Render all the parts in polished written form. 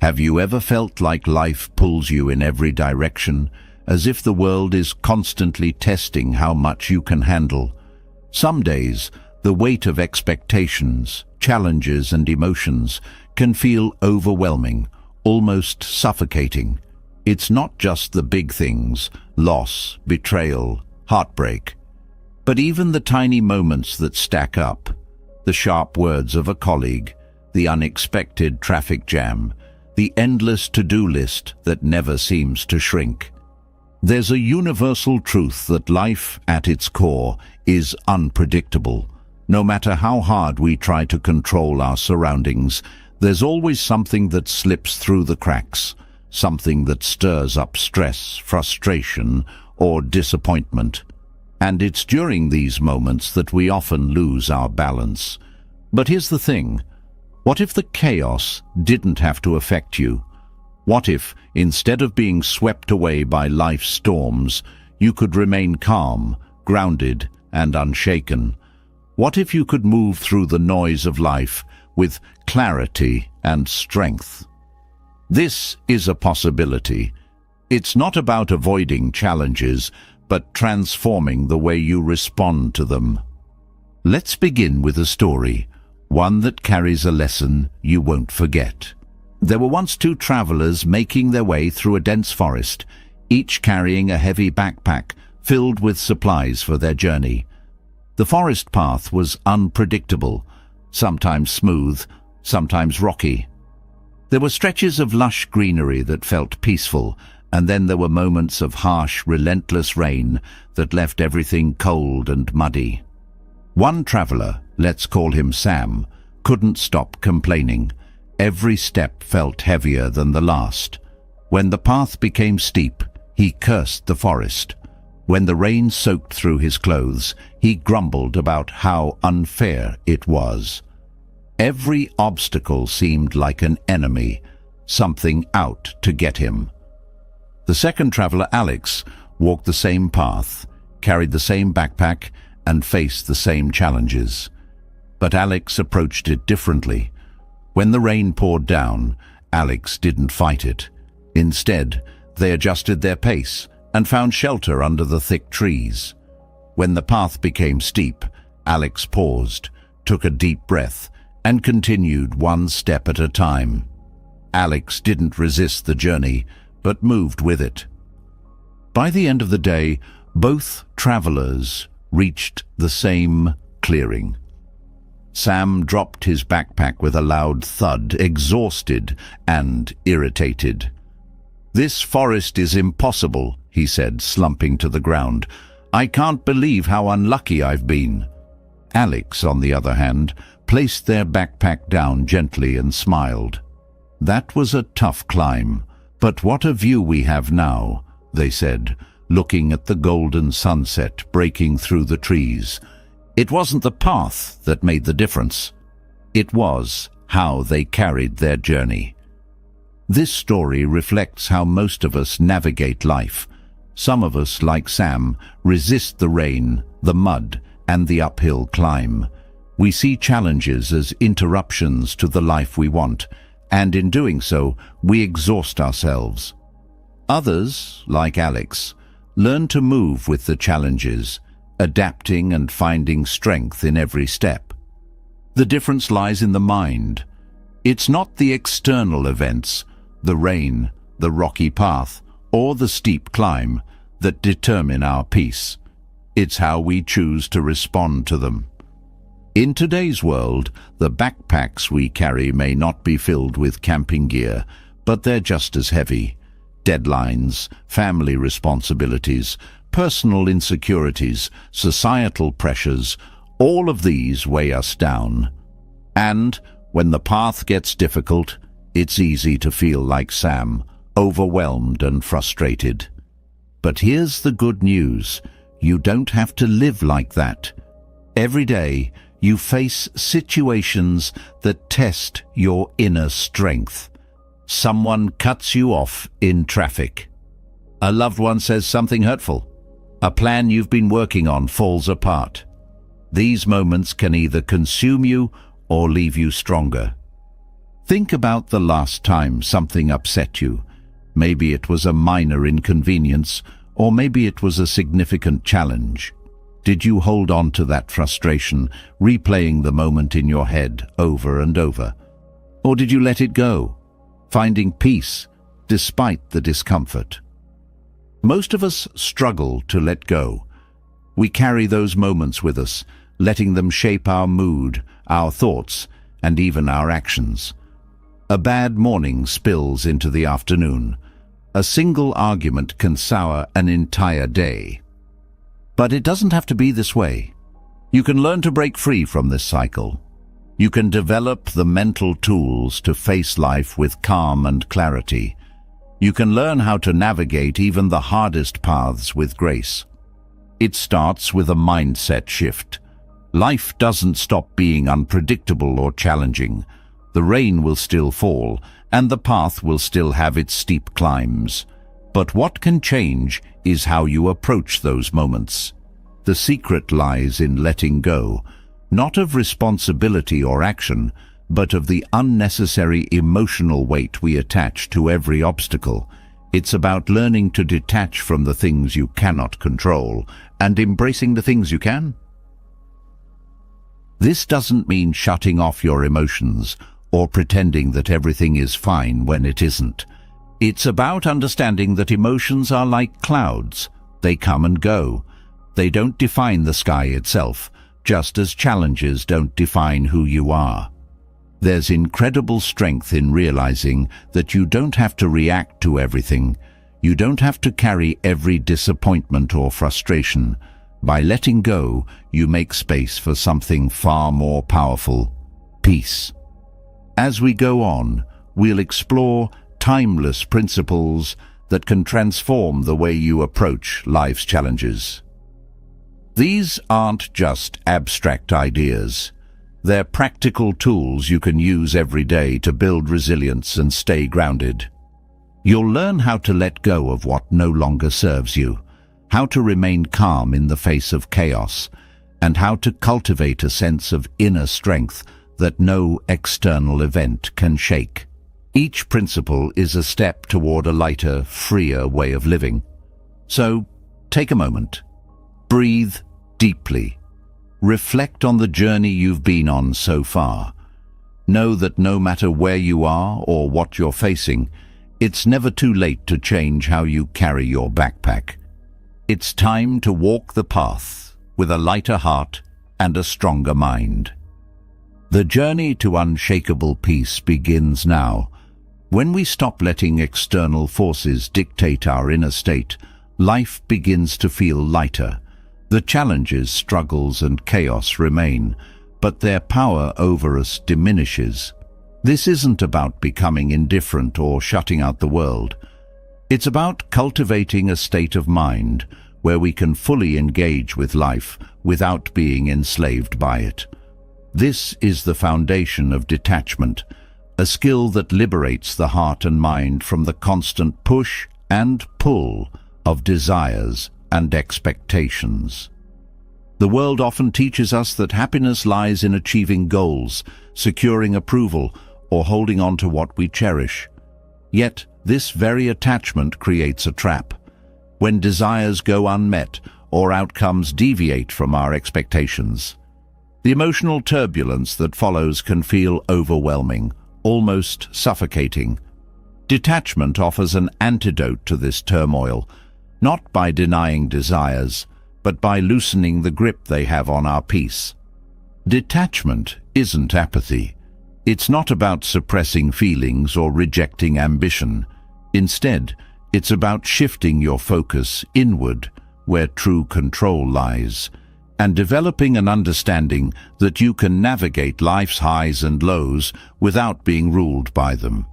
Have you ever felt like life pulls you in every direction, as if the world is constantly testing how much you can handle? Some days, the weight of expectations, challenges and emotions can feel overwhelming, almost suffocating. It's not just the big things, loss, betrayal, heartbreak, but even the tiny moments that stack up. The sharp words of a colleague, the unexpected traffic jam, the endless to-do list that never seems to shrink. There's a universal truth that life, at its core, is unpredictable. No matter how hard we try to control our surroundings, there's always something that slips through the cracks, something that stirs up stress, frustration, or disappointment. And it's during these moments that we often lose our balance. But here's the thing. What if the chaos didn't have to affect you? What if, instead of being swept away by life's storms, you could remain calm, grounded, and unshaken? What if you could move through the noise of life with clarity and strength? This is a possibility. It's not about avoiding challenges, but transforming the way you respond to them. Let's begin with a story, one that carries a lesson you won't forget. There were once two travelers making their way through a dense forest, each carrying a heavy backpack filled with supplies for their journey. The forest path was unpredictable, sometimes smooth, sometimes rocky. There were stretches of lush greenery that felt peaceful, and then there were moments of harsh, relentless rain that left everything cold and muddy. One traveler, let's call him Sam, couldn't stop complaining. Every step felt heavier than the last. When the path became steep, he cursed the forest. When the rain soaked through his clothes, he grumbled about how unfair it was. Every obstacle seemed like an enemy, something out to get him. The second traveler, Alex, walked the same path, carried the same backpack, and faced the same challenges. But Alex approached it differently. When the rain poured down, Alex didn't fight it. Instead, they adjusted their pace and found shelter under the thick trees. When the path became steep, Alex paused, took a deep breath, and continued one step at a time. Alex didn't resist the journey, but moved with it. By the end of the day, both travelers reached the same clearing. Sam dropped his backpack with a loud thud, exhausted and irritated. "This forest is impossible," he said, slumping to the ground. "I can't believe how unlucky I've been." Alex, on the other hand, placed their backpack down gently and smiled. "That was a tough climb, but what a view we have now," they said, looking at the golden sunset breaking through the trees. It wasn't the path that made the difference. It was how they carried their journey. This story reflects how most of us navigate life. Some of us, like Sam, resist the rain, the mud, and the uphill climb. We see challenges as interruptions to the life we want, and in doing so, we exhaust ourselves. Others, like Alex, learn to move with the challenges, adapting and finding strength in every step. The difference lies in the mind. It's not the external events, the rain, the rocky path, or the steep climb, that determine our peace. It's how we choose to respond to them. In today's world, the backpacks we carry may not be filled with camping gear, but they're just as heavy. Deadlines, family responsibilities, personal insecurities, societal pressures, all of these weigh us down. And when the path gets difficult, it's easy to feel like Sam, overwhelmed and frustrated. But here's the good news. You don't have to live like that. Every day, you face situations that test your inner strength. Someone cuts you off in traffic. A loved one says something hurtful. A plan you've been working on falls apart. These moments can either consume you or leave you stronger. Think about the last time something upset you. Maybe it was a minor inconvenience, or maybe it was a significant challenge. Did you hold on to that frustration, replaying the moment in your head over and over? Or did you let it go, finding peace despite the discomfort? Most of us struggle to let go. We carry those moments with us, letting them shape our mood, our thoughts, and even our actions. A bad morning spills into the afternoon. A single argument can sour an entire day. But it doesn't have to be this way. You can learn to break free from this cycle. You can develop the mental tools to face life with calm and clarity. You can learn how to navigate even the hardest paths with grace. It starts with a mindset shift. Life doesn't stop being unpredictable or challenging. The rain will still fall, and the path will still have its steep climbs. But what can change is how you approach those moments. The secret lies in letting go, not of responsibility or action, but of the unnecessary emotional weight we attach to every obstacle. It's about learning to detach from the things you cannot control and embracing the things you can. This doesn't mean shutting off your emotions or pretending that everything is fine when it isn't. It's about understanding that emotions are like clouds. They come and go. They don't define the sky itself, just as challenges don't define who you are. There's incredible strength in realizing that you don't have to react to everything. You don't have to carry every disappointment or frustration. By letting go, you make space for something far more powerful: peace. As we go on, we'll explore timeless principles that can transform the way you approach life's challenges. These aren't just abstract ideas. They're practical tools you can use every day to build resilience and stay grounded. You'll learn how to let go of what no longer serves you, how to remain calm in the face of chaos, and how to cultivate a sense of inner strength that no external event can shake. Each principle is a step toward a lighter, freer way of living. So, take a moment. Breathe deeply. Reflect on the journey you've been on so far. Know that no matter where you are or what you're facing, it's never too late to change how you carry your backpack. It's time to walk the path with a lighter heart and a stronger mind. The journey to unshakable peace begins now. When we stop letting external forces dictate our inner state, life begins to feel lighter. The challenges, struggles, and chaos remain, but their power over us diminishes. This isn't about becoming indifferent or shutting out the world. It's about cultivating a state of mind where we can fully engage with life without being enslaved by it. This is the foundation of detachment, a skill that liberates the heart and mind from the constant push and pull of desires and expectations. The world often teaches us that happiness lies in achieving goals, securing approval, or holding on to what we cherish. Yet, this very attachment creates a trap. When desires go unmet or outcomes deviate from our expectations, the emotional turbulence that follows can feel overwhelming, almost suffocating. Detachment offers an antidote to this turmoil, not by denying desires, but by loosening the grip they have on our peace. Detachment isn't apathy. It's not about suppressing feelings or rejecting ambition. Instead, it's about shifting your focus inward, where true control lies, and developing an understanding that you can navigate life's highs and lows without being ruled by them.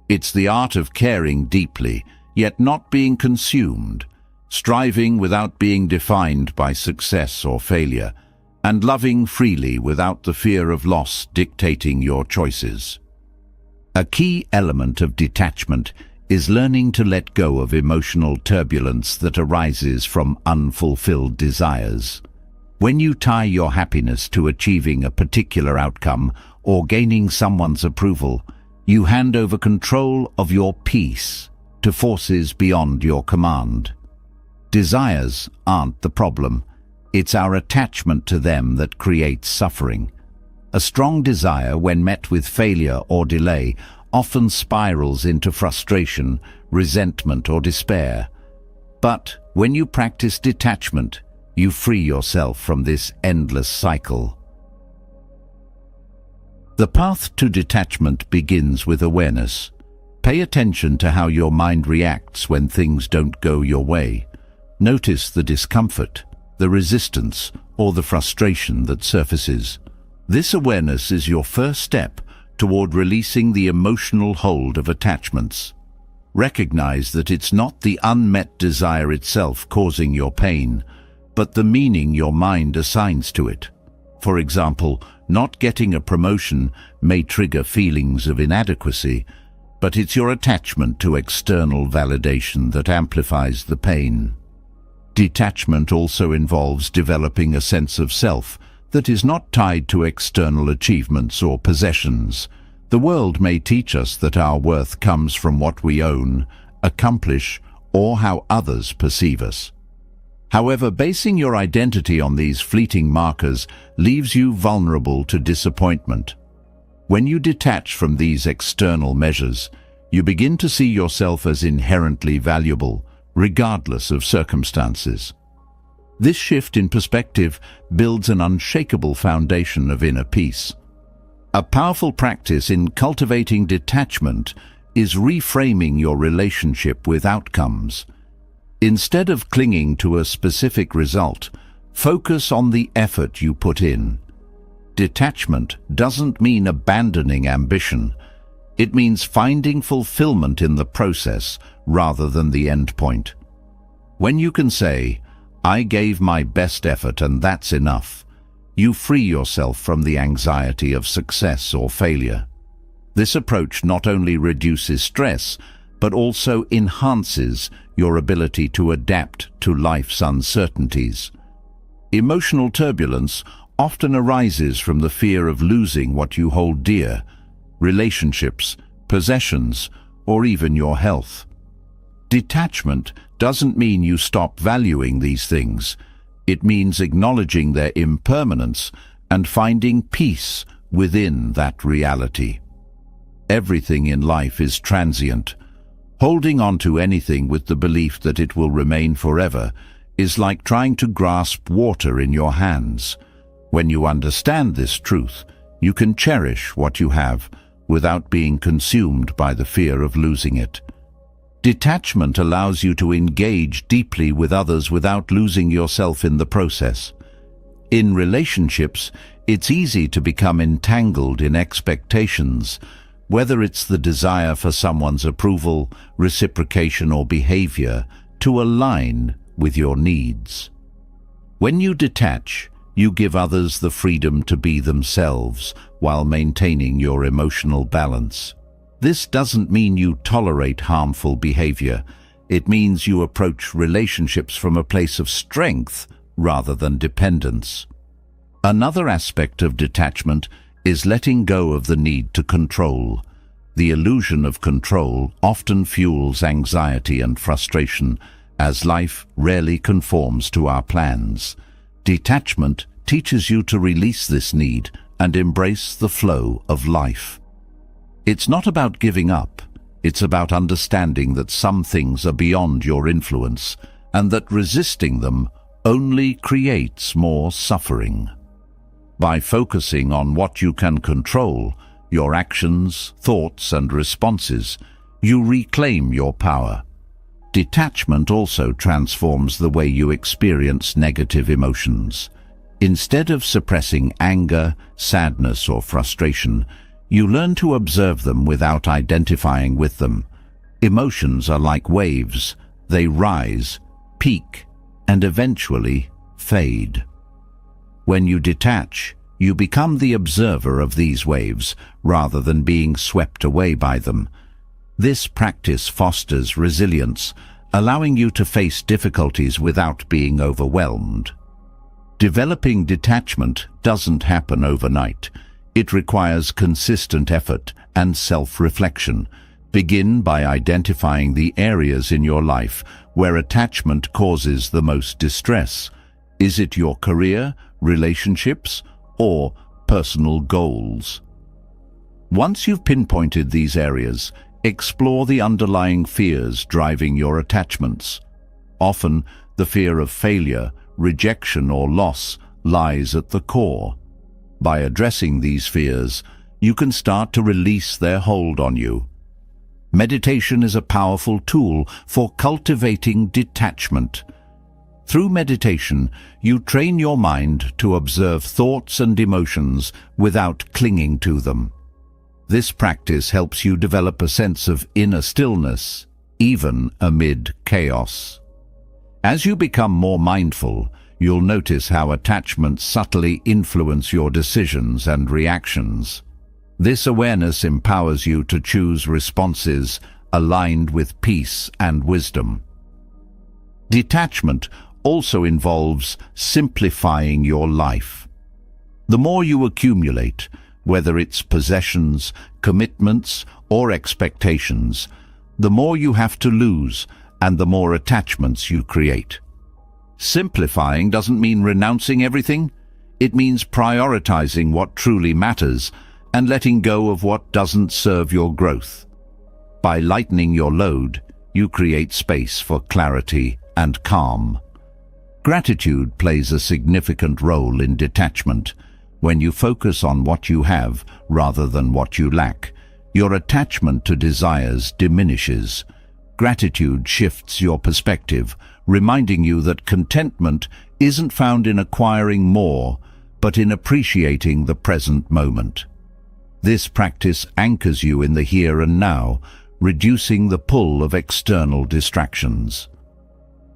It's the art of caring deeply, yet not being consumed, striving without being defined by success or failure, and loving freely without the fear of loss dictating your choices. A key element of detachment is learning to let go of emotional turbulence that arises from unfulfilled desires. When you tie your happiness to achieving a particular outcome or gaining someone's approval, You hand over control of your peace to forces beyond your command. Desires aren't the problem. It's our attachment to them that creates suffering. A strong desire, when met with failure or delay, often spirals into frustration, resentment, or despair. But when you practice detachment, you free yourself from this endless cycle. The path to detachment begins with awareness. Pay attention to how your mind reacts when things don't go your way. Notice the discomfort, the resistance, or the frustration that surfaces. This awareness is your first step toward releasing the emotional hold of attachments. Recognize that it's not the unmet desire itself causing your pain, but the meaning your mind assigns to it. For example, not getting a promotion may trigger feelings of inadequacy, but it's your attachment to external validation that amplifies the pain. Detachment also involves developing a sense of self that is not tied to external achievements or possessions. The world may teach us that our worth comes from what we own, accomplish, or how others perceive us. However, basing your identity on these fleeting markers leaves you vulnerable to disappointment. When you detach from these external measures, you begin to see yourself as inherently valuable, regardless of circumstances. This shift in perspective builds an unshakable foundation of inner peace. A powerful practice in cultivating detachment is reframing your relationship with outcomes. Instead of clinging to a specific result, focus on the effort you put in. Detachment doesn't mean abandoning ambition. It means finding fulfillment in the process rather than the end point. When you can say, "I gave my best effort and that's enough," you free yourself from the anxiety of success or failure. This approach not only reduces stress, but also enhances your ability to adapt to life's uncertainties. Emotional turbulence often arises from the fear of losing what you hold dear: relationships, possessions, or even your health. Detachment doesn't mean you stop valuing these things. It means acknowledging their impermanence and finding peace within that reality. Everything in life is transient. Holding on to anything with the belief that it will remain forever is like trying to grasp water in your hands. When you understand this truth, you can cherish what you have without being consumed by the fear of losing it. Detachment allows you to engage deeply with others without losing yourself in the process. In relationships, it's easy to become entangled in expectations, whether it's the desire for someone's approval, reciprocation, or behavior to align with your needs. When you detach, you give others the freedom to be themselves while maintaining your emotional balance. This doesn't mean you tolerate harmful behavior. It means you approach relationships from a place of strength rather than dependence. Another aspect of detachment is letting go of the need to control. The illusion of control often fuels anxiety and frustration, as life rarely conforms to our plans. Detachment teaches you to release this need and embrace the flow of life. It's not about giving up. It's about understanding that some things are beyond your influence and that resisting them only creates more suffering. By focusing on what you can control, your actions, thoughts, and responses, you reclaim your power. Detachment also transforms the way you experience negative emotions. Instead of suppressing anger, sadness, or frustration, you learn to observe them without identifying with them. Emotions are like waves. They rise, peak, and eventually fade. When you detach, you become the observer of these waves rather than being swept away by them. This practice fosters resilience, allowing you to face difficulties without being overwhelmed. Developing detachment doesn't happen overnight. It requires consistent effort and self-reflection. Begin by identifying the areas in your life where attachment causes the most distress. Is it your career, relationships, or personal goals? Once you've pinpointed these areas, explore the underlying fears driving your attachments. Often, the fear of failure, rejection, or loss lies at the core. By addressing these fears, you can start to release their hold on you. Meditation is a powerful tool for cultivating detachment. Through meditation, you train your mind to observe thoughts and emotions without clinging to them. This practice helps you develop a sense of inner stillness, even amid chaos. As you become more mindful, you'll notice how attachments subtly influence your decisions and reactions. This awareness empowers you to choose responses aligned with peace and wisdom. Detachment also involves simplifying your life. The more you accumulate, whether it's possessions, commitments, or expectations, the more you have to lose and the more attachments you create. Simplifying doesn't mean renouncing everything. It means prioritizing what truly matters and letting go of what doesn't serve your growth. By lightening your load, you create space for clarity and calm. Gratitude plays a significant role in detachment. When you focus on what you have rather than what you lack, your attachment to desires diminishes. Gratitude shifts your perspective, reminding you that contentment isn't found in acquiring more, but in appreciating the present moment. This practice anchors you in the here and now, reducing the pull of external distractions.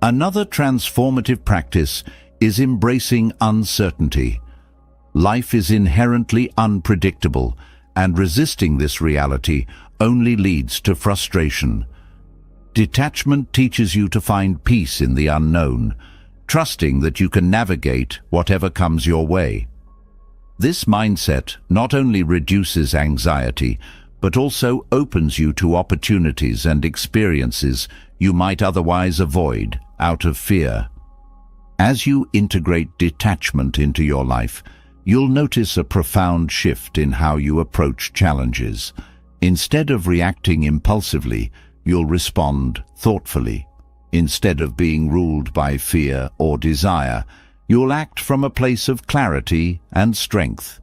Another transformative practice is embracing uncertainty. Life is inherently unpredictable, and resisting this reality only leads to frustration. Detachment teaches you to find peace in the unknown, trusting that you can navigate whatever comes your way. This mindset not only reduces anxiety, but also opens you to opportunities and experiences you might otherwise avoid out of fear. As you integrate detachment into your life, you'll notice a profound shift in how you approach challenges. Instead of reacting impulsively, you'll respond thoughtfully. Instead of being ruled by fear or desire, you'll act from a place of clarity and strength.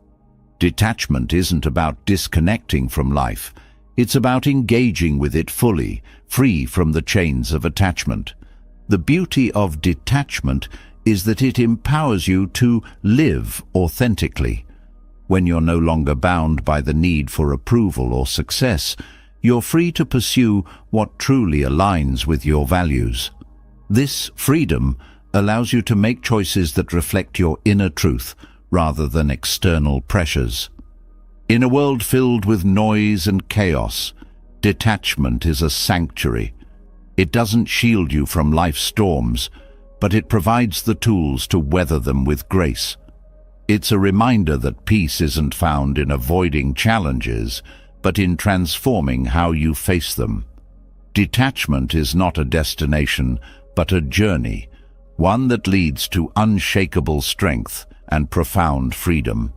Detachment isn't about disconnecting from life. It's about engaging with it fully, free from the chains of attachment. The beauty of detachment is that it empowers you to live authentically. When you're no longer bound by the need for approval or success, you're free to pursue what truly aligns with your values. This freedom allows you to make choices that reflect your inner truth rather than external pressures. In a world filled with noise and chaos, detachment is a sanctuary. It doesn't shield you from life's storms, but it provides the tools to weather them with grace. It's a reminder that peace isn't found in avoiding challenges, but in transforming how you face them. Detachment is not a destination, but a journey, one that leads to unshakable strength and profound freedom.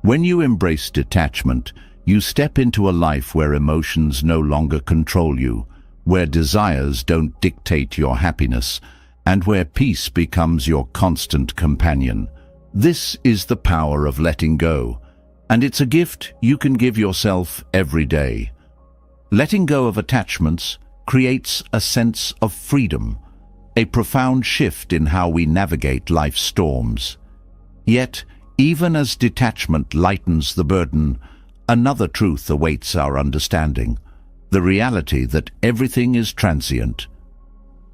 When you embrace detachment, you step into a life where emotions no longer control you, where desires don't dictate your happiness, and where peace becomes your constant companion. This is the power of letting go, and it's a gift you can give yourself every day. Letting go of attachments creates a sense of freedom, a profound shift in how we navigate life's storms. Yet, even as detachment lightens the burden, another truth awaits our understanding, the reality that everything is transient.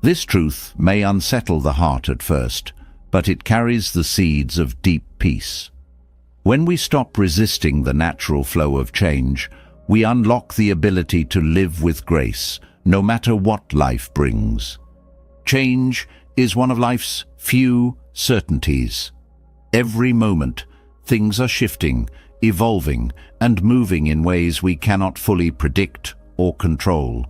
This truth may unsettle the heart at first, but it carries the seeds of deep peace. When we stop resisting the natural flow of change, we unlock the ability to live with grace, no matter what life brings. Change is one of life's few certainties. Every moment, things are shifting, evolving and moving in ways we cannot fully predict or control.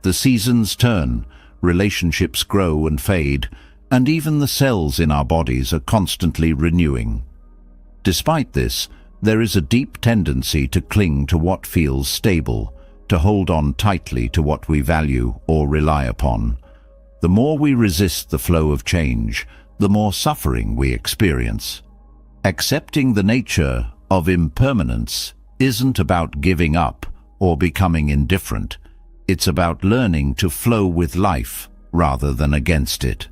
The seasons turn, relationships grow and fade, and even the cells in our bodies are constantly renewing. Despite this, there is a deep tendency to cling to what feels stable, to hold on tightly to what we value or rely upon. The more we resist the flow of change, the more suffering we experience. Accepting the nature of impermanence isn't about giving up or becoming indifferent. It's about learning to flow with life rather than against it.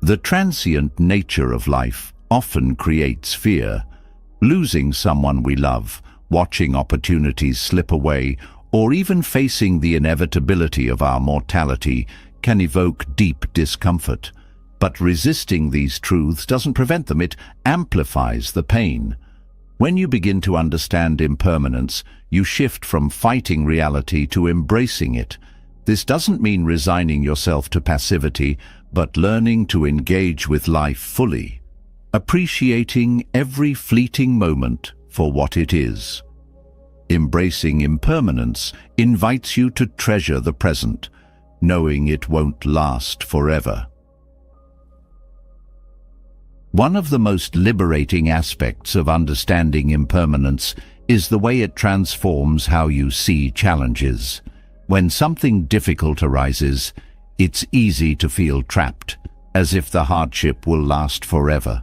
The transient nature of life often creates fear. Losing someone we love, watching opportunities slip away, or even facing the inevitability of our mortality can evoke deep discomfort. But resisting these truths doesn't prevent them, it amplifies the pain. When you begin to understand impermanence, you shift from fighting reality to embracing it. This doesn't mean resigning yourself to passivity, but learning to engage with life fully, appreciating every fleeting moment for what it is. Embracing impermanence invites you to treasure the present, knowing it won't last forever. One of the most liberating aspects of understanding impermanence is the way it transforms how you see challenges. When something difficult arises, it's easy to feel trapped, as if the hardship will last forever.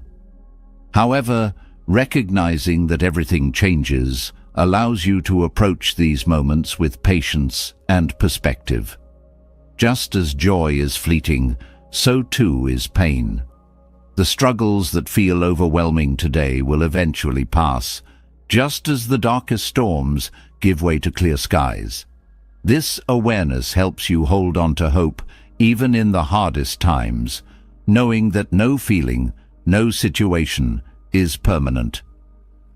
However, recognizing that everything changes allows you to approach these moments with patience and perspective. Just as joy is fleeting, so too is pain. The struggles that feel overwhelming today will eventually pass, just as the darkest storms give way to clear skies. This awareness helps you hold on to hope even in the hardest times, knowing that no feeling, no situation is permanent.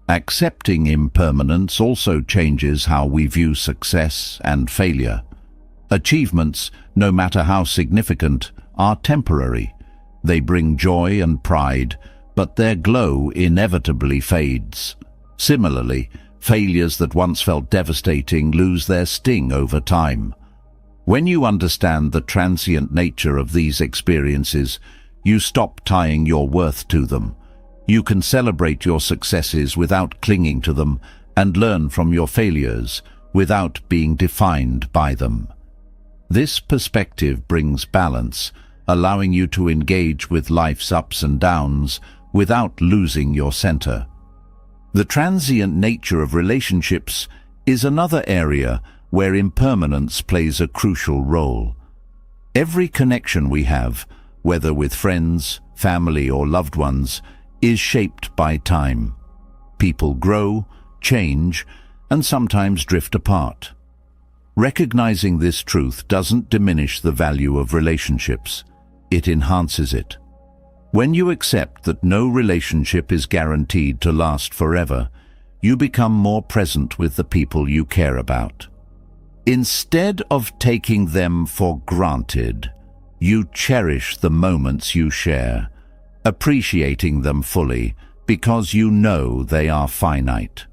Accepting impermanence also changes how we view success and failure. Achievements, no matter how significant, are temporary. They bring joy and pride, but their glow inevitably fades. Similarly, failures that once felt devastating lose their sting over time. When you understand the transient nature of these experiences, you stop tying your worth to them. You can celebrate your successes without clinging to them and learn from your failures without being defined by them. This perspective brings balance, allowing you to engage with life's ups and downs without losing your center. The transient nature of relationships is another area where impermanence plays a crucial role. Every connection we have, whether with friends, family, or loved ones, is shaped by time. People grow, change, and sometimes drift apart. Recognizing this truth doesn't diminish the value of relationships. It enhances it. When you accept that no relationship is guaranteed to last forever, you become more present with the people you care about. Instead of taking them for granted, you cherish the moments you share, appreciating them fully because you know they are finite.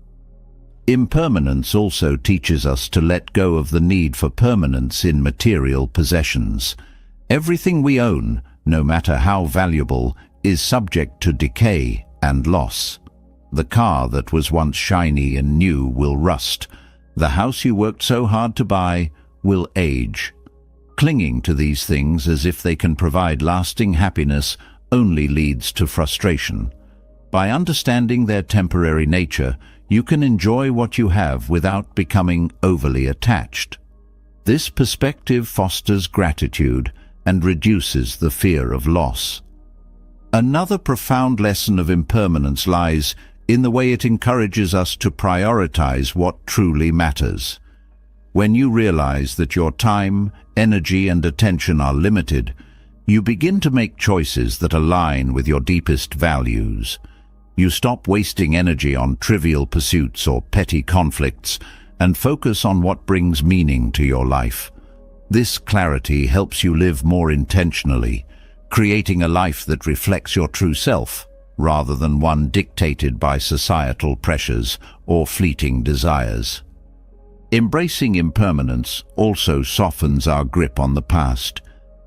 Impermanence also teaches us to let go of the need for permanence in material possessions. Everything we own, no matter how valuable, is subject to decay and loss. The car that was once shiny and new will rust. The house you worked so hard to buy will age. Clinging to these things as if they can provide lasting happiness only leads to frustration. By understanding their temporary nature, you can enjoy what you have without becoming overly attached. This perspective fosters gratitude and reduces the fear of loss. Another profound lesson of impermanence lies in the way it encourages us to prioritize what truly matters. When you realize that your time, energy, and attention are limited, you begin to make choices that align with your deepest values. You stop wasting energy on trivial pursuits or petty conflicts and focus on what brings meaning to your life. This clarity helps you live more intentionally, creating a life that reflects your true self rather than one dictated by societal pressures or fleeting desires. Embracing impermanence also softens our grip on the past.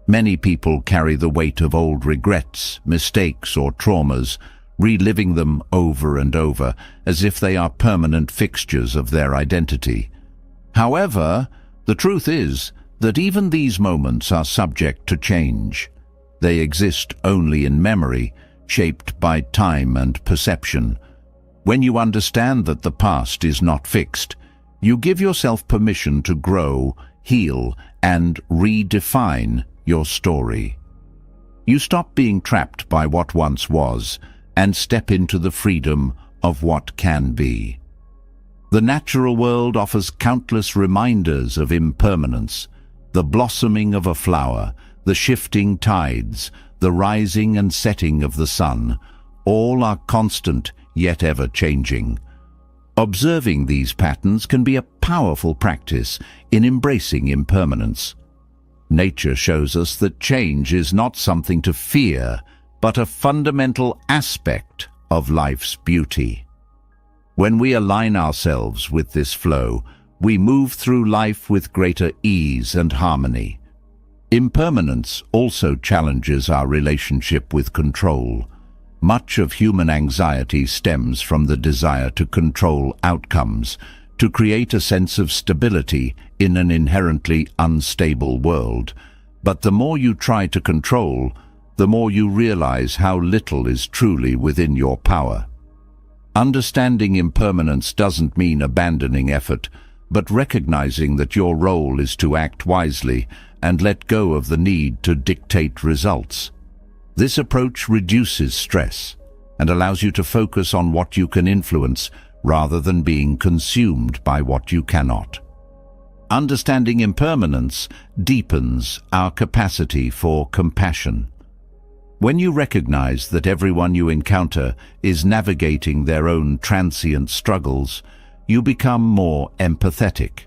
Many people carry the weight of old regrets, mistakes, or traumas, reliving them over and over as if they are permanent fixtures of their identity. However, the truth is that even these moments are subject to change. They exist only in memory, shaped by time and perception. When you understand that the past is not fixed, you give yourself permission to grow, heal, and redefine your story. You stop being trapped by what once was and step into the freedom of what can be. The natural world offers countless reminders of impermanence: the blossoming of a flower, the shifting tides, the rising and setting of the sun. All are constant yet ever-changing. Observing these patterns can be a powerful practice in embracing impermanence. Nature shows us that change is not something to fear, but a fundamental aspect of life's beauty. When we align ourselves with this flow, we move through life with greater ease and harmony. Impermanence also challenges our relationship with control. Much of human anxiety stems from the desire to control outcomes, to create a sense of stability in an inherently unstable world. But the more you try to control, the more you realize how little is truly within your power. Understanding impermanence doesn't mean abandoning effort, but recognizing that your role is to act wisely and let go of the need to dictate results. This approach reduces stress and allows you to focus on what you can influence rather than being consumed by what you cannot. Understanding impermanence deepens our capacity for compassion. When you recognize that everyone you encounter is navigating their own transient struggles, you become more empathetic.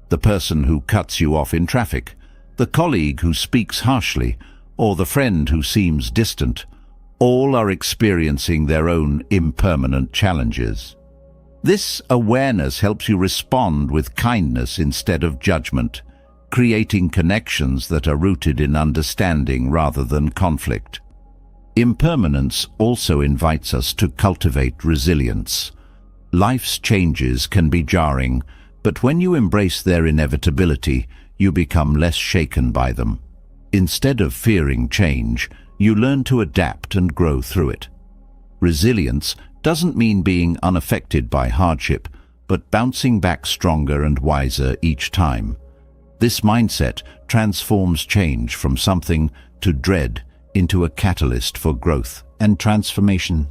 The person who cuts you off in traffic, the colleague who speaks harshly, or the friend who seems distant, all are experiencing their own impermanent challenges. This awareness helps you respond with kindness instead of judgment, creating connections that are rooted in understanding rather than conflict. Impermanence also invites us to cultivate resilience. Life's changes can be jarring, but when you embrace their inevitability, you become less shaken by them. Instead of fearing change, you learn to adapt and grow through it. Resilience doesn't mean being unaffected by hardship, but bouncing back stronger and wiser each time. This mindset transforms change from something to dread into a catalyst for growth and transformation.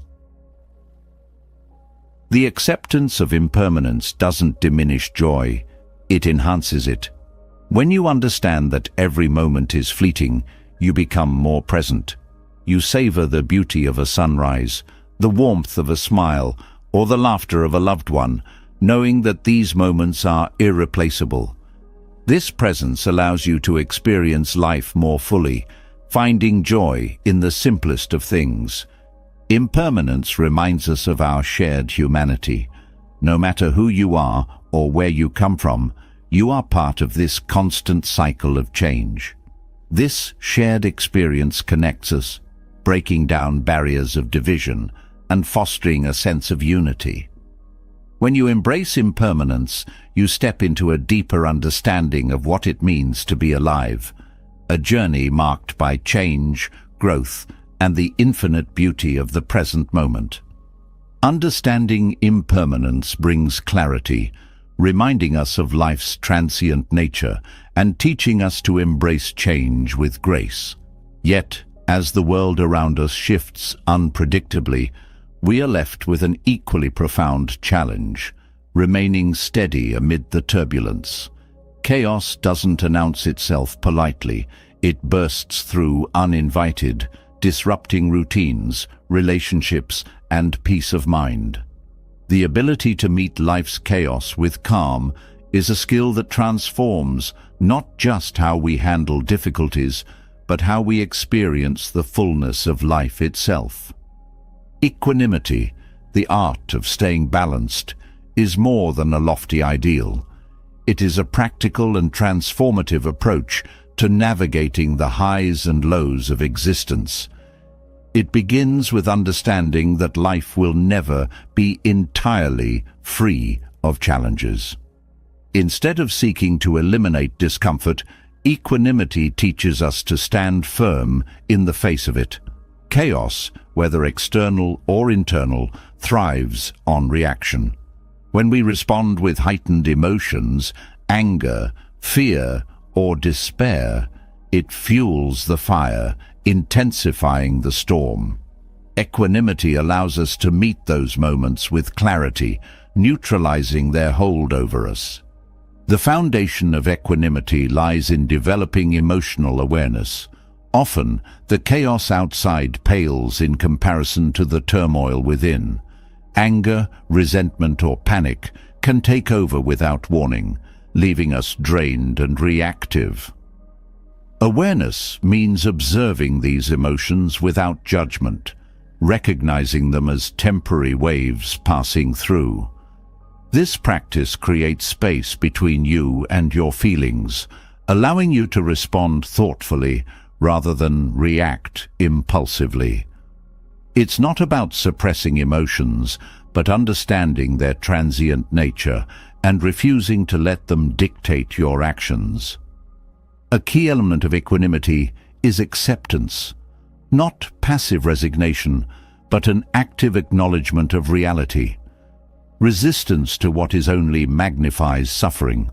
The acceptance of impermanence doesn't diminish joy, it enhances it. When you understand that every moment is fleeting, you become more present. You savor the beauty of a sunrise, the warmth of a smile, or the laughter of a loved one, knowing that these moments are irreplaceable. This presence allows you to experience life more fully, finding joy in the simplest of things. Impermanence reminds us of our shared humanity. No matter who you are or where you come from, you are part of this constant cycle of change. This shared experience connects us, breaking down barriers of division and fostering a sense of unity. When you embrace impermanence, you step into a deeper understanding of what it means to be alive, a journey marked by change, growth, and the infinite beauty of the present moment. Understanding impermanence brings clarity, reminding us of life's transient nature and teaching us to embrace change with grace. Yet, as the world around us shifts unpredictably, we are left with an equally profound challenge: remaining steady amid the turbulence. Chaos doesn't announce itself politely, it bursts through uninvited, disrupting routines, relationships, and peace of mind. The ability to meet life's chaos with calm is a skill that transforms not just how we handle difficulties, but how we experience the fullness of life itself. Equanimity, the art of staying balanced, is more than a lofty ideal. It is a practical and transformative approach to navigating the highs and lows of existence. It begins with understanding that life will never be entirely free of challenges. Instead of seeking to eliminate discomfort, equanimity teaches us to stand firm in the face of it. Chaos, whether external or internal, thrives on reaction. When we respond with heightened emotions, anger, fear, or despair, it fuels the fire, intensifying the storm. Equanimity allows us to meet those moments with clarity, neutralizing their hold over us. The foundation of equanimity lies in developing emotional awareness. Often, the chaos outside pales in comparison to the turmoil within. Anger, resentment, or panic can take over without warning, leaving us drained and reactive. Awareness means observing these emotions without judgment, recognizing them as temporary waves passing through. This practice creates space between you and your feelings, allowing you to respond thoughtfully rather than react impulsively. It's not about suppressing emotions, but understanding their transient nature and refusing to let them dictate your actions. A key element of equanimity is acceptance, not passive resignation, but an active acknowledgement of reality. Resistance to what is only magnifies suffering.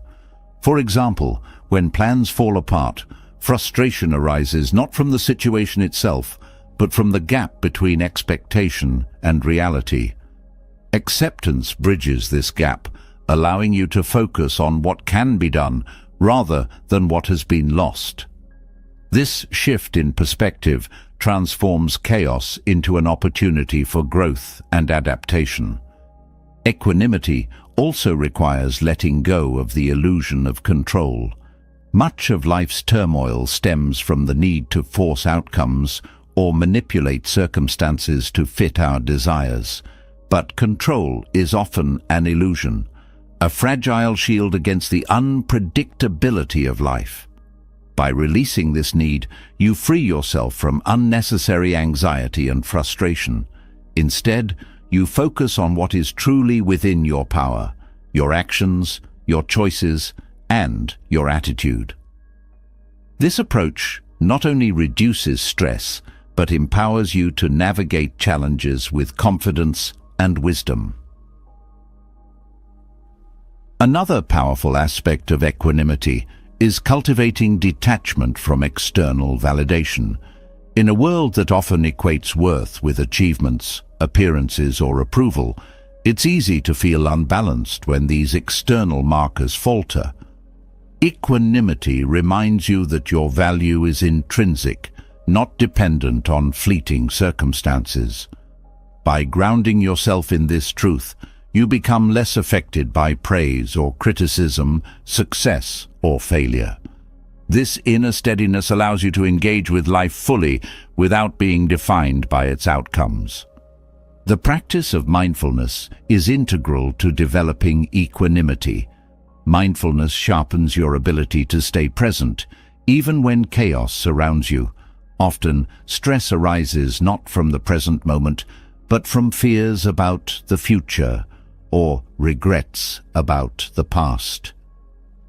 For example, when plans fall apart, frustration arises not from the situation itself, but from the gap between expectation and reality. Acceptance bridges this gap, allowing you to focus on what can be done rather than what has been lost. This shift in perspective transforms chaos into an opportunity for growth and adaptation. Equanimity also requires letting go of the illusion of control. Much of life's turmoil stems from the need to force outcomes or manipulate circumstances to fit our desires. But control is often an illusion, a fragile shield against the unpredictability of life. By releasing this need, you free yourself from unnecessary anxiety and frustration. Instead, you focus on what is truly within your power, your actions, your choices, and your attitude. This approach not only reduces stress, but empowers you to navigate challenges with confidence and wisdom. Another powerful aspect of equanimity is cultivating detachment from external validation. In a world that often equates worth with achievements, appearances, or approval, it's easy to feel unbalanced when these external markers falter. Equanimity reminds you that your value is intrinsic, not dependent on fleeting circumstances. By grounding yourself in this truth, you become less affected by praise or criticism, success or failure. This inner steadiness allows you to engage with life fully without being defined by its outcomes. The practice of mindfulness is integral to developing equanimity. Mindfulness sharpens your ability to stay present, even when chaos surrounds you. Often, stress arises not from the present moment, but from fears about the future or regrets about the past.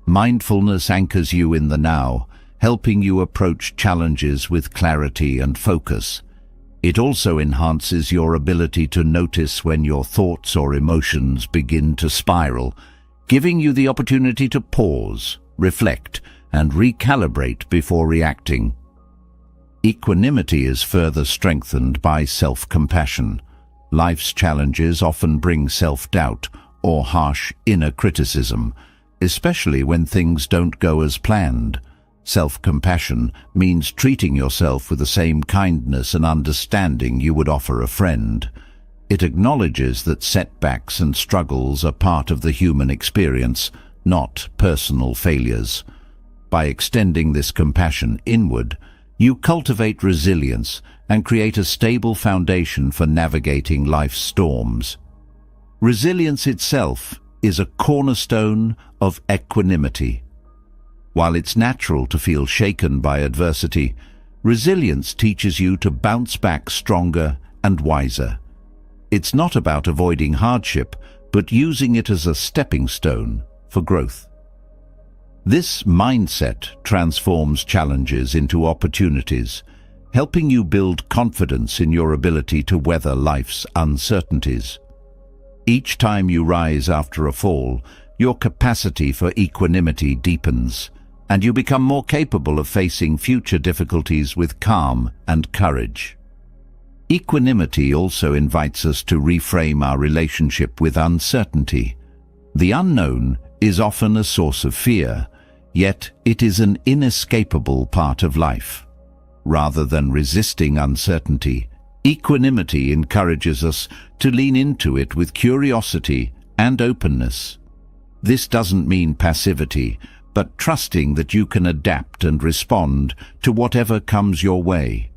Mindfulness anchors you in the now, helping you approach challenges with clarity and focus. It also enhances your ability to notice when your thoughts or emotions begin to spiral, giving you the opportunity to pause, reflect, and recalibrate before reacting. Equanimity is further strengthened by self-compassion. Life's challenges often bring self-doubt or harsh inner criticism, especially when things don't go as planned. Self-compassion means treating yourself with the same kindness and understanding you would offer a friend. It acknowledges that setbacks and struggles are part of the human experience, not personal failures. By extending this compassion inward, You cultivate resilience and create a stable foundation for navigating life's storms. Resilience itself is a cornerstone of equanimity. While it's natural to feel shaken by adversity, resilience teaches you to bounce back stronger and wiser. It's not about avoiding hardship, but using it as a stepping stone for growth. This mindset transforms challenges into opportunities, helping you build confidence in your ability to weather life's uncertainties. Each time you rise after a fall, your capacity for equanimity deepens, and you become more capable of facing future difficulties with calm and courage. Equanimity also invites us to reframe our relationship with uncertainty. The unknown is often a source of fear, yet it is an inescapable part of life. Rather than resisting uncertainty, equanimity encourages us to lean into it with curiosity and openness. This doesn't mean passivity, but trusting that you can adapt and respond to whatever comes your way.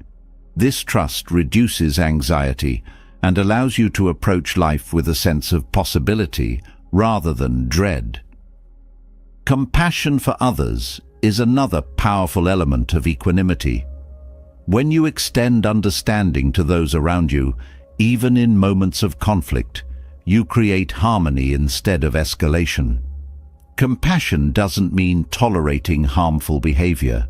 This trust reduces anxiety and allows you to approach life with a sense of possibility rather than dread. Compassion for others is another powerful element of equanimity. When you extend understanding to those around you, even in moments of conflict, you create harmony instead of escalation. Compassion doesn't mean tolerating harmful behavior,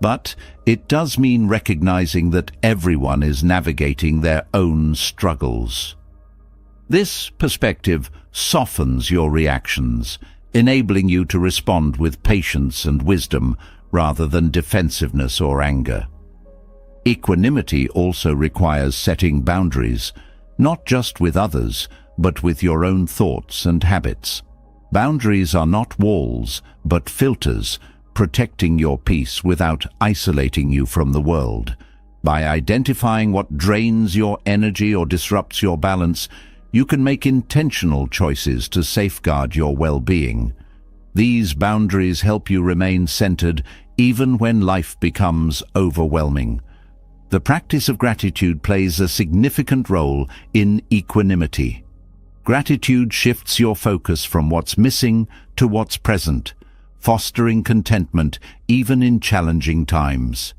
but it does mean recognizing that everyone is navigating their own struggles. This perspective softens your reactions, enabling you to respond with patience and wisdom rather than defensiveness or anger. Equanimity also requires setting boundaries, not just with others, but with your own thoughts and habits. Boundaries are not walls, but filters, protecting your peace without isolating you from the world. By identifying what drains your energy or disrupts your balance, you can make intentional choices to safeguard your well-being. These boundaries help you remain centered even when life becomes overwhelming. The practice of gratitude plays a significant role in equanimity. Gratitude shifts your focus from what's missing to what's present, fostering contentment even in challenging times.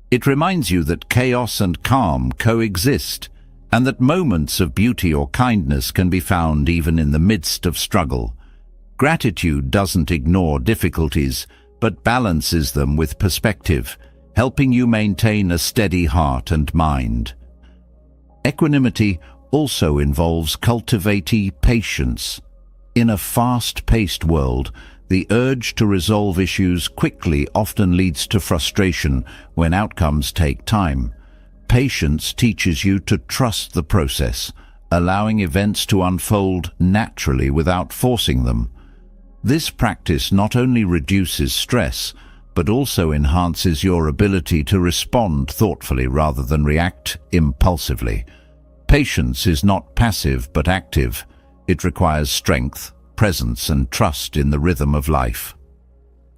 It reminds you that chaos and calm coexist, and that moments of beauty or kindness can be found even in the midst of struggle. Gratitude doesn't ignore difficulties, but balances them with perspective, helping you maintain a steady heart and mind. Equanimity also involves cultivating patience. In a fast-paced world, the urge to resolve issues quickly often leads to frustration when outcomes take time. Patience teaches you to trust the process, allowing events to unfold naturally without forcing them. This practice not only reduces stress, but also enhances your ability to respond thoughtfully rather than react impulsively. Patience is not passive but active. It requires strength, presence, and trust in the rhythm of life.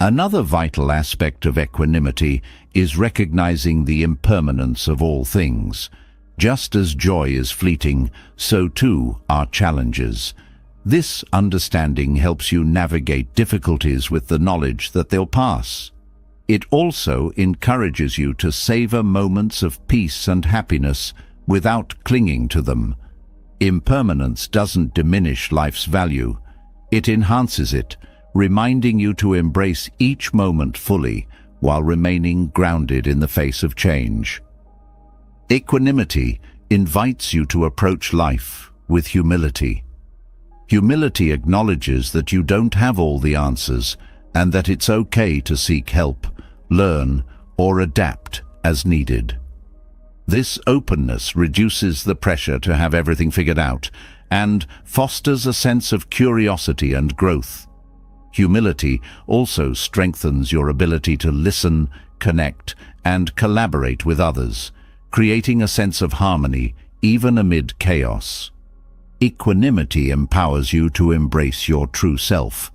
Another vital aspect of equanimity is recognizing the impermanence of all things. Just as joy is fleeting, so too are challenges. This understanding helps you navigate difficulties with the knowledge that they'll pass. It also encourages you to savor moments of peace and happiness without clinging to them. Impermanence doesn't diminish life's value. It enhances it, reminding you to embrace each moment fully while remaining grounded in the face of change. Equanimity invites you to approach life with humility. Humility acknowledges that you don't have all the answers and that it's okay to seek help, learn, or adapt as needed. This openness reduces the pressure to have everything figured out and fosters a sense of curiosity and growth. Humility also strengthens your ability to listen, connect, and collaborate with others, creating a sense of harmony even amid chaos. Equanimity empowers you to embrace your true self.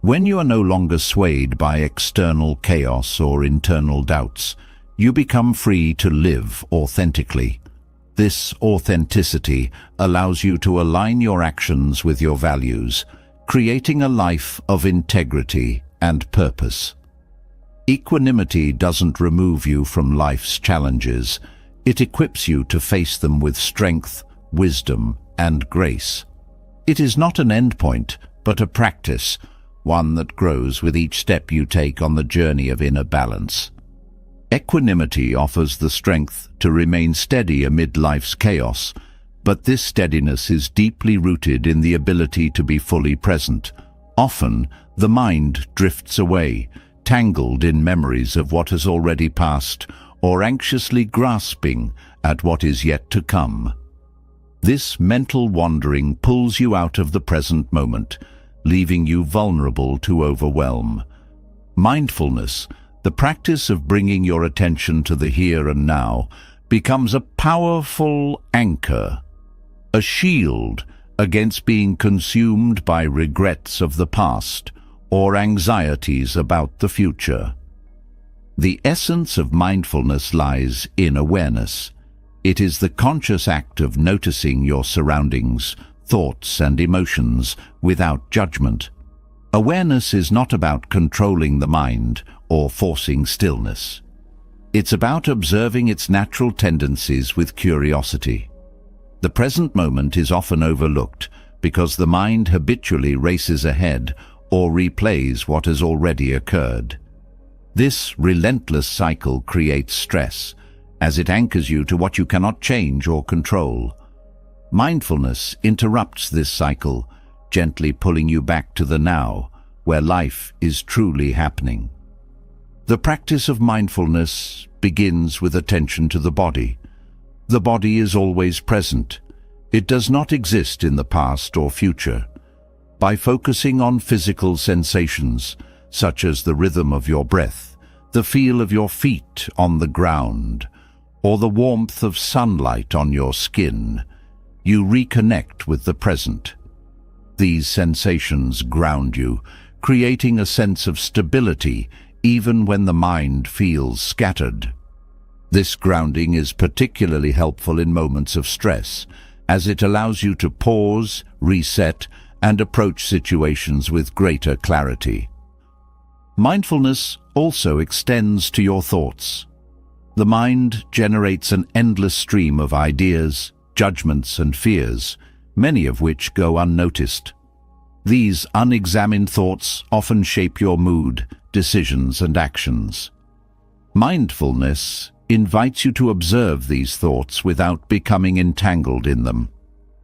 When you are no longer swayed by external chaos or internal doubts, you become free to live authentically. This authenticity allows you to align your actions with your values, creating a life of integrity and purpose. Equanimity doesn't remove you from life's challenges. It equips you to face them with strength, wisdom, and grace. It is not an endpoint, but a practice, one that grows with each step you take on the journey of inner balance. Equanimity offers the strength to remain steady amid life's chaos, but this steadiness is deeply rooted in the ability to be fully present. Often, the mind drifts away, tangled in memories of what has already passed, or anxiously grasping at what is yet to come. This mental wandering pulls you out of the present moment, leaving you vulnerable to overwhelm. Mindfulness, the practice of bringing your attention to the here and now, becomes a powerful anchor, a shield against being consumed by regrets of the past or anxieties about the future. The essence of mindfulness lies in awareness. It is the conscious act of noticing your surroundings, thoughts and emotions without judgment. Awareness is not about controlling the mind or forcing stillness. It's about observing its natural tendencies with curiosity. The present moment is often overlooked because the mind habitually races ahead or replays what has already occurred. This relentless cycle creates stress, as it anchors you to what you cannot change or control. Mindfulness interrupts this cycle, gently pulling you back to the now, where life is truly happening. The practice of mindfulness begins with attention to the body. The body is always present. It does not exist in the past or future. By focusing on physical sensations, such as the rhythm of your breath, the feel of your feet on the ground, or the warmth of sunlight on your skin, you reconnect with the present. These sensations ground you, creating a sense of stability even when the mind feels scattered. This grounding is particularly helpful in moments of stress, as it allows you to pause, reset, and approach situations with greater clarity. Mindfulness also extends to your thoughts. The mind generates an endless stream of ideas, judgments, and fears, many of which go unnoticed. These unexamined thoughts often shape your mood, decisions, and actions. Mindfulness invites you to observe these thoughts without becoming entangled in them.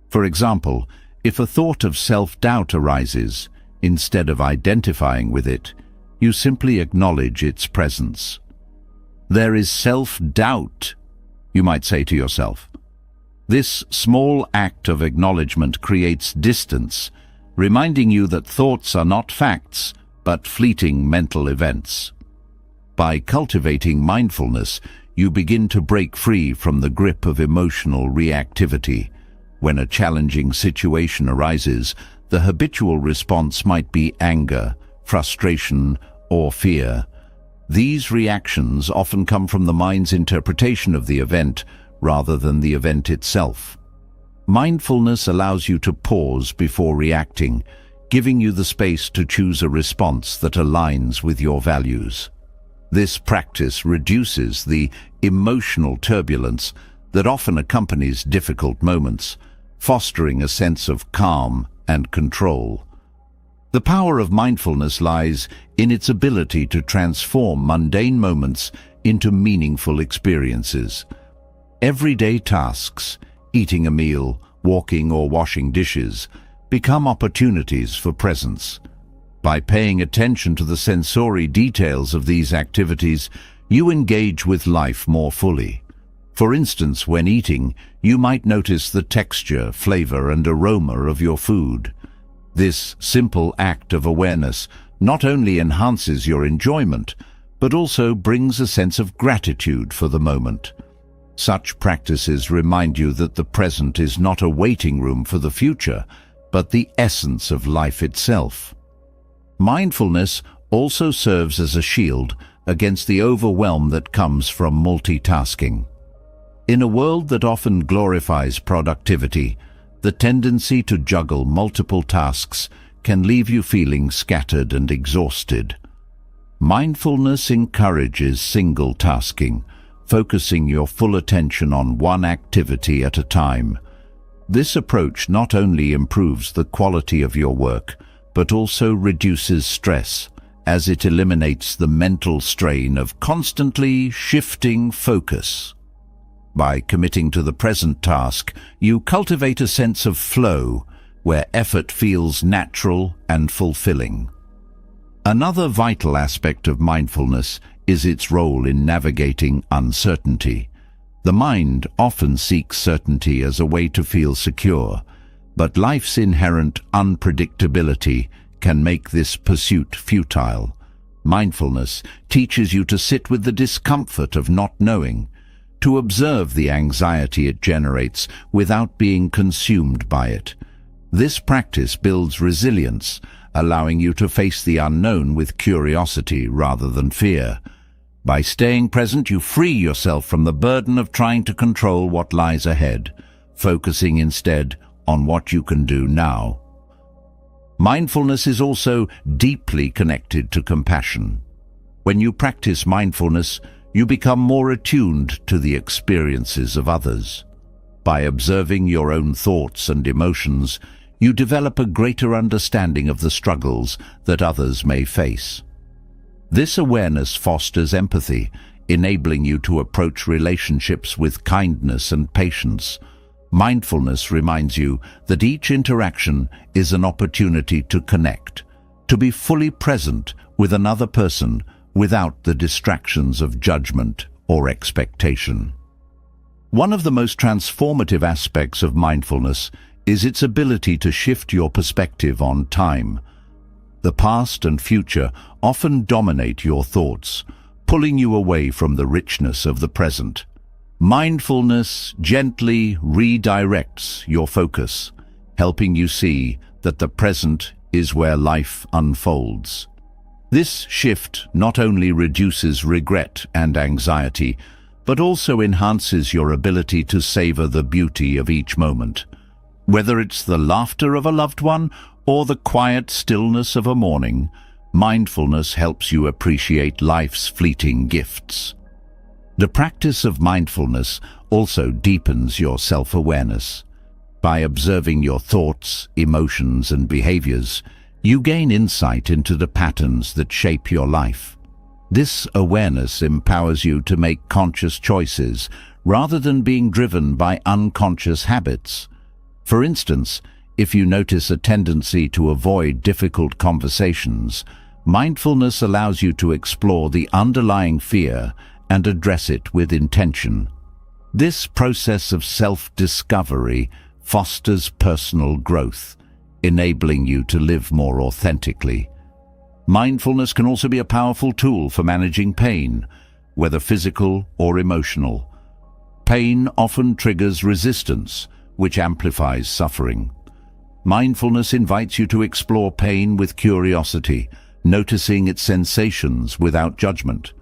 For example, if a thought of self-doubt arises, instead of identifying with it, you simply acknowledge its presence. There is self-doubt, you might say to yourself. This small act of acknowledgement creates distance, reminding you that thoughts are not facts, but fleeting mental events. By cultivating mindfulness, you begin to break free from the grip of emotional reactivity. When a challenging situation arises, the habitual response might be anger, frustration, or fear. These reactions often come from the mind's interpretation of the event rather than the event itself. Mindfulness allows you to pause before reacting, giving you the space to choose a response that aligns with your values. This practice reduces the emotional turbulence that often accompanies difficult moments, fostering a sense of calm and control. The power of mindfulness lies in its ability to transform mundane moments into meaningful experiences. Everyday tasks, eating a meal, walking or washing dishes, become opportunities for presence. By paying attention to the sensory details of these activities, you engage with life more fully. For instance, when eating, you might notice the texture, flavor, and aroma of your food. This simple act of awareness not only enhances your enjoyment, but also brings a sense of gratitude for the moment. Such practices remind you that the present is not a waiting room for the future, but the essence of life itself. Mindfulness also serves as a shield against the overwhelm that comes from multitasking. In a world that often glorifies productivity, the tendency to juggle multiple tasks can leave you feeling scattered and exhausted. Mindfulness encourages single tasking, focusing your full attention on one activity at a time. This approach not only improves the quality of your work, but also reduces stress, as it eliminates the mental strain of constantly shifting focus. By committing to the present task, you cultivate a sense of flow, where effort feels natural and fulfilling. Another vital aspect of mindfulness is its role in navigating uncertainty. The mind often seeks certainty as a way to feel secure, but life's inherent unpredictability can make this pursuit futile. Mindfulness teaches you to sit with the discomfort of not knowing, to observe the anxiety it generates without being consumed by it. This practice builds resilience, allowing you to face the unknown with curiosity rather than fear. By staying present, you free yourself from the burden of trying to control what lies ahead, focusing instead on what you can do now. Mindfulness is also deeply connected to compassion. When you practice mindfulness, you become more attuned to the experiences of others. By observing your own thoughts and emotions, you develop a greater understanding of the struggles that others may face. This awareness fosters empathy, enabling you to approach relationships with kindness and patience. Mindfulness reminds you that each interaction is an opportunity to connect, to be fully present with another person without the distractions of judgment or expectation. One of the most transformative aspects of mindfulness is its ability to shift your perspective on time. The past and future often dominate your thoughts, pulling you away from the richness of the present. Mindfulness gently redirects your focus, helping you see that the present is where life unfolds. This shift not only reduces regret and anxiety, but also enhances your ability to savor the beauty of each moment. Whether it's the laughter of a loved one or the quiet stillness of a morning, mindfulness helps you appreciate life's fleeting gifts. The practice of mindfulness also deepens your self-awareness. By observing your thoughts, emotions, and behaviors, you gain insight into the patterns that shape your life. This awareness empowers you to make conscious choices rather than being driven by unconscious habits. For instance, if you notice a tendency to avoid difficult conversations, mindfulness allows you to explore the underlying fear and address it with intention. This process of self-discovery fosters personal growth, enabling you to live more authentically. Mindfulness can also be a powerful tool for managing pain, whether physical or emotional. Pain often triggers resistance, which amplifies suffering. Mindfulness invites you to explore pain with curiosity, noticing its sensations without judgment.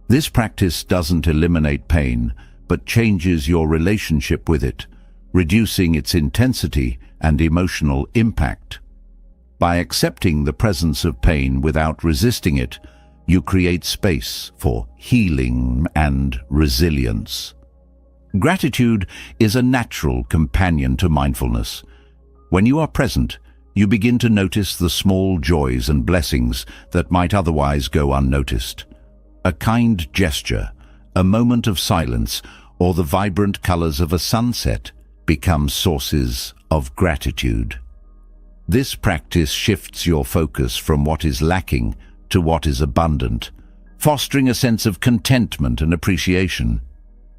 This practice doesn't eliminate pain, but changes your relationship with it, reducing its intensity and emotional impact. By accepting the presence of pain without resisting it, you create space for healing and resilience. Gratitude is a natural companion to mindfulness. When you are present, you begin to notice the small joys and blessings that might otherwise go unnoticed. A kind gesture, a moment of silence, or the vibrant colors of a sunset become sources of gratitude. This practice shifts your focus from what is lacking to what is abundant, fostering a sense of contentment and appreciation.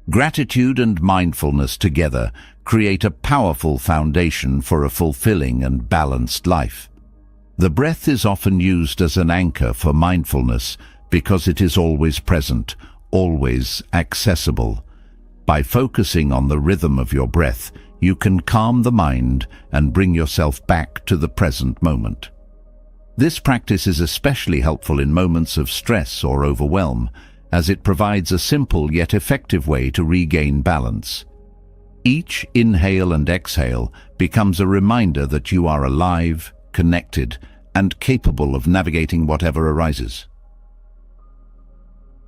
Gratitude and mindfulness together create a powerful foundation for a fulfilling and balanced life. The breath is often used as an anchor for mindfulness because it is always present, always accessible. By focusing on the rhythm of your breath, you can calm the mind and bring yourself back to the present moment. This practice is especially helpful in moments of stress or overwhelm, as it provides a simple yet effective way to regain balance. Each inhale and exhale becomes a reminder that you are alive, connected, and capable of navigating whatever arises.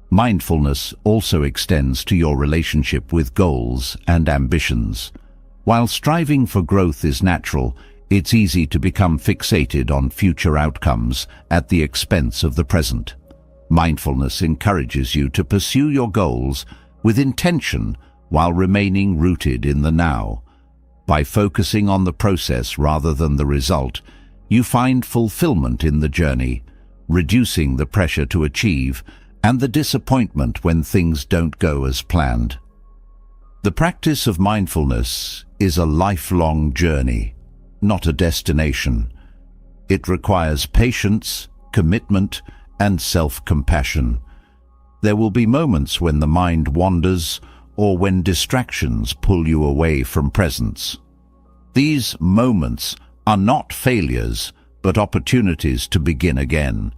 Mindfulness also extends to your relationship with goals and ambitions. While striving for growth is natural, it's easy to become fixated on future outcomes at the expense of the present. Mindfulness encourages you to pursue your goals with intention while remaining rooted in the now. By focusing on the process rather than the result, you find fulfillment in the journey, reducing the pressure to achieve and the disappointment when things don't go as planned. The practice of mindfulness is a lifelong journey, not a destination. It requires patience, commitment, and self-compassion. There will be moments when the mind wanders or when distractions pull you away from presence. These moments are not failures, but opportunities to begin again.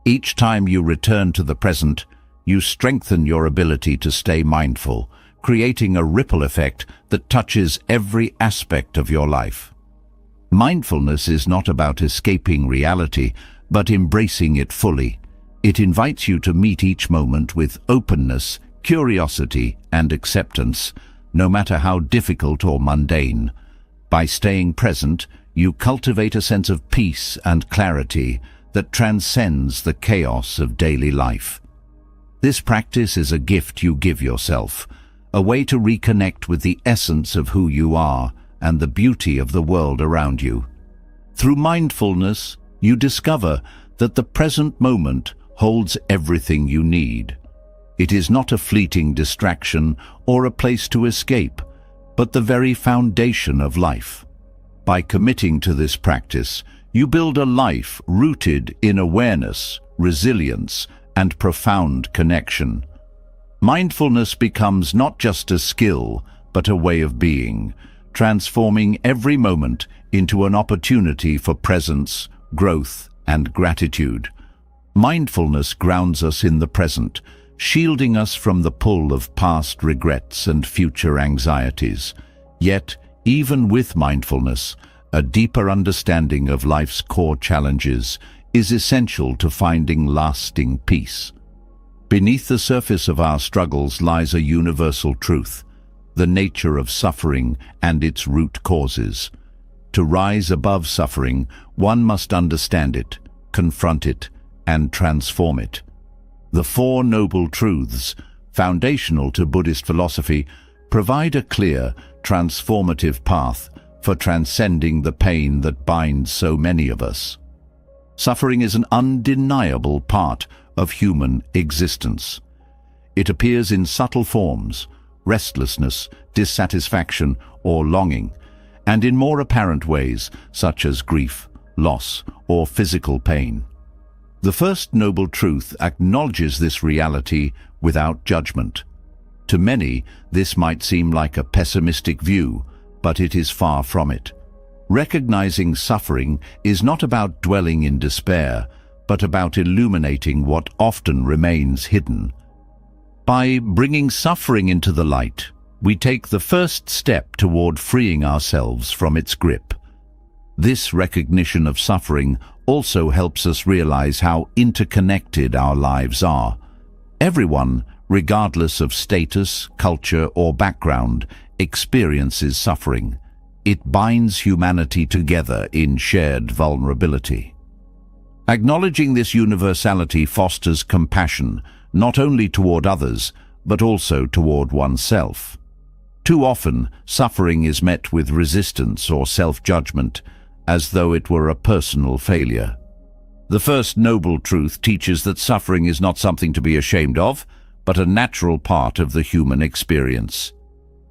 Each time you return to the present, you strengthen your ability to stay mindful, creating a ripple effect that touches every aspect of your life. Mindfulness is not about escaping reality, but embracing it fully. It invites you to meet each moment with openness, curiosity, and acceptance, no matter how difficult or mundane. By staying present, you cultivate a sense of peace and clarity that transcends the chaos of daily life. This practice is a gift you give yourself, a way to reconnect with the essence of who you are and the beauty of the world around you. Through mindfulness, you discover that the present moment holds everything you need. It is not a fleeting distraction or a place to escape, but the very foundation of life. By committing to this practice, you build a life rooted in awareness, resilience, and profound connection. Mindfulness becomes not just a skill, but a way of being, transforming every moment into an opportunity for presence, growth, and gratitude. Mindfulness grounds us in the present, shielding us from the pull of past regrets and future anxieties. Yet, even with mindfulness, a deeper understanding of life's core challenges is essential to finding lasting peace. Beneath the surface of our struggles lies a universal truth, the nature of suffering and its root causes. To rise above suffering, one must understand it, confront it, and transform it. The Four Noble Truths, foundational to Buddhist philosophy, provide a clear, transformative path for transcending the pain that binds so many of us. Suffering is an undeniable part of human existence. It appears in subtle forms, restlessness, dissatisfaction, or longing, and in more apparent ways, such as grief, loss, or physical pain. The First Noble Truth acknowledges this reality without judgment. To many, this might seem like a pessimistic view, but it is far from it. Recognizing suffering is not about dwelling in despair, but about illuminating what often remains hidden. By bringing suffering into the light, we take the first step toward freeing ourselves from its grip. This recognition of suffering also helps us realize how interconnected our lives are. Everyone, regardless of status, culture, or background, experiences suffering. It binds humanity together in shared vulnerability. Acknowledging this universality fosters compassion, not only toward others, but also toward oneself. Too often, suffering is met with resistance or self-judgment, as though it were a personal failure. The First Noble Truth teaches that suffering is not something to be ashamed of, but a natural part of the human experience.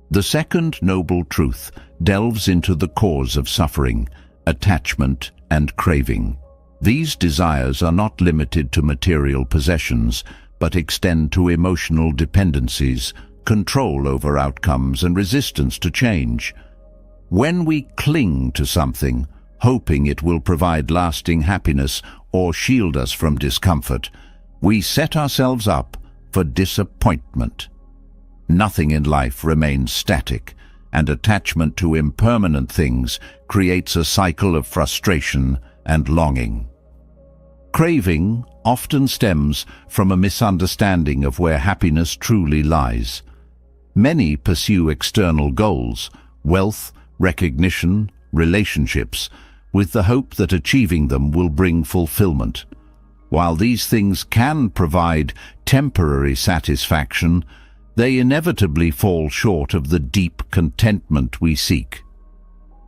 The Second Noble Truth delves into the cause of suffering, attachment and craving. These desires are not limited to material possessions, but extend to emotional dependencies, control over outcomes, and resistance to change. When we cling to something, hoping it will provide lasting happiness or shield us from discomfort, we set ourselves up for disappointment. Nothing in life remains static, and attachment to impermanent things creates a cycle of frustration and longing. Craving often stems from a misunderstanding of where happiness truly lies. Many pursue external goals, wealth, recognition, relationships, with the hope that achieving them will bring fulfillment. While these things can provide temporary satisfaction, they inevitably fall short of the deep contentment we seek.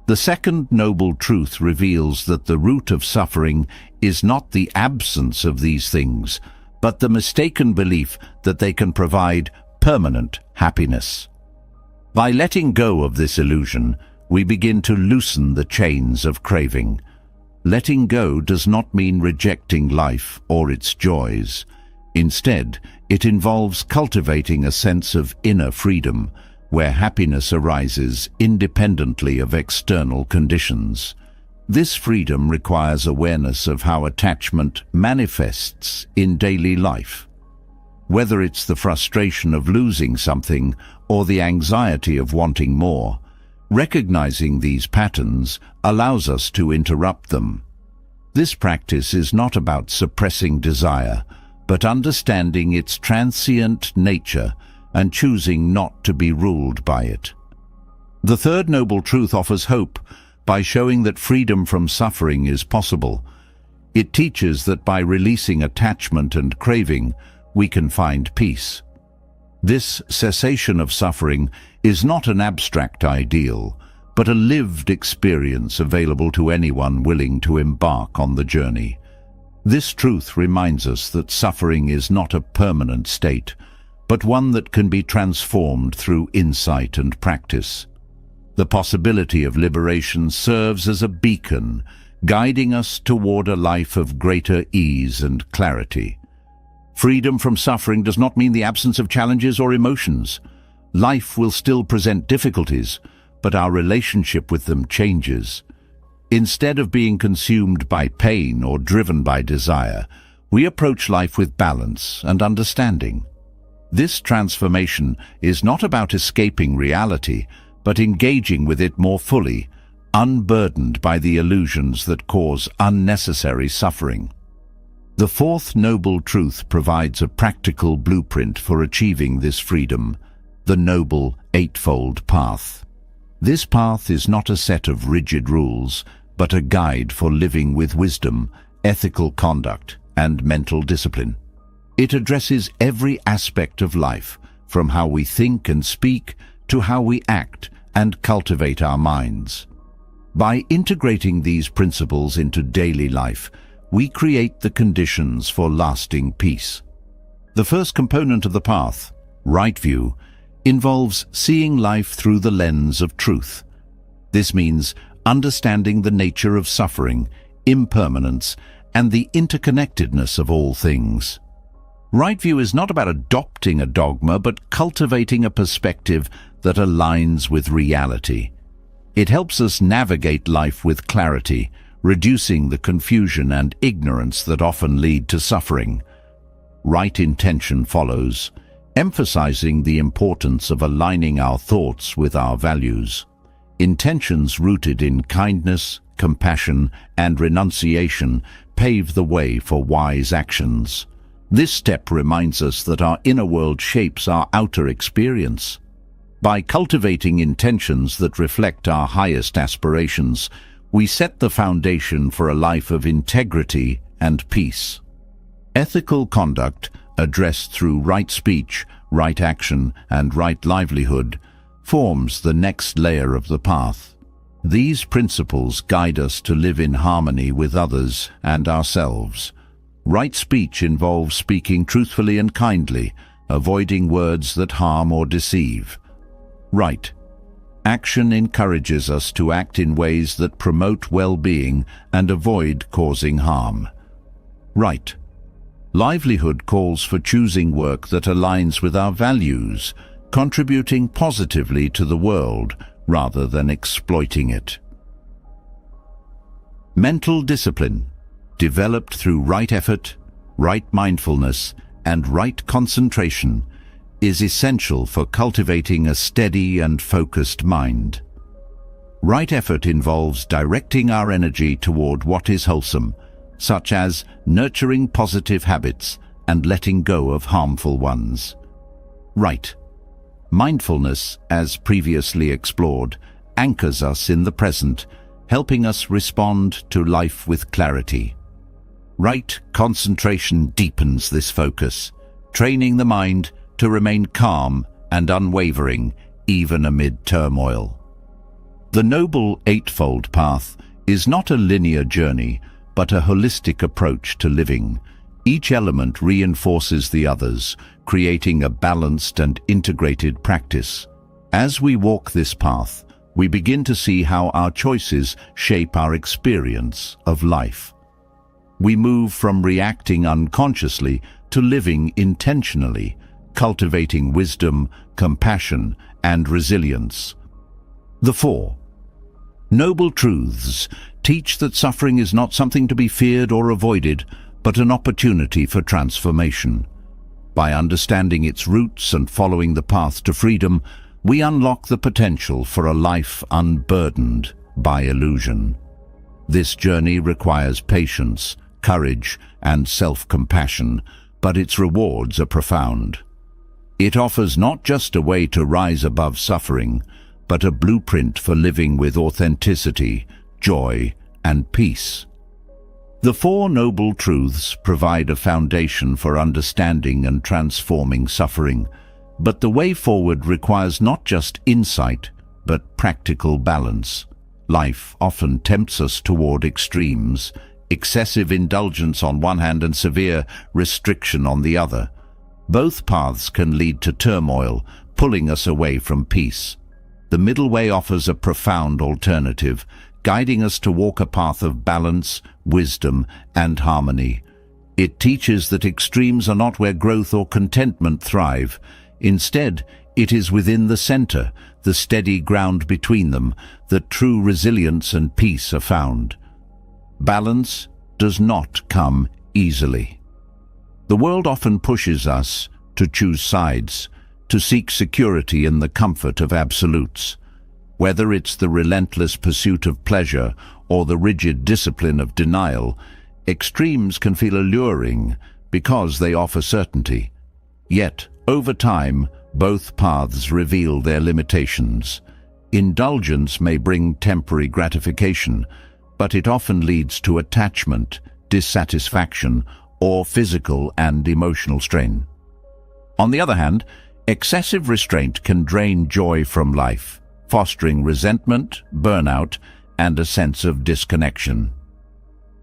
The second noble truth reveals that the root of suffering is not the absence of these things, but the mistaken belief that they can provide permanent happiness. By letting go of this illusion, we begin to loosen the chains of craving. Letting go does not mean rejecting life or its joys. Instead, it involves cultivating a sense of inner freedom, where happiness arises independently of external conditions. This freedom requires awareness of how attachment manifests in daily life. Whether it's the frustration of losing something or the anxiety of wanting more, recognizing these patterns allows us to interrupt them. This practice is not about suppressing desire, but understanding its transient nature and choosing not to be ruled by it. The third noble truth offers hope by showing that freedom from suffering is possible. It teaches that by releasing attachment and craving, we can find peace. This cessation of suffering is not an abstract ideal, but a lived experience available to anyone willing to embark on the journey. This truth reminds us that suffering is not a permanent state, but one that can be transformed through insight and practice. The possibility of liberation serves as a beacon, guiding us toward a life of greater ease and clarity. Freedom from suffering does not mean the absence of challenges or emotions. Life will still present difficulties, but our relationship with them changes. Instead of being consumed by pain or driven by desire, we approach life with balance and understanding. This transformation is not about escaping reality, but engaging with it more fully, unburdened by the illusions that cause unnecessary suffering. The fourth noble truth provides a practical blueprint for achieving this freedom, the Noble Eightfold Path. This path is not a set of rigid rules, but a guide for living with wisdom, ethical conduct, and mental discipline. It addresses every aspect of life, from how we think and speak to how we act and cultivate our minds. By integrating these principles into daily life, we create the conditions for lasting peace. The first component of the path, right view, involves seeing life through the lens of truth. This means understanding the nature of suffering, impermanence, and the interconnectedness of all things. Right view is not about adopting a dogma, but cultivating a perspective that aligns with reality. It helps us navigate life with clarity, reducing the confusion and ignorance that often lead to suffering. Right intention follows, emphasizing the importance of aligning our thoughts with our values. Intentions rooted in kindness, compassion, and renunciation pave the way for wise actions. This step reminds us that our inner world shapes our outer experience. By cultivating intentions that reflect our highest aspirations, we set the foundation for a life of integrity and peace. Ethical conduct, addressed through right speech, right action, and right livelihood, forms the next layer of the path. These principles guide us to live in harmony with others and ourselves. Right speech involves speaking truthfully and kindly, avoiding words that harm or deceive. Right action encourages us to act in ways that promote well-being and avoid causing harm. Right livelihood calls for choosing work that aligns with our values, contributing positively to the world rather than exploiting it. Mental discipline, developed through right effort, right mindfulness, and right concentration, is essential for cultivating a steady and focused mind. Right effort involves directing our energy toward what is wholesome, such as nurturing positive habits and letting go of harmful ones. Right mindfulness, as previously explored, anchors us in the present, helping us respond to life with clarity. Right concentration deepens this focus, training the mind to remain calm and unwavering even amid turmoil. The Noble Eightfold Path is not a linear journey, but a holistic approach to living. Each element reinforces the others, creating a balanced and integrated practice. As we walk this path, we begin to see how our choices shape our experience of life. We move from reacting unconsciously to living intentionally, cultivating wisdom, compassion, and resilience. The Four Noble Truths teach that suffering is not something to be feared or avoided, but an opportunity for transformation. By understanding its roots and following the path to freedom, we unlock the potential for a life unburdened by illusion. This journey requires patience, courage, and self-compassion, but its rewards are profound. It offers not just a way to rise above suffering, but a blueprint for living with authenticity, joy, and peace. The Four Noble Truths provide a foundation for understanding and transforming suffering, but the way forward requires not just insight, but practical balance. Life often tempts us toward extremes, excessive indulgence on one hand and severe restriction on the other. Both paths can lead to turmoil, pulling us away from peace. The middle way offers a profound alternative, guiding us to walk a path of balance, wisdom, and harmony. It teaches that extremes are not where growth or contentment thrive. Instead, it is within the center, the steady ground between them, that true resilience and peace are found. Balance does not come easily. The world often pushes us to choose sides, to seek security in the comfort of absolutes. Whether it's the relentless pursuit of pleasure or the rigid discipline of denial, extremes can feel alluring because they offer certainty. Yet, over time, both paths reveal their limitations. Indulgence may bring temporary gratification, but it often leads to attachment, dissatisfaction, or physical and emotional strain. On the other hand, excessive restraint can drain joy from life, fostering resentment, burnout, and a sense of disconnection.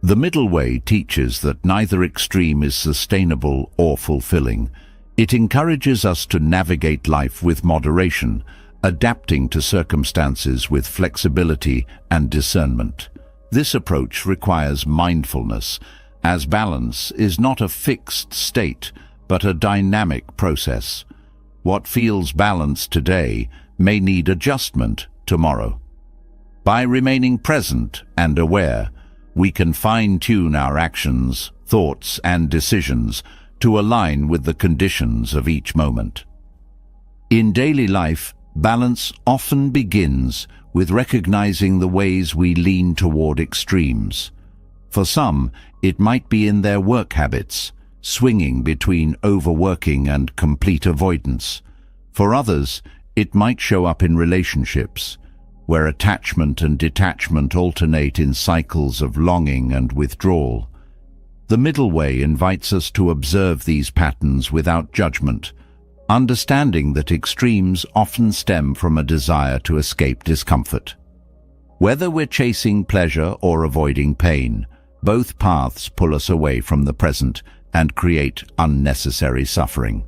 The middle way teaches that neither extreme is sustainable or fulfilling. It encourages us to navigate life with moderation, adapting to circumstances with flexibility and discernment. This approach requires mindfulness, as balance is not a fixed state, but a dynamic process. What feels balanced today may need adjustment tomorrow. By remaining present and aware, we can fine-tune our actions, thoughts, and decisions to align with the conditions of each moment. In daily life, balance often begins with recognizing the ways we lean toward extremes. For some, it might be in their work habits, swinging between overworking and complete avoidance. For others, it might show up in relationships, where attachment and detachment alternate in cycles of longing and withdrawal. The middle way invites us to observe these patterns without judgment, understanding that extremes often stem from a desire to escape discomfort. Whether we're chasing pleasure or avoiding pain, both paths pull us away from the present and create unnecessary suffering.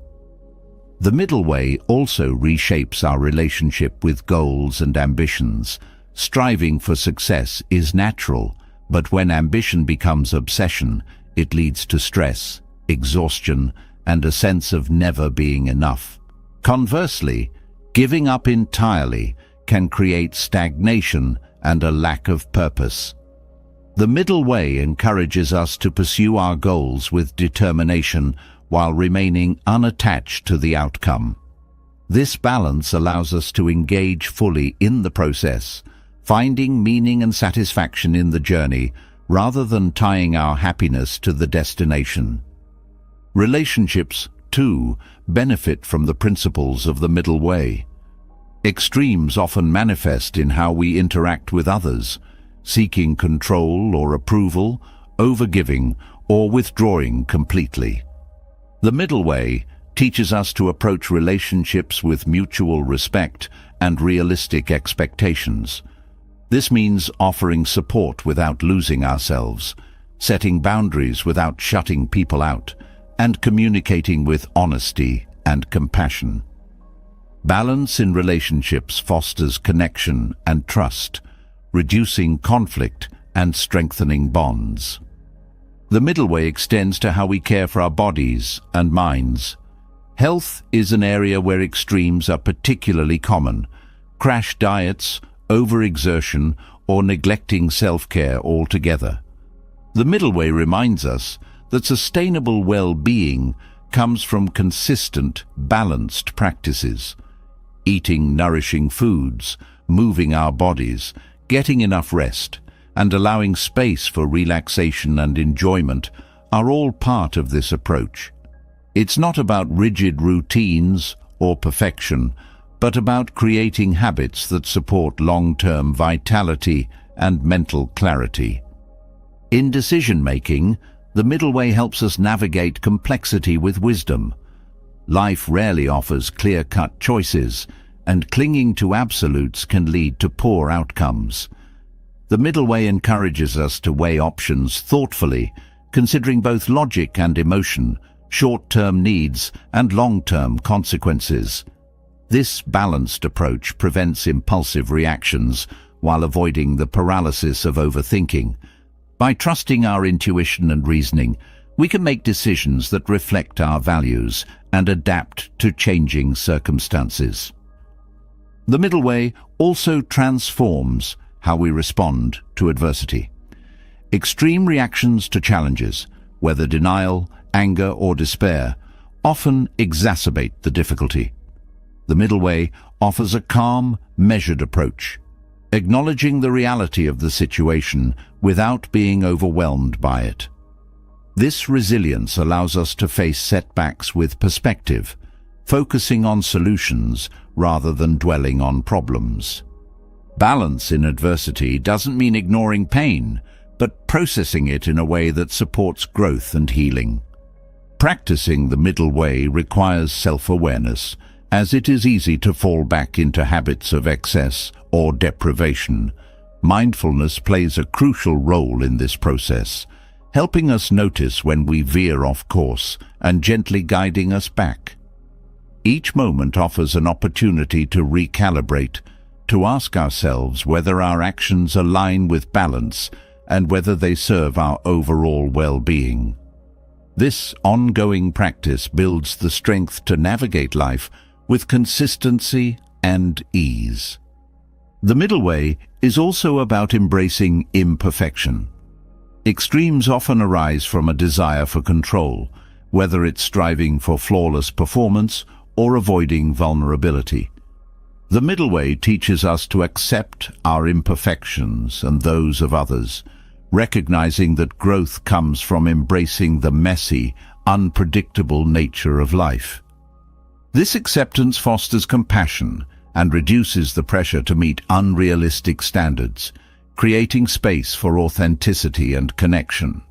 The middle way also reshapes our relationship with goals and ambitions. Striving for success is natural, but when ambition becomes obsession, it leads to stress, exhaustion, and a sense of never being enough. Conversely, giving up entirely can create stagnation and a lack of purpose. The middle way encourages us to pursue our goals with determination while remaining unattached to the outcome. This balance allows us to engage fully in the process, finding meaning and satisfaction in the journey rather than tying our happiness to the destination. Relationships, too, benefit from the principles of the middle way. Extremes often manifest in how we interact with others, seeking control or approval, overgiving, or withdrawing completely. The middle way teaches us to approach relationships with mutual respect and realistic expectations. This means offering support without losing ourselves, setting boundaries without shutting people out, and communicating with honesty and compassion. Balance in relationships fosters connection and trust, reducing conflict and strengthening bonds. The middle way extends to how we care for our bodies and minds. Health is an area where extremes are particularly common. Crash diets, overexertion, or neglecting self-care altogether. The middle way reminds us that sustainable well-being comes from consistent, balanced practices. Eating nourishing foods, moving our bodies, getting enough rest, and allowing space for relaxation and enjoyment are all part of this approach. It's not about rigid routines or perfection, but about creating habits that support long-term vitality and mental clarity. In decision-making, the middle way helps us navigate complexity with wisdom. Life rarely offers clear-cut choices, and clinging to absolutes can lead to poor outcomes. The middle way encourages us to weigh options thoughtfully, considering both logic and emotion, short-term needs and long-term consequences. This balanced approach prevents impulsive reactions while avoiding the paralysis of overthinking. By trusting our intuition and reasoning, we can make decisions that reflect our values and adapt to changing circumstances. The middle way also transforms how we respond to adversity. Extreme reactions to challenges, whether denial, anger, or despair, often exacerbate the difficulty. The middle way offers a calm, measured approach, acknowledging the reality of the situation without being overwhelmed by it. This resilience allows us to face setbacks with perspective, focusing on solutions rather than dwelling on problems. Balance in adversity doesn't mean ignoring pain, but processing it in a way that supports growth and healing. Practicing the middle way requires self-awareness, as it is easy to fall back into habits of excess or deprivation. Mindfulness plays a crucial role in this process, helping us notice when we veer off course and gently guiding us back. Each moment offers an opportunity to recalibrate, to ask ourselves whether our actions align with balance and whether they serve our overall well-being. This ongoing practice builds the strength to navigate life with consistency and ease. The middle way is also about embracing imperfection. Extremes often arise from a desire for control, whether it's striving for flawless performance or avoiding vulnerability. The middle way teaches us to accept our imperfections and those of others, recognizing that growth comes from embracing the messy, unpredictable nature of life. This acceptance fosters compassion and reduces the pressure to meet unrealistic standards, creating space for authenticity and connection.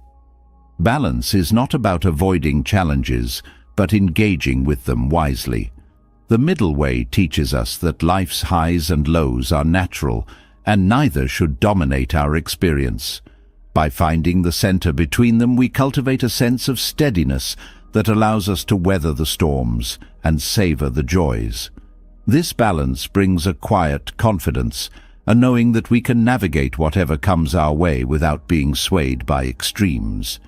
Balance is not about avoiding challenges, but engaging with them wisely. The middle way teaches us that life's highs and lows are natural, and neither should dominate our experience. By finding the center between them, we cultivate a sense of steadiness that allows us to weather the storms and savor the joys. This balance brings a quiet confidence, a knowing that we can navigate whatever comes our way without being swayed by extremes.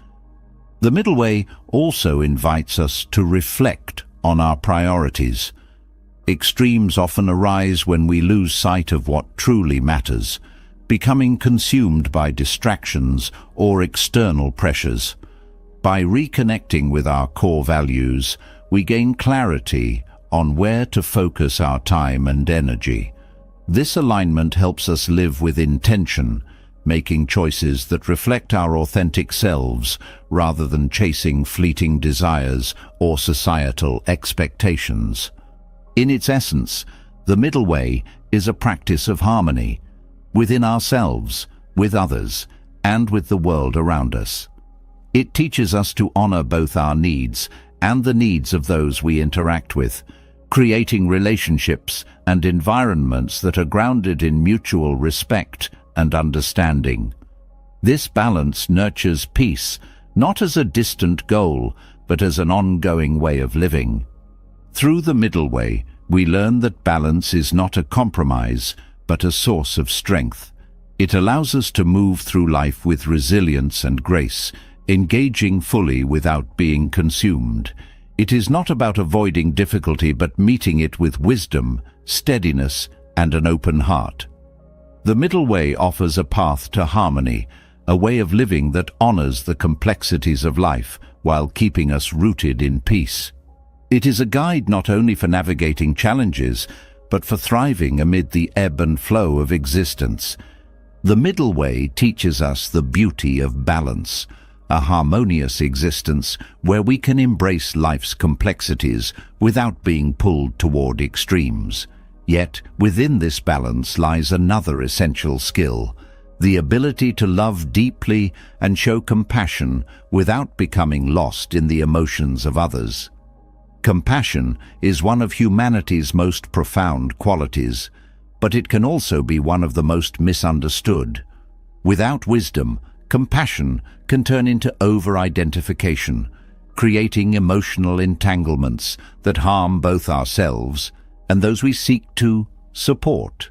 The middle way also invites us to reflect on our priorities. Extremes often arise when we lose sight of what truly matters, becoming consumed by distractions or external pressures. By reconnecting with our core values, we gain clarity on where to focus our time and energy. This alignment helps us live with intention, making choices that reflect our authentic selves rather than chasing fleeting desires or societal expectations. In its essence, the middle way is a practice of harmony within ourselves, with others, and with the world around us. It teaches us to honor both our needs and the needs of those we interact with, creating relationships and environments that are grounded in mutual respect and understanding. This balance nurtures peace, not as a distant goal, but as an ongoing way of living. Through the middle way, we learn that balance is not a compromise, but a source of strength. It allows us to move through life with resilience and grace, engaging fully without being consumed. It is not about avoiding difficulty, but meeting it with wisdom, steadiness, and an open heart. The middle way offers a path to harmony, a way of living that honors the complexities of life while keeping us rooted in peace. It is a guide not only for navigating challenges, but for thriving amid the ebb and flow of existence. The middle way teaches us the beauty of balance, a harmonious existence where we can embrace life's complexities without being pulled toward extremes. Yet, within this balance lies another essential skill, the ability to love deeply and show compassion without becoming lost in the emotions of others. Compassion is one of humanity's most profound qualities, but it can also be one of the most misunderstood. Without wisdom, compassion can turn into over-identification, creating emotional entanglements that harm both ourselves and those we seek to support.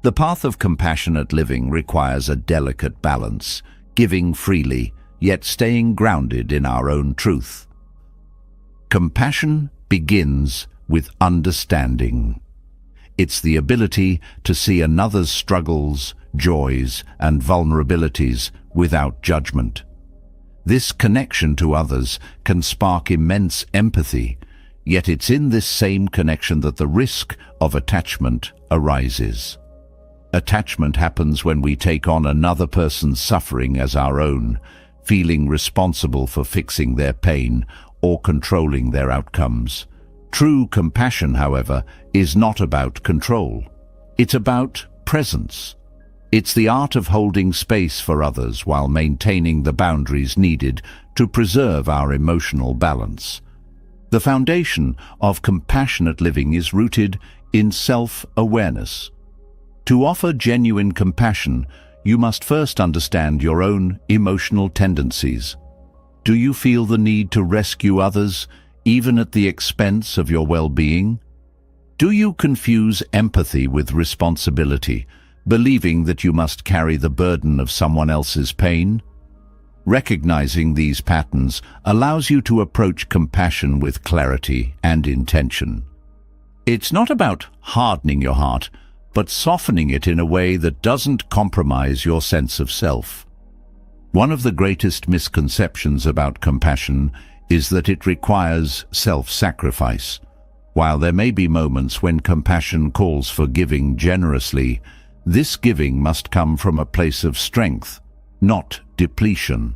The path of compassionate living requires a delicate balance, giving freely, yet staying grounded in our own truth. Compassion begins with understanding. It's the ability to see another's struggles, joys, and vulnerabilities without judgment. This connection to others can spark immense empathy, yet it's in this same connection that the risk of attachment arises. Attachment happens when we take on another person's suffering as our own, feeling responsible for fixing their pain or controlling their outcomes. True compassion, however, is not about control. It's about presence. It's the art of holding space for others while maintaining the boundaries needed to preserve our emotional balance. The foundation of compassionate living is rooted in self-awareness. To offer genuine compassion, you must first understand your own emotional tendencies. Do you feel the need to rescue others, even at the expense of your well-being? Do you confuse empathy with responsibility, believing that you must carry the burden of someone else's pain? Recognizing these patterns allows you to approach compassion with clarity and intention. It's not about hardening your heart, but softening it in a way that doesn't compromise your sense of self. One of the greatest misconceptions about compassion is that it requires self-sacrifice. While there may be moments when compassion calls for giving generously, this giving must come from a place of strength, not depletion.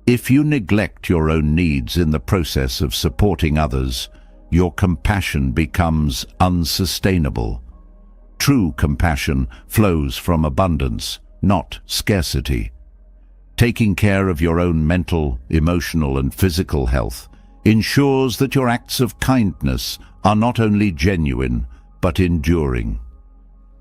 If you neglect your own needs in the process of supporting others, your compassion becomes unsustainable. True compassion flows from abundance, not scarcity. Taking care of your own mental, emotional, and physical health ensures that your acts of kindness are not only genuine, but enduring.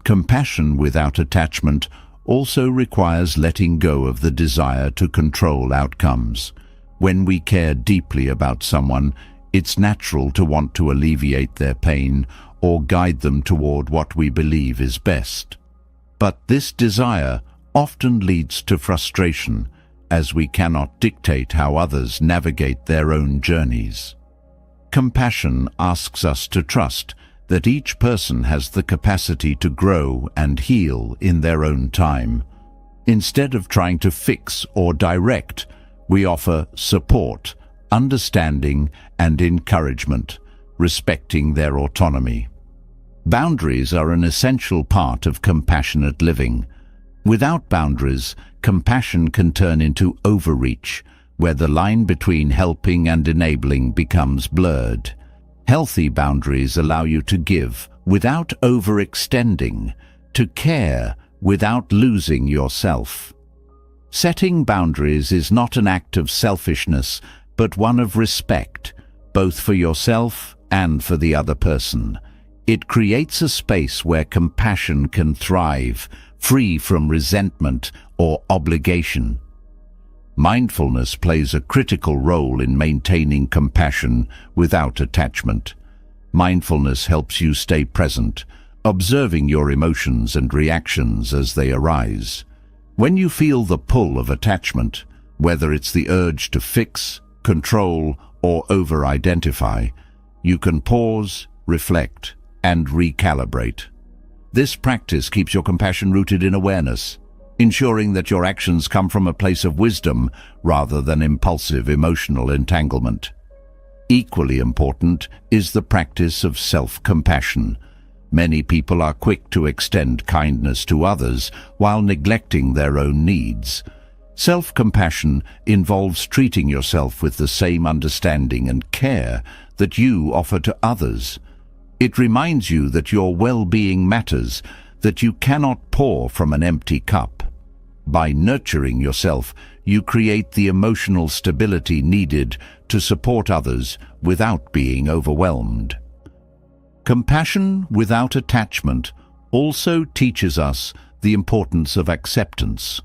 Compassion without attachment also requires letting go of the desire to control outcomes. When we care deeply about someone, it's natural to want to alleviate their pain or guide them toward what we believe is best. But this desire often leads to frustration, as we cannot dictate how others navigate their own journeys. Compassion asks us to trust that each person has the capacity to grow and heal in their own time. Instead of trying to fix or direct, we offer support, understanding, and encouragement, respecting their autonomy. Boundaries are an essential part of compassionate living. Without boundaries, compassion can turn into overreach, where the line between helping and enabling becomes blurred. Healthy boundaries allow you to give without overextending, to care without losing yourself. Setting boundaries is not an act of selfishness, but one of respect, both for yourself and for the other person. It creates a space where compassion can thrive, free from resentment or obligation. Mindfulness plays a critical role in maintaining compassion without attachment. Mindfulness helps you stay present, observing your emotions and reactions as they arise. When you feel the pull of attachment, whether it's the urge to fix, control, or over-identify, you can pause, reflect, and recalibrate. This practice keeps your compassion rooted in awareness, ensuring that your actions come from a place of wisdom rather than impulsive emotional entanglement. Equally important is the practice of self-compassion. Many people are quick to extend kindness to others while neglecting their own needs. Self-compassion involves treating yourself with the same understanding and care that you offer to others. It reminds you that your well-being matters, that you cannot pour from an empty cup. By nurturing yourself, you create the emotional stability needed to support others without being overwhelmed. Compassion without attachment also teaches us the importance of acceptance.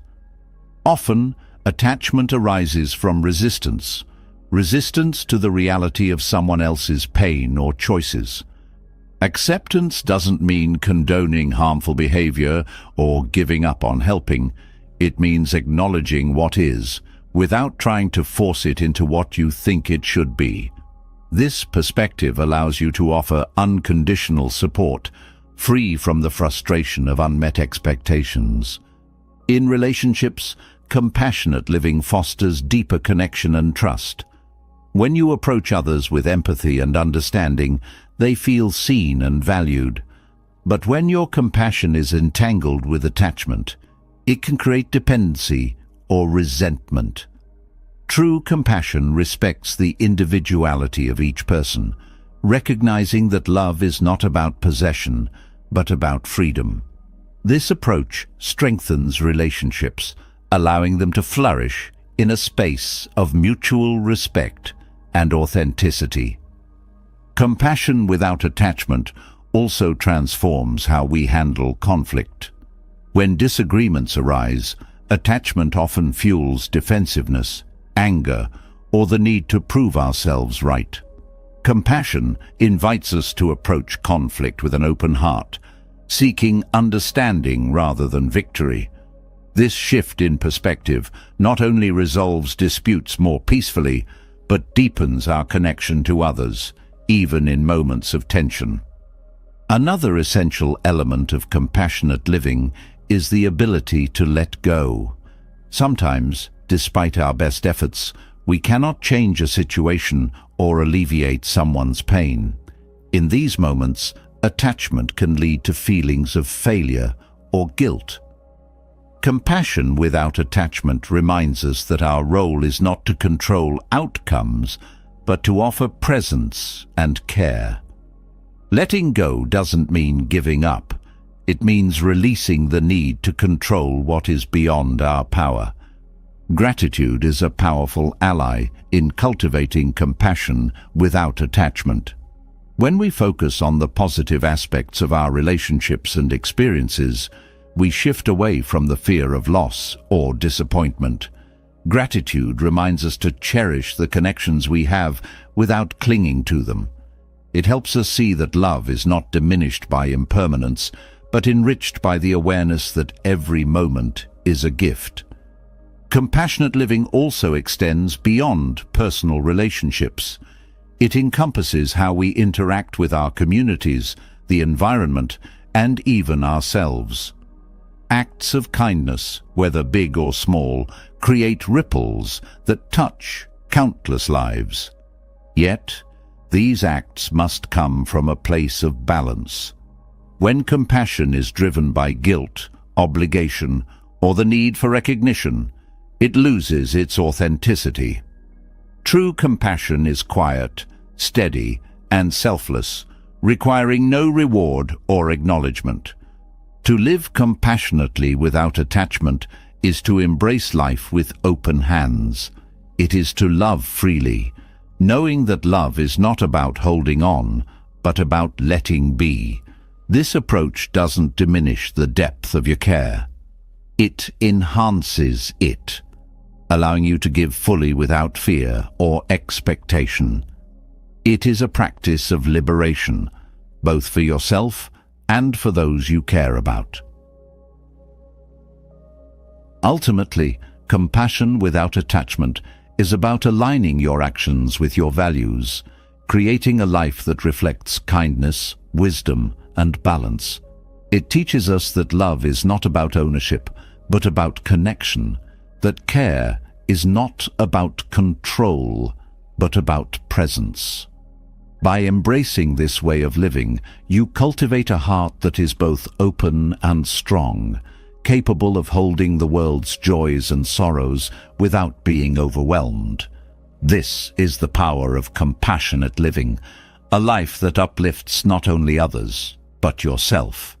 Often, attachment arises from resistance to the reality of someone else's pain or choices. Acceptance doesn't mean condoning harmful behavior or giving up on helping. It means acknowledging what is, without trying to force it into what you think it should be. This perspective allows you to offer unconditional support, free from the frustration of unmet expectations. In relationships, compassionate living fosters deeper connection and trust. When you approach others with empathy and understanding, they feel seen and valued. But when your compassion is entangled with attachment, it can create dependency or resentment. True compassion respects the individuality of each person, recognizing that love is not about possession, but about freedom. This approach strengthens relationships, allowing them to flourish in a space of mutual respect and authenticity. Compassion without attachment also transforms how we handle conflict. When disagreements arise, attachment often fuels defensiveness, anger, or the need to prove ourselves right. Compassion invites us to approach conflict with an open heart, seeking understanding rather than victory. This shift in perspective not only resolves disputes more peacefully, but deepens our connection to others, even in moments of tension. Another essential element of compassionate living is the ability to let go. Sometimes, despite our best efforts, we cannot change a situation or alleviate someone's pain. In these moments, attachment can lead to feelings of failure or guilt. Compassion without attachment reminds us that our role is not to control outcomes, but to offer presence and care. Letting go doesn't mean giving up. It means releasing the need to control what is beyond our power. Gratitude is a powerful ally in cultivating compassion without attachment. When we focus on the positive aspects of our relationships and experiences, we shift away from the fear of loss or disappointment. Gratitude reminds us to cherish the connections we have without clinging to them. It helps us see that love is not diminished by impermanence, but enriched by the awareness that every moment is a gift. Compassionate living also extends beyond personal relationships. It encompasses how we interact with our communities, the environment, and even ourselves. Acts of kindness, whether big or small, create ripples that touch countless lives. Yet, these acts must come from a place of balance. When compassion is driven by guilt, obligation, or the need for recognition, it loses its authenticity. True compassion is quiet, steady, and selfless, requiring no reward or acknowledgement. To live compassionately without attachment is to embrace life with open hands. It is to love freely, knowing that love is not about holding on, but about letting be. This approach doesn't diminish the depth of your care. It enhances it, allowing you to give fully without fear or expectation. It is a practice of liberation, both for yourself and for those you care about. Ultimately, compassion without attachment is about aligning your actions with your values, creating a life that reflects kindness, wisdom, and balance. It teaches us that love is not about ownership, but about connection, that care is not about control, but about presence. By embracing this way of living, you cultivate a heart that is both open and strong, capable of holding the world's joys and sorrows without being overwhelmed. This is the power of compassionate living, a life that uplifts not only others, but yourself.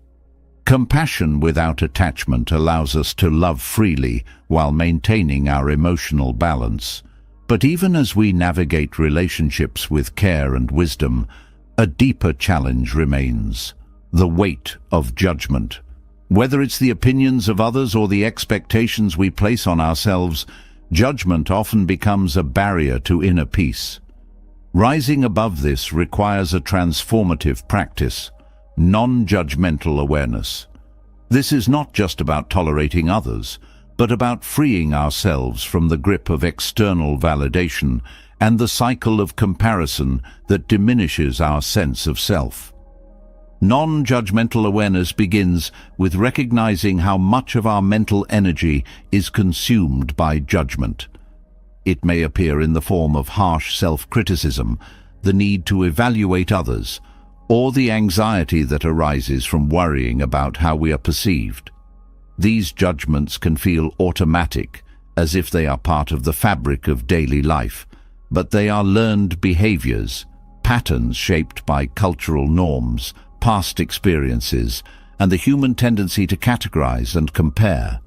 Compassion without attachment allows us to love freely while maintaining our emotional balance. But even as we navigate relationships with care and wisdom, a deeper challenge remains: the weight of judgment. Whether it's the opinions of others or the expectations we place on ourselves, judgment often becomes a barrier to inner peace. Rising above this requires a transformative practice: non-judgmental awareness. This is not just about tolerating others, but about freeing ourselves from the grip of external validation and the cycle of comparison that diminishes our sense of self. Non-judgmental awareness begins with recognizing how much of our mental energy is consumed by judgment. It may appear in the form of harsh self-criticism, the need to evaluate others, or the anxiety that arises from worrying about how we are perceived. These judgments can feel automatic, as if they are part of the fabric of daily life, but they are learned behaviors, patterns shaped by cultural norms, past experiences, and the human tendency to categorize and compare.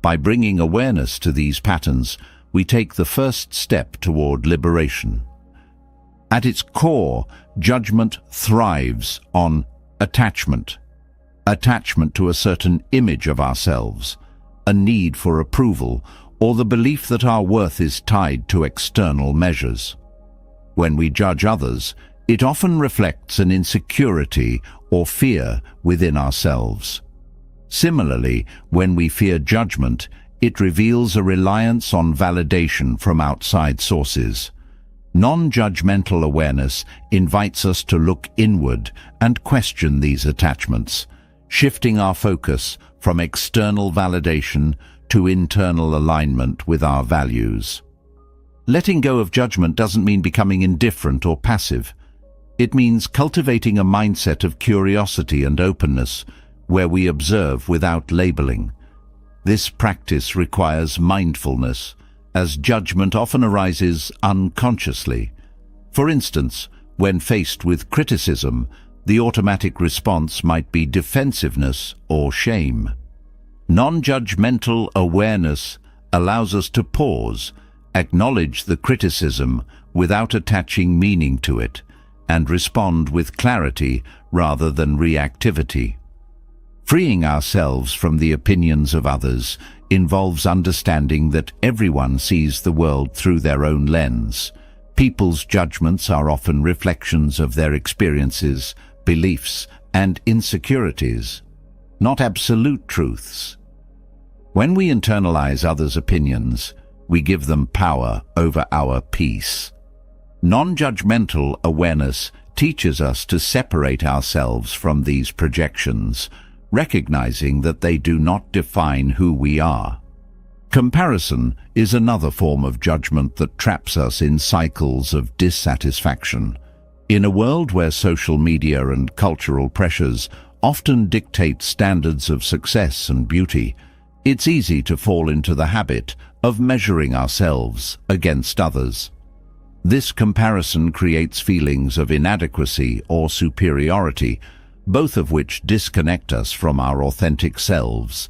By bringing awareness to these patterns, we take the first step toward liberation. At its core, judgment thrives on attachment. Attachment to a certain image of ourselves, a need for approval, or the belief that our worth is tied to external measures. When we judge others, it often reflects an insecurity or fear within ourselves. Similarly, when we fear judgment, it reveals a reliance on validation from outside sources. Non-judgmental awareness invites us to look inward and question these attachments, shifting our focus from external validation to internal alignment with our values. Letting go of judgment doesn't mean becoming indifferent or passive. It means cultivating a mindset of curiosity and openness, where we observe without labeling. This practice requires mindfulness, as judgment often arises unconsciously. For instance, when faced with criticism, the automatic response might be defensiveness or shame. Non-judgmental awareness allows us to pause, acknowledge the criticism without attaching meaning to it, and respond with clarity rather than reactivity. Freeing ourselves from the opinions of others involves understanding that everyone sees the world through their own lens. People's judgments are often reflections of their experiences, beliefs, and insecurities, not absolute truths. When we internalize others' opinions, we give them power over our peace. Non-judgmental awareness teaches us to separate ourselves from these projections, recognizing that they do not define who we are. Comparison is another form of judgment that traps us in cycles of dissatisfaction. In a world where social media and cultural pressures often dictate standards of success and beauty, it's easy to fall into the habit of measuring ourselves against others. This comparison creates feelings of inadequacy or superiority, both of which disconnect us from our authentic selves.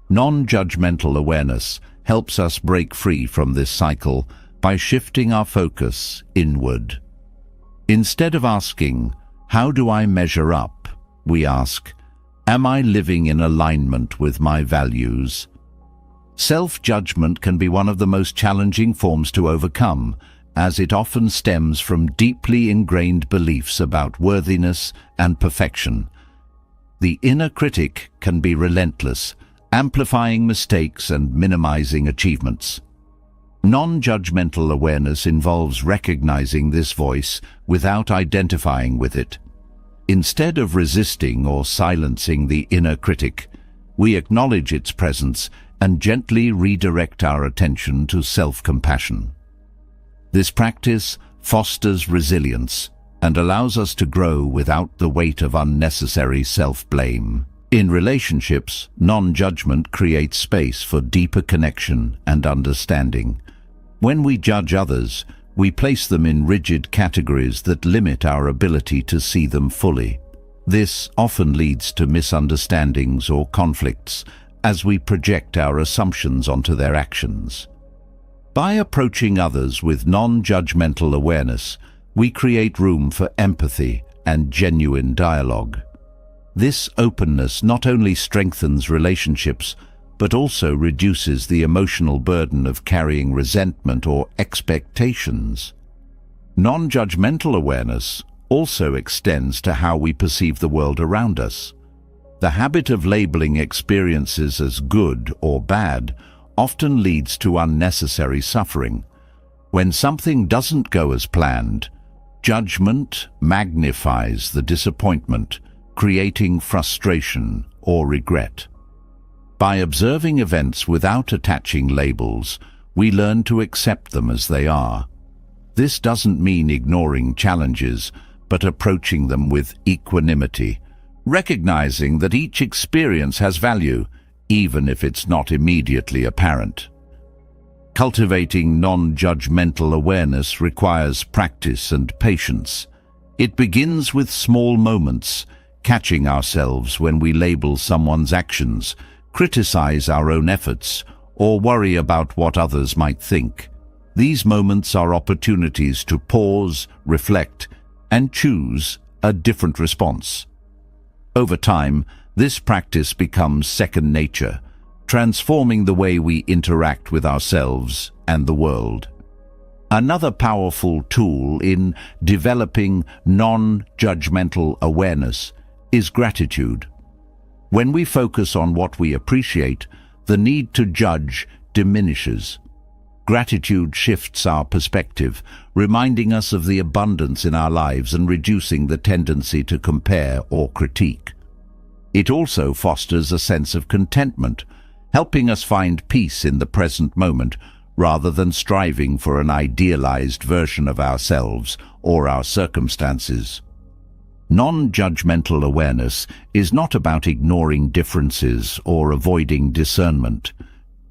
Non-judgmental awareness helps us break free from this cycle by shifting our focus inward. Instead of asking, "How do I measure up?" we ask, "Am I living in alignment with my values?" Self-judgment can be one of the most challenging forms to overcome, as it often stems from deeply ingrained beliefs about worthiness and perfection. The inner critic can be relentless, amplifying mistakes and minimizing achievements. Non-judgmental awareness involves recognizing this voice without identifying with it. Instead of resisting or silencing the inner critic, we acknowledge its presence and gently redirect our attention to self-compassion. This practice fosters resilience and allows us to grow without the weight of unnecessary self-blame. In relationships, non-judgment creates space for deeper connection and understanding. When we judge others, we place them in rigid categories that limit our ability to see them fully. This often leads to misunderstandings or conflicts as we project our assumptions onto their actions. By approaching others with non-judgmental awareness, we create room for empathy and genuine dialogue. This openness not only strengthens relationships, but also reduces the emotional burden of carrying resentment or expectations. Non-judgmental awareness also extends to how we perceive the world around us. The habit of labeling experiences as good or bad often leads to unnecessary suffering. When something doesn't go as planned, judgment magnifies the disappointment, creating frustration or regret. By observing events without attaching labels, we learn to accept them as they are. This doesn't mean ignoring challenges, but approaching them with equanimity, recognizing that each experience has value, even if it's not immediately apparent. Cultivating non-judgmental awareness requires practice and patience. It begins with small moments, catching ourselves when we label someone's actions, criticize our own efforts, or worry about what others might think. These moments are opportunities to pause, reflect, and choose a different response. Over time, this practice becomes second nature, transforming the way we interact with ourselves and the world. Another powerful tool in developing non-judgmental awareness is gratitude. When we focus on what we appreciate, the need to judge diminishes. Gratitude shifts our perspective, reminding us of the abundance in our lives and reducing the tendency to compare or critique. It also fosters a sense of contentment, helping us find peace in the present moment rather than striving for an idealized version of ourselves or our circumstances. Non-judgmental awareness is not about ignoring differences or avoiding discernment.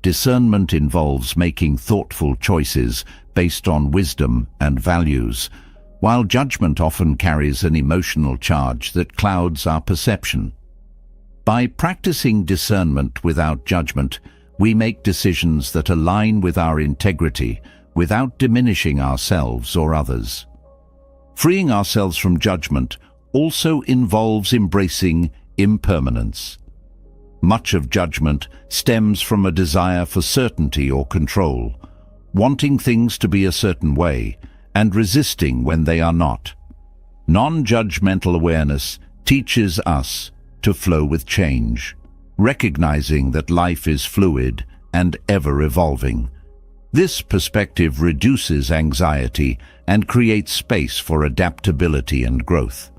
Discernment involves making thoughtful choices based on wisdom and values, while judgment often carries an emotional charge that clouds our perception. By practicing discernment without judgment, we make decisions that align with our integrity without diminishing ourselves or others. Freeing ourselves from judgment also involves embracing impermanence. Much of judgment stems from a desire for certainty or control, wanting things to be a certain way and resisting when they are not. Non-judgmental awareness teaches us to flow with change, recognizing that life is fluid and ever-evolving. This perspective reduces anxiety and creates space for adaptability and growth.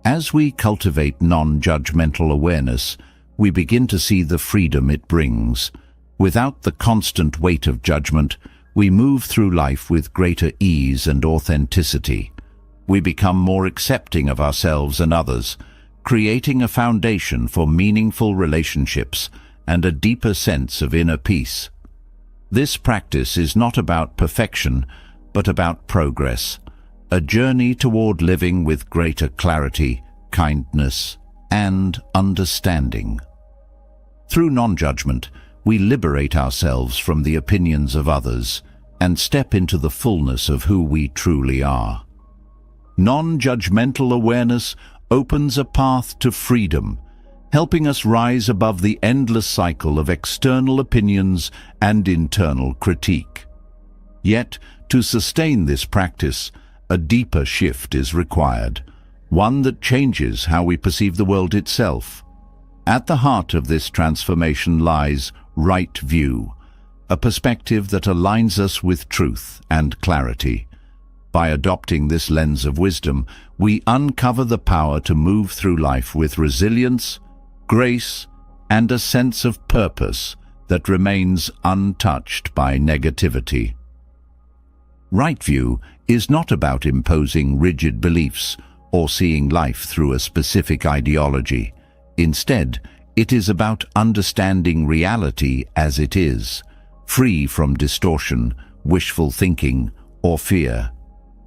As we cultivate non-judgmental awareness, we begin to see the freedom it brings. Without the constant weight of judgment, we move through life with greater ease and authenticity. We become more accepting of ourselves and others, creating a foundation for meaningful relationships and a deeper sense of inner peace. This practice is not about perfection, but about progress, a journey toward living with greater clarity, kindness, and understanding. Through non-judgment, we liberate ourselves from the opinions of others and step into the fullness of who we truly are. Non-judgmental awareness opens a path to freedom, helping us rise above the endless cycle of external opinions and internal critique. Yet, to sustain this practice, a deeper shift is required, one that changes how we perceive the world itself. At the heart of this transformation lies right view, a perspective that aligns us with truth and clarity. By adopting this lens of wisdom, we uncover the power to move through life with resilience, grace, and a sense of purpose that remains untouched by negativity. Right view is not about imposing rigid beliefs or seeing life through a specific ideology. Instead, it is about understanding reality as it is, free from distortion, wishful thinking, or fear.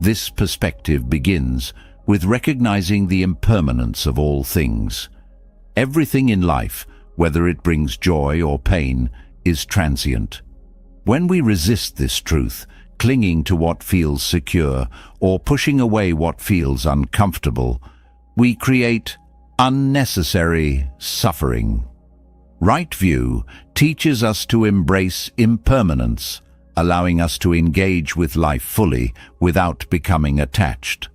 This perspective begins with recognizing the impermanence of all things. Everything in life, whether it brings joy or pain, is transient. When we resist this truth, clinging to what feels secure or pushing away what feels uncomfortable, we create unnecessary suffering. Right view teaches us to embrace impermanence, allowing us to engage with life fully without becoming attached.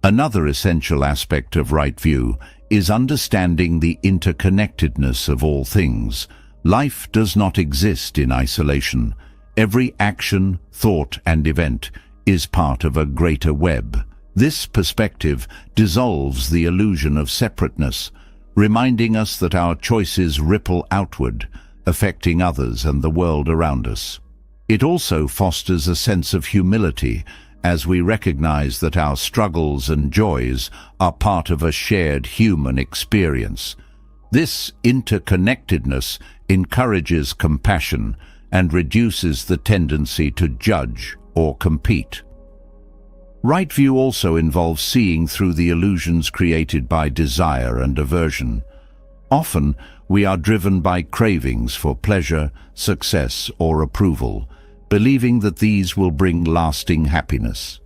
Another essential aspect of right view is understanding the interconnectedness of all things. Life does not exist in isolation. Every action, thought, and event is part of a greater web. This perspective dissolves the illusion of separateness, reminding us that our choices ripple outward, affecting others and the world around us. It also fosters a sense of humility as we recognize that our struggles and joys are part of a shared human experience. This interconnectedness encourages compassion and reduces the tendency to judge or compete. Right view also involves seeing through the illusions created by desire and aversion. Often, we are driven by cravings for pleasure, success, or approval, believing that these will bring lasting happiness.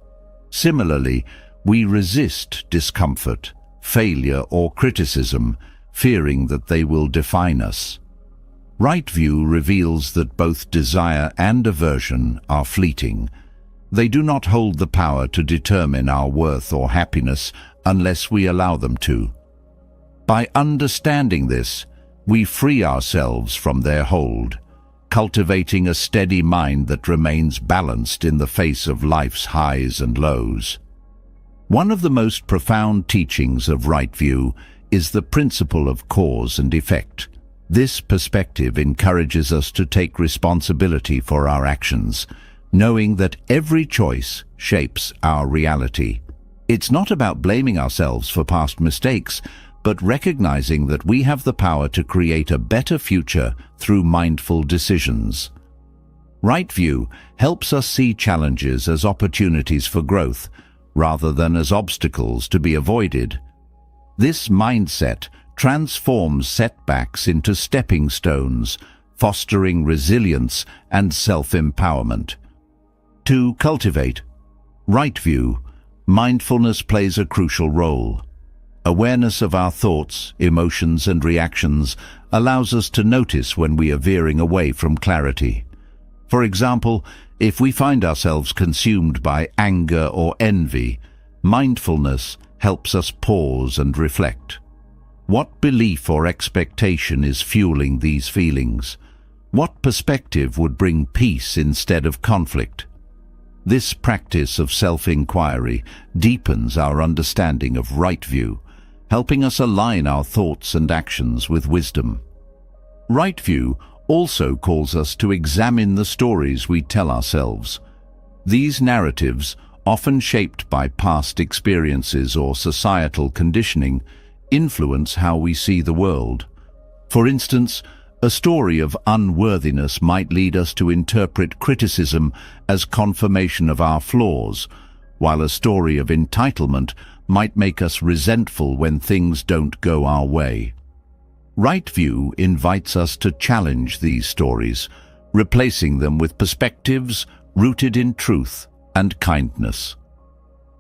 Similarly, we resist discomfort, failure, or criticism, fearing that they will define us. Right view reveals that both desire and aversion are fleeting. They do not hold the power to determine our worth or happiness unless we allow them to. By understanding this, we free ourselves from their hold, cultivating a steady mind that remains balanced in the face of life's highs and lows. One of the most profound teachings of right view is the principle of cause and effect. This perspective encourages us to take responsibility for our actions, knowing that every choice shapes our reality. It's not about blaming ourselves for past mistakes, but recognizing that we have the power to create a better future through mindful decisions. Right view helps us see challenges as opportunities for growth, rather than as obstacles to be avoided. This mindset transforms setbacks into stepping stones, fostering resilience and self-empowerment. To cultivate right view, mindfulness plays a crucial role. Awareness of our thoughts, emotions, and reactions allows us to notice when we are veering away from clarity. For example, if we find ourselves consumed by anger or envy, mindfulness helps us pause and reflect. What belief or expectation is fueling these feelings? What perspective would bring peace instead of conflict? This practice of self-inquiry deepens our understanding of right view, helping us align our thoughts and actions with wisdom. Right view also calls us to examine the stories we tell ourselves. These narratives, often shaped by past experiences or societal conditioning, influence how we see the world. For instance, a story of unworthiness might lead us to interpret criticism as confirmation of our flaws, while a story of entitlement might make us resentful when things don't go our way. Right view invites us to challenge these stories, replacing them with perspectives rooted in truth and kindness.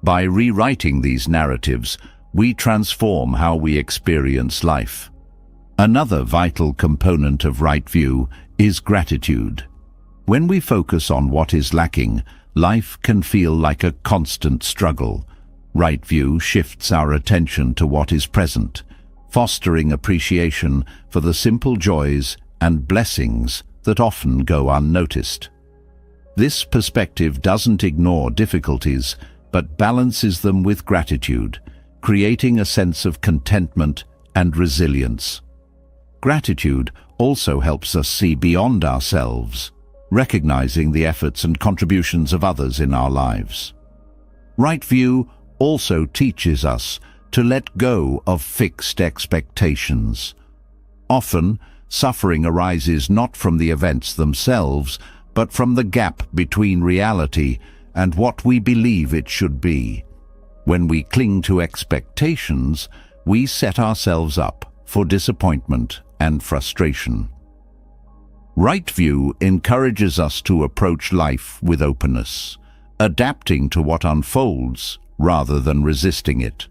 By rewriting these narratives, we transform how we experience life. Another vital component of right view is gratitude. When we focus on what is lacking, life can feel like a constant struggle. Right view shifts our attention to what is present, fostering appreciation for the simple joys and blessings that often go unnoticed. This perspective doesn't ignore difficulties, but balances them with gratitude, creating a sense of contentment and resilience. Gratitude also helps us see beyond ourselves, recognizing the efforts and contributions of others in our lives. Right view also teaches us to let go of fixed expectations. Often, suffering arises not from the events themselves, but from the gap between reality and what we believe it should be. When we cling to expectations, we set ourselves up for disappointment and frustration. Right view encourages us to approach life with openness, adapting to what unfolds rather than resisting it.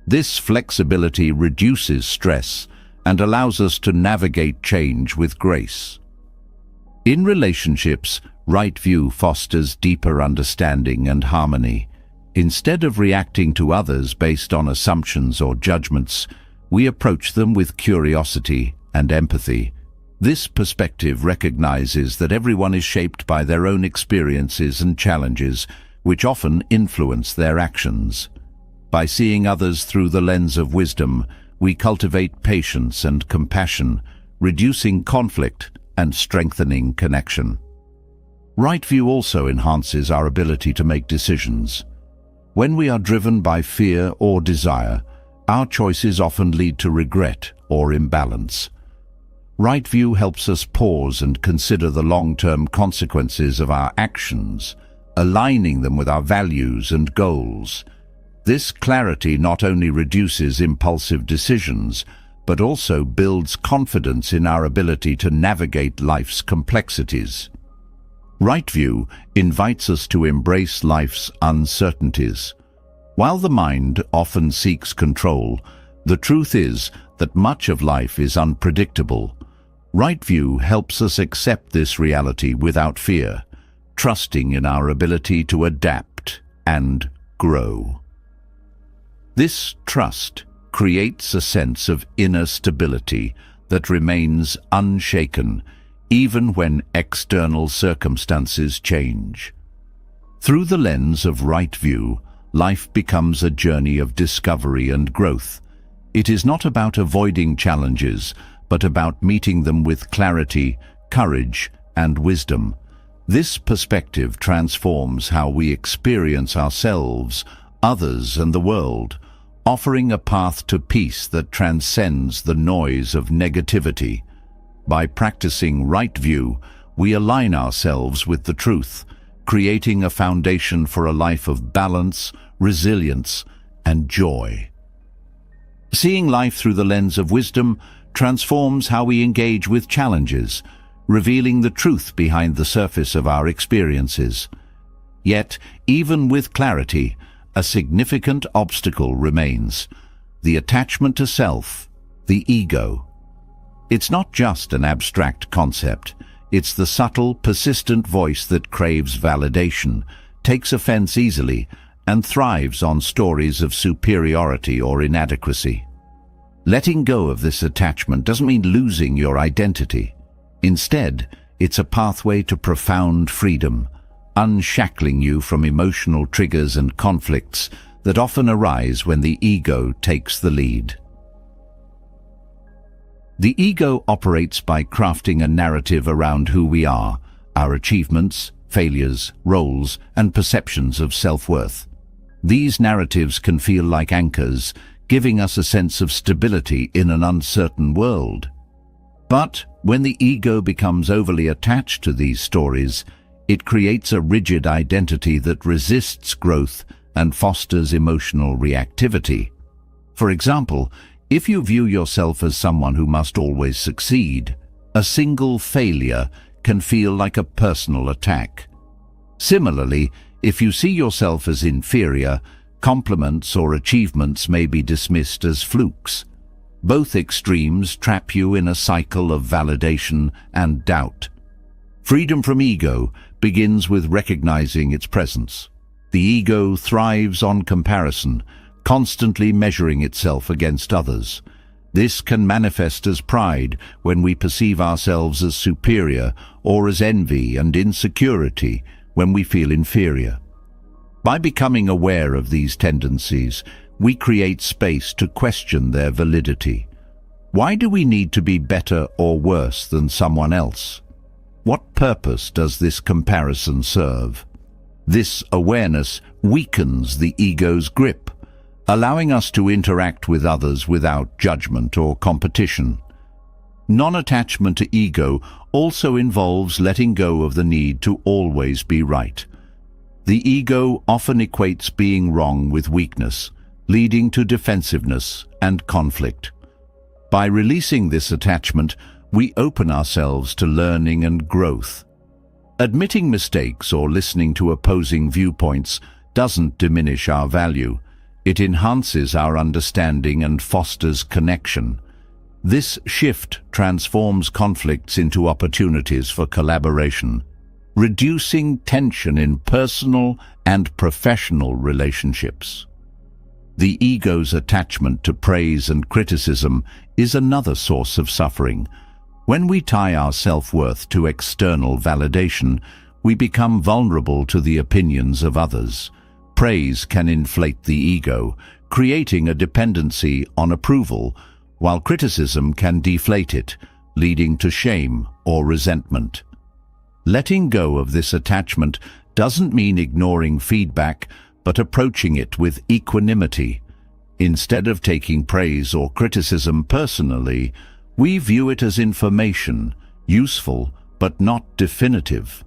This flexibility reduces stress and allows us to navigate change with grace. In relationships, right view fosters deeper understanding and harmony. Instead of reacting to others based on assumptions or judgments, we approach them with curiosity and empathy. This perspective recognizes that everyone is shaped by their own experiences and challenges, which often influence their actions. By seeing others through the lens of wisdom, we cultivate patience and compassion, reducing conflict and strengthening connection. Right view also enhances our ability to make decisions. When we are driven by fear or desire, our choices often lead to regret or imbalance. Right view helps us pause and consider the long-term consequences of our actions, aligning them with our values and goals. This clarity not only reduces impulsive decisions, but also builds confidence in our ability to navigate life's complexities. Right view invites us to embrace life's uncertainties. While the mind often seeks control, the truth is that much of life is unpredictable. Right view helps us accept this reality without fear, trusting in our ability to adapt and grow. This trust creates a sense of inner stability that remains unshaken even when external circumstances change. Through the lens of right view, life becomes a journey of discovery and growth. It is not about avoiding challenges, but about meeting them with clarity, courage, and wisdom. This perspective transforms how we experience ourselves, others, and the world, offering a path to peace that transcends the noise of negativity. By practicing right view, we align ourselves with the truth, creating a foundation for a life of balance, resilience, and joy. Seeing life through the lens of wisdom transforms how we engage with challenges, revealing the truth behind the surface of our experiences. Yet, even with clarity, a significant obstacle remains: the attachment to self, the ego. It's not just an abstract concept. It's the subtle, persistent voice that craves validation, takes offense easily, and thrives on stories of superiority or inadequacy. Letting go of this attachment doesn't mean losing your identity. Instead, it's a pathway to profound freedom, unshackling you from emotional triggers and conflicts that often arise when the ego takes the lead. The ego operates by crafting a narrative around who we are, our achievements, failures, roles, and perceptions of self-worth. These narratives can feel like anchors, giving us a sense of stability in an uncertain world. But when the ego becomes overly attached to these stories, it creates a rigid identity that resists growth and fosters emotional reactivity. For example, if you view yourself as someone who must always succeed, a single failure can feel like a personal attack. Similarly, if you see yourself as inferior, compliments or achievements may be dismissed as flukes. Both extremes trap you in a cycle of validation and doubt. Freedom from ego begins with recognizing its presence. The ego thrives on comparison, constantly measuring itself against others. This can manifest as pride when we perceive ourselves as superior, or as envy and insecurity when we feel inferior. By becoming aware of these tendencies, we create space to question their validity. Why do we need to be better or worse than someone else? What purpose does this comparison serve? This awareness weakens the ego's grip, allowing us to interact with others without judgment or competition. Non-attachment to ego also involves letting go of the need to always be right. The ego often equates being wrong with weakness, leading to defensiveness and conflict. By releasing this attachment, we open ourselves to learning and growth. Admitting mistakes or listening to opposing viewpoints doesn't diminish our value. It enhances our understanding and fosters connection. This shift transforms conflicts into opportunities for collaboration, reducing tension in personal and professional relationships. The ego's attachment to praise and criticism is another source of suffering. When we tie our self-worth to external validation, we become vulnerable to the opinions of others. Praise can inflate the ego, creating a dependency on approval, while criticism can deflate it, leading to shame or resentment. Letting go of this attachment doesn't mean ignoring feedback, but approaching it with equanimity. Instead of taking praise or criticism personally, we view it as information, useful but not definitive.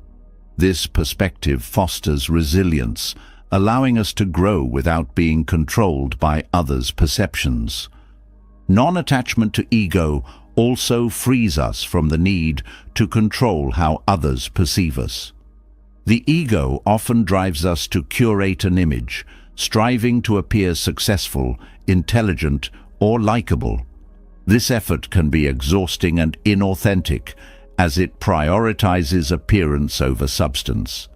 This perspective fosters resilience, allowing us to grow without being controlled by others' perceptions. Non-attachment to ego also frees us from the need to control how others perceive us. The ego often drives us to curate an image, striving to appear successful, intelligent, or likable. This effort can be exhausting and inauthentic, as it prioritizes appearance over substance.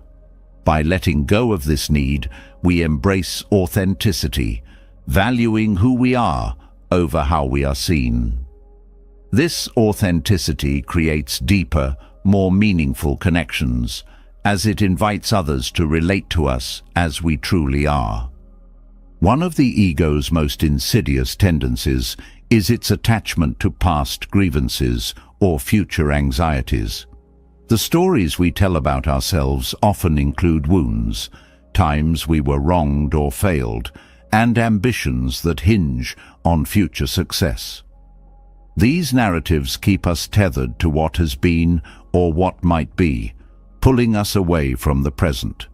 By letting go of this need, we embrace authenticity, valuing who we are over how we are seen. This authenticity creates deeper, more meaningful connections, as it invites others to relate to us as we truly are. One of the ego's most insidious tendencies is its attachment to past grievances or future anxieties. The stories we tell about ourselves often include wounds, times we were wronged or failed, and ambitions that hinge on future success. These narratives keep us tethered to what has been or what might be, pulling us away from the present.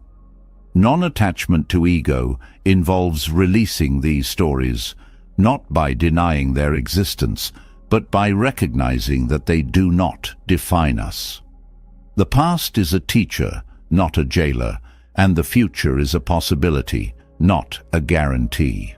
Non-attachment to ego involves releasing these stories, not by denying their existence, but by recognizing that they do not define us. The past is a teacher, not a jailer, and the future is a possibility, not a guarantee.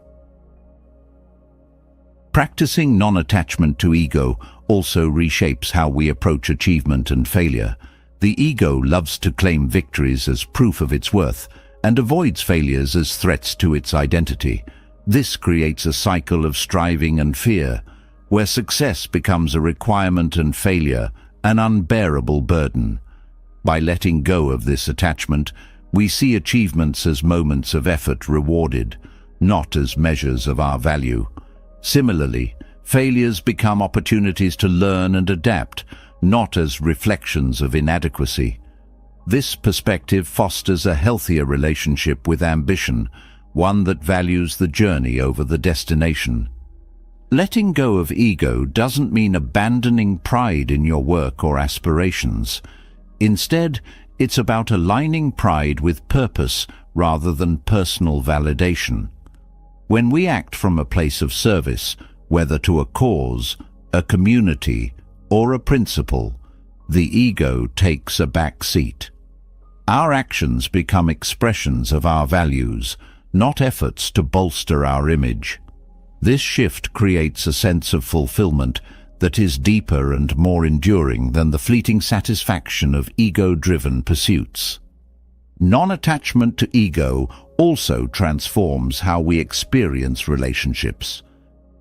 Practicing non-attachment to ego also reshapes how we approach achievement and failure. The ego loves to claim victories as proof of its worth and avoids failures as threats to its identity. This creates a cycle of striving and fear, where success becomes a requirement and failure an unbearable burden. By letting go of this attachment, we see achievements as moments of effort rewarded, not as measures of our value. Similarly, failures become opportunities to learn and adapt, not as reflections of inadequacy. This perspective fosters a healthier relationship with ambition, one that values the journey over the destination. Letting go of ego doesn't mean abandoning pride in your work or aspirations. Instead, it's about aligning pride with purpose rather than personal validation. When we act from a place of service, whether to a cause, a community, or a principle, the ego takes a back seat. Our actions become expressions of our values, not efforts to bolster our image. This shift creates a sense of fulfillment that is deeper and more enduring than the fleeting satisfaction of ego-driven pursuits. Non-attachment to ego also transforms how we experience relationships.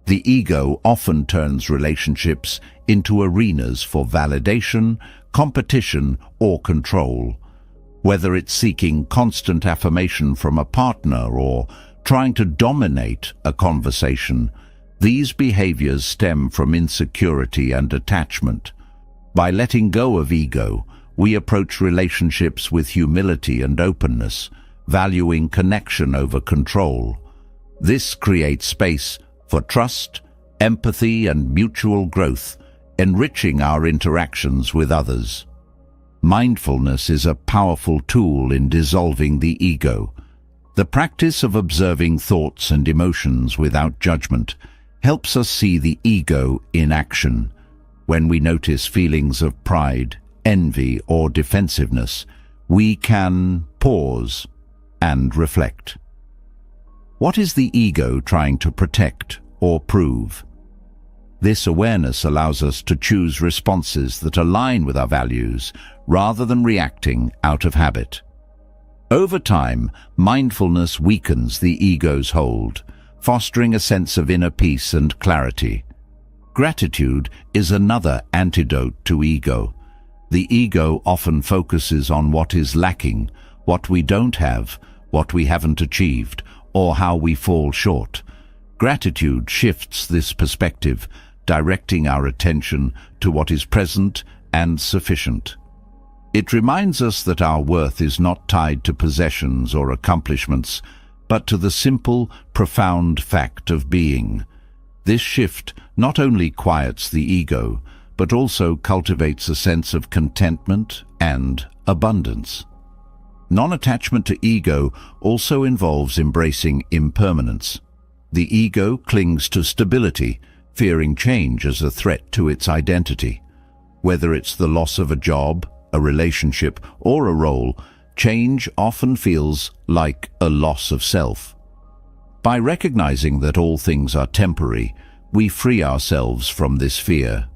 The ego often turns relationships into arenas for validation, competition, or control. Whether it's seeking constant affirmation from a partner or trying to dominate a conversation, these behaviors stem from insecurity and attachment. By letting go of ego, we approach relationships with humility and openness, valuing connection over control. This creates space for trust, empathy, and mutual growth, enriching our interactions with others. Mindfulness is a powerful tool in dissolving the ego. The practice of observing thoughts and emotions without judgment helps us see the ego in action. When we notice feelings of pride, envy, or defensiveness, we can pause and reflect. What is the ego trying to protect or prove? This awareness allows us to choose responses that align with our values rather than reacting out of habit. Over time, mindfulness weakens the ego's hold, fostering a sense of inner peace and clarity. Gratitude is another antidote to ego. The ego often focuses on what is lacking, what we don't have, what we haven't achieved, or how we fall short. Gratitude shifts this perspective, directing our attention to what is present and sufficient. It reminds us that our worth is not tied to possessions or accomplishments, but to the simple, profound fact of being. This shift not only quiets the ego, but also cultivates a sense of contentment and abundance. Non-attachment to ego also involves embracing impermanence. The ego clings to stability, fearing change as a threat to its identity. Whether it's the loss of a job, a relationship, or a role, change often feels like a loss of self. By recognizing that all things are temporary, we free ourselves from this fear.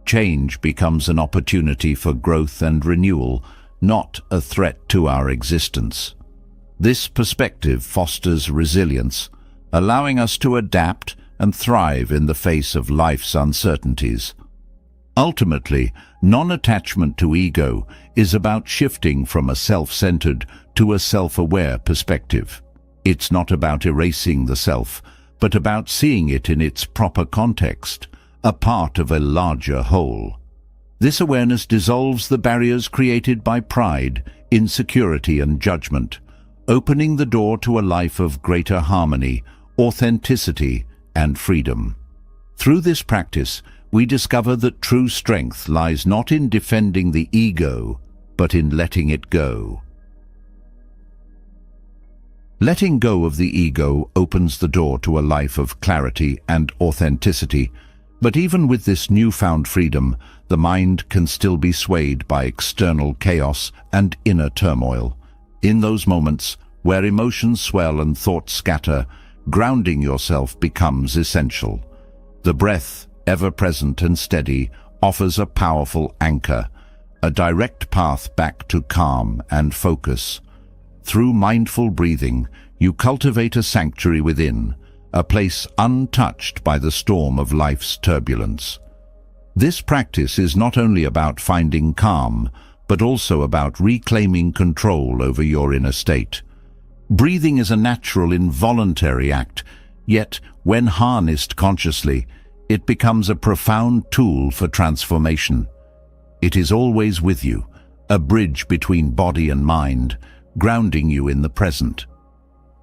Change becomes an opportunity for growth and renewal, not a threat to our existence. This perspective fosters resilience, allowing us to adapt and thrive in the face of life's uncertainties. Ultimately, non-attachment to ego is about shifting from a self-centered to a self-aware perspective. It's not about erasing the self, but about seeing it in its proper context, a part of a larger whole. This awareness dissolves the barriers created by pride, insecurity, and judgment, opening the door to a life of greater harmony, authenticity, and freedom. Through this practice, we discover that true strength lies not in defending the ego, but in letting it go. Letting go of the ego opens the door to a life of clarity and authenticity, but even with this newfound freedom, the mind can still be swayed by external chaos and inner turmoil. In those moments where emotions swell and thoughts scatter, grounding yourself becomes essential. The breath, ever present and steady, offers a powerful anchor, a direct path back to calm and focus. Through mindful breathing, you cultivate a sanctuary within, a place untouched by the storm of life's turbulence. This practice is not only about finding calm, but also about reclaiming control over your inner state. Breathing is a natural, involuntary act, yet when harnessed consciously, it becomes a profound tool for transformation. It is always with you, a bridge between body and mind, grounding you in the present.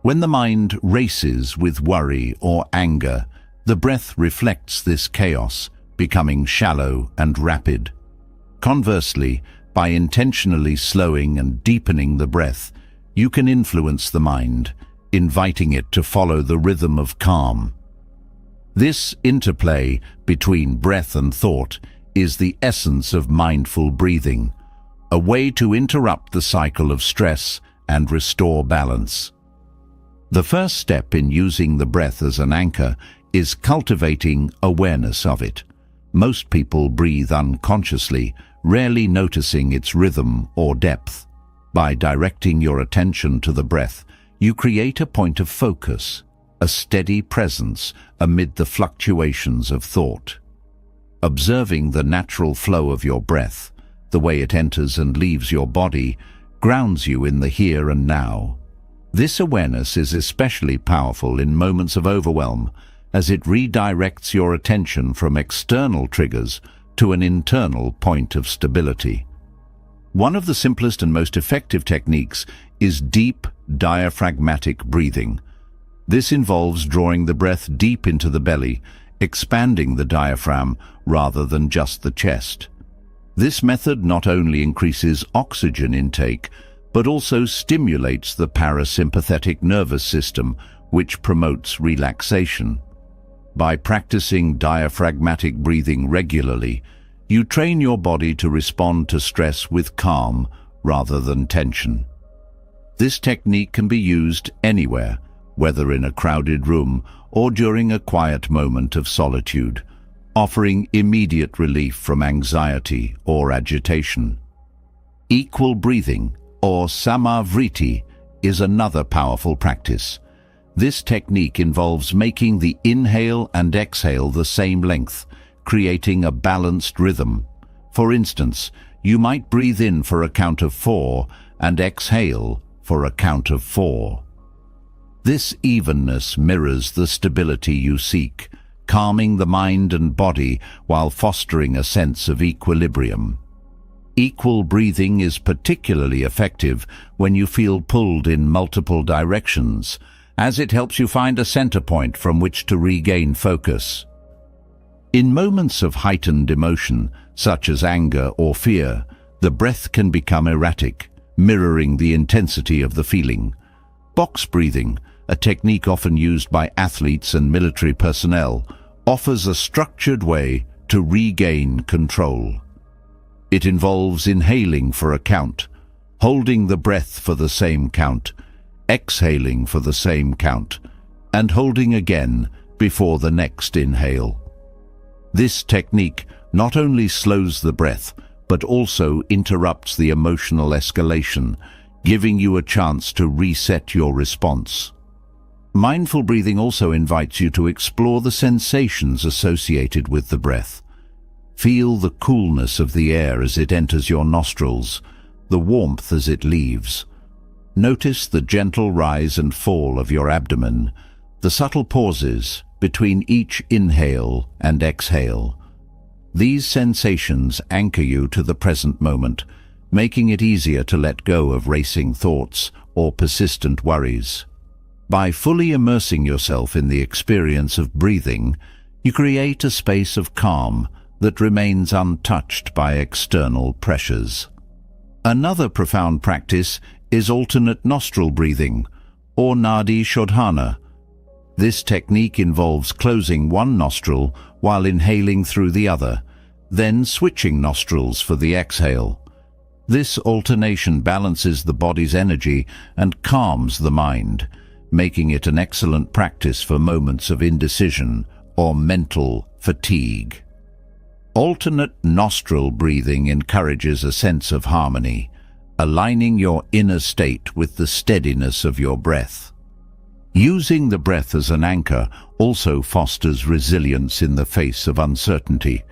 When the mind races with worry or anger, the breath reflects this chaos, becoming shallow and rapid. Conversely, by intentionally slowing and deepening the breath, you can influence the mind, inviting it to follow the rhythm of calm. This interplay between breath and thought is the essence of mindful breathing, a way to interrupt the cycle of stress and restore balance. The first step in using the breath as an anchor is cultivating awareness of it. Most people breathe unconsciously, rarely noticing its rhythm or depth. By directing your attention to the breath, you create a point of focus, a steady presence amid the fluctuations of thought. Observing the natural flow of your breath, the way it enters and leaves your body, grounds you in the here and now. This awareness is especially powerful in moments of overwhelm, as it redirects your attention from external triggers to an internal point of stability. One of the simplest and most effective techniques is deep diaphragmatic breathing. This involves drawing the breath deep into the belly, expanding the diaphragm rather than just the chest. This method not only increases oxygen intake, but also stimulates the parasympathetic nervous system, which promotes relaxation. By practicing diaphragmatic breathing regularly, you train your body to respond to stress with calm rather than tension. This technique can be used anywhere, whether in a crowded room or during a quiet moment of solitude, offering immediate relief from anxiety or agitation. Equal breathing, or samavriti, is another powerful practice. This technique involves making the inhale and exhale the same length, creating a balanced rhythm. For instance, you might breathe in for a count of 4 and exhale for a count of 4. This evenness mirrors the stability you seek, calming the mind and body while fostering a sense of equilibrium. Equal breathing is particularly effective when you feel pulled in multiple directions, as it helps you find a center point from which to regain focus. In moments of heightened emotion, such as anger or fear, the breath can become erratic, mirroring the intensity of the feeling. Box breathing, a technique often used by athletes and military personnel, offers a structured way to regain control. It involves inhaling for a count, holding the breath for the same count, exhaling for the same count, and holding again before the next inhale. This technique not only slows the breath, but also interrupts the emotional escalation, giving you a chance to reset your response. Mindful breathing also invites you to explore the sensations associated with the breath. Feel the coolness of the air as it enters your nostrils, the warmth as it leaves. Notice the gentle rise and fall of your abdomen, the subtle pauses between each inhale and exhale. These sensations anchor you to the present moment, making it easier to let go of racing thoughts or persistent worries. By fully immersing yourself in the experience of breathing, you create a space of calm that remains untouched by external pressures. Another profound practice is alternate nostril breathing, or nadi shodhana. This technique involves closing one nostril while inhaling through the other, then switching nostrils for the exhale. This alternation balances the body's energy and calms the mind, making it an excellent practice for moments of indecision or mental fatigue. Alternate nostril breathing encourages a sense of harmony, aligning your inner state with the steadiness of your breath. Using the breath as an anchor also fosters resilience in the face of uncertainty.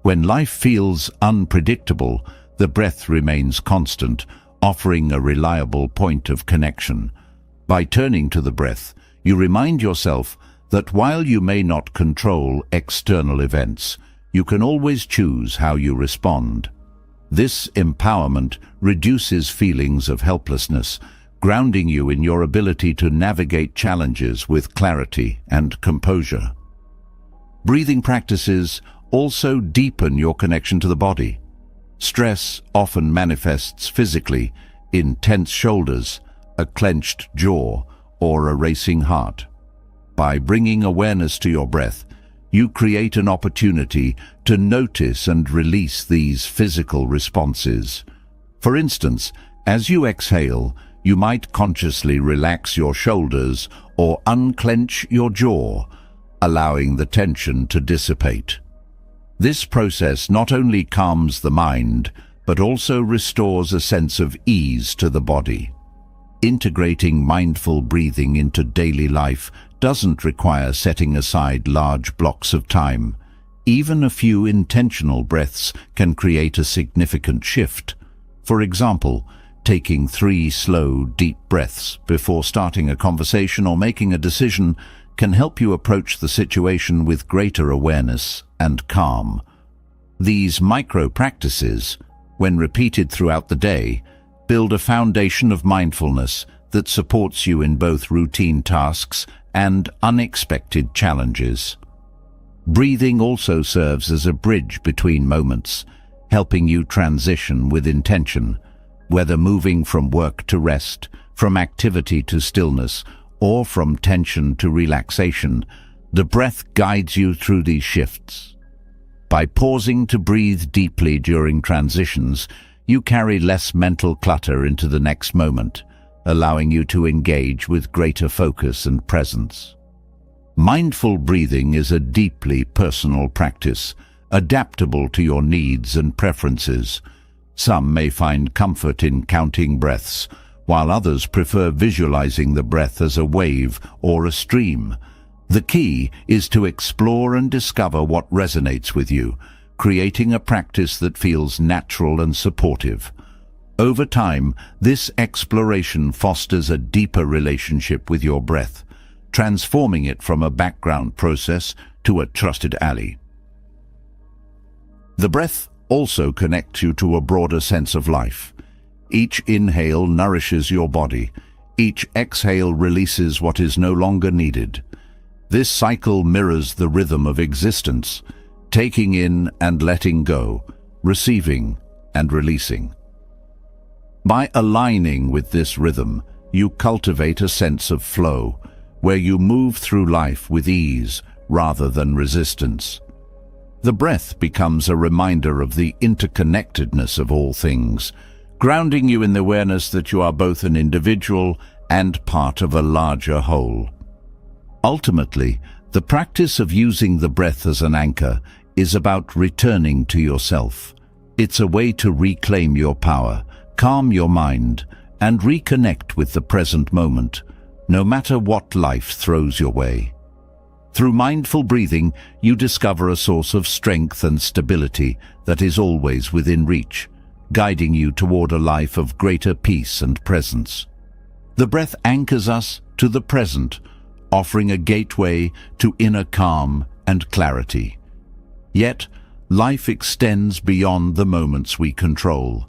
When life feels unpredictable, the breath remains constant, offering a reliable point of connection. By turning to the breath, you remind yourself that while you may not control external events, you can always choose how you respond. This empowerment reduces feelings of helplessness, grounding you in your ability to navigate challenges with clarity and composure. Breathing practices also deepen your connection to the body. Stress often manifests physically in tense shoulders, a clenched jaw, or a racing heart. By bringing awareness to your breath, you create an opportunity to notice and release these physical responses. For instance, as you exhale, you might consciously relax your shoulders or unclench your jaw, allowing the tension to dissipate. This process not only calms the mind, but also restores a sense of ease to the body. Integrating mindful breathing into daily life doesn't require setting aside large blocks of time. Even a few intentional breaths can create a significant shift. For example, taking 3 slow, deep breaths before starting a conversation or making a decision can help you approach the situation with greater awareness and calm. These micro-practices, when repeated throughout the day, build a foundation of mindfulness that supports you in both routine tasks and unexpected challenges. Breathing also serves as a bridge between moments, helping you transition with intention, whether moving from work to rest, from activity to stillness, or from tension to relaxation. The breath guides you through these shifts. By pausing to breathe deeply during transitions, you carry less mental clutter into the next moment, allowing you to engage with greater focus and presence. Mindful breathing is a deeply personal practice, adaptable to your needs and preferences. Some may find comfort in counting breaths, while others prefer visualizing the breath as a wave or a stream. The key is to explore and discover what resonates with you, creating a practice that feels natural and supportive. Over time, this exploration fosters a deeper relationship with your breath, transforming it from a background process to a trusted ally. The breath also connects you to a broader sense of life. Each inhale nourishes your body. Each exhale releases what is no longer needed. This cycle mirrors the rhythm of existence, taking in and letting go, receiving and releasing. By aligning with this rhythm, you cultivate a sense of flow, where you move through life with ease rather than resistance. The breath becomes a reminder of the interconnectedness of all things, grounding you in the awareness that you are both an individual and part of a larger whole. Ultimately, the practice of using the breath as an anchor is about returning to yourself. It's a way to reclaim your power, calm your mind, and reconnect with the present moment, no matter what life throws your way. Through mindful breathing, you discover a source of strength and stability that is always within reach, guiding you toward a life of greater peace and presence. The breath anchors us to the present, offering a gateway to inner calm and clarity. Yet, life extends beyond the moments we control.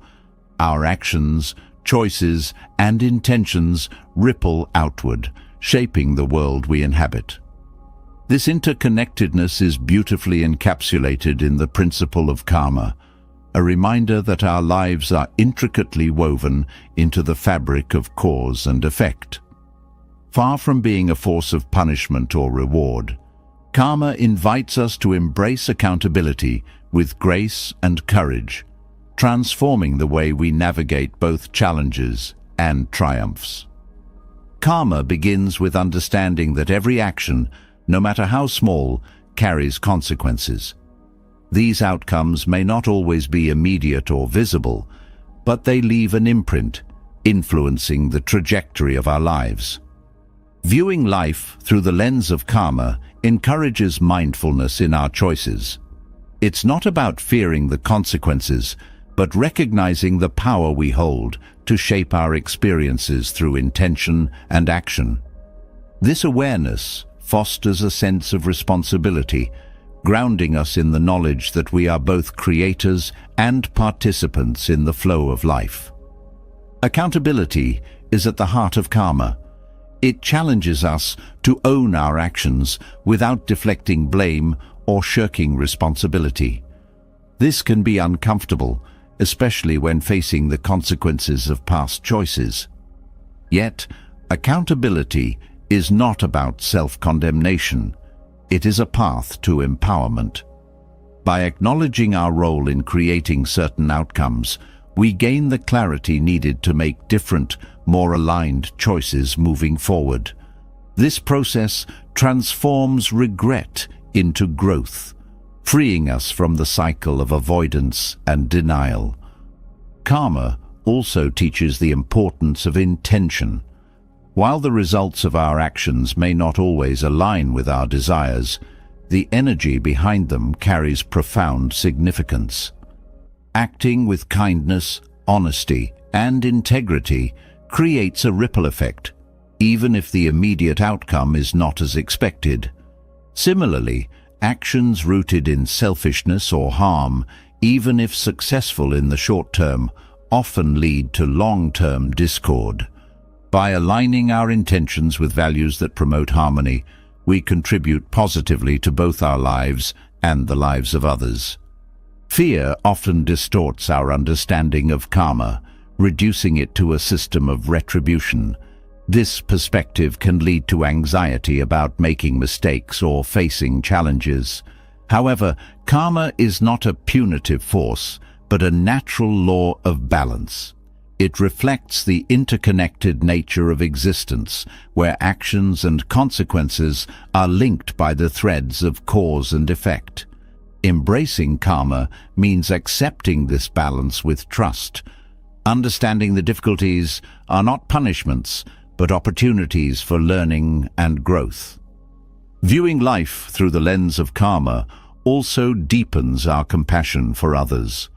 Our actions, choices, and intentions ripple outward, shaping the world we inhabit. This interconnectedness is beautifully encapsulated in the principle of karma, a reminder that our lives are intricately woven into the fabric of cause and effect. Far from being a force of punishment or reward, karma invites us to embrace accountability with grace and courage, transforming the way we navigate both challenges and triumphs. Karma begins with understanding that every action, no matter how small, carries consequences. These outcomes may not always be immediate or visible, but they leave an imprint, influencing the trajectory of our lives. Viewing life through the lens of karma encourages mindfulness in our choices. It's not about fearing the consequences, but recognizing the power we hold to shape our experiences through intention and action. This awareness fosters a sense of responsibility, grounding us in the knowledge that we are both creators and participants in the flow of life. Accountability is at the heart of karma. It challenges us to own our actions without deflecting blame or shirking responsibility. This can be uncomfortable, especially when facing the consequences of past choices. Yet, accountability is not about self-condemnation. It is a path to empowerment. By acknowledging our role in creating certain outcomes, we gain the clarity needed to make different, more aligned choices moving forward. This process transforms regret into growth, freeing us from the cycle of avoidance and denial. Karma also teaches the importance of intention. While the results of our actions may not always align with our desires, the energy behind them carries profound significance. Acting with kindness, honesty, and integrity creates a ripple effect, even if the immediate outcome is not as expected. Similarly, actions rooted in selfishness or harm, even if successful in the short term, often lead to long-term discord. By aligning our intentions with values that promote harmony, we contribute positively to both our lives and the lives of others. Fear often distorts our understanding of karma, reducing it to a system of retribution. This perspective can lead to anxiety about making mistakes or facing challenges. However, karma is not a punitive force, but a natural law of balance. It reflects the interconnected nature of existence, where actions and consequences are linked by the threads of cause and effect. Embracing karma means accepting this balance with trust. Understanding the difficulties are not punishments, but opportunities for learning and growth. Viewing life through the lens of karma also deepens our compassion for others.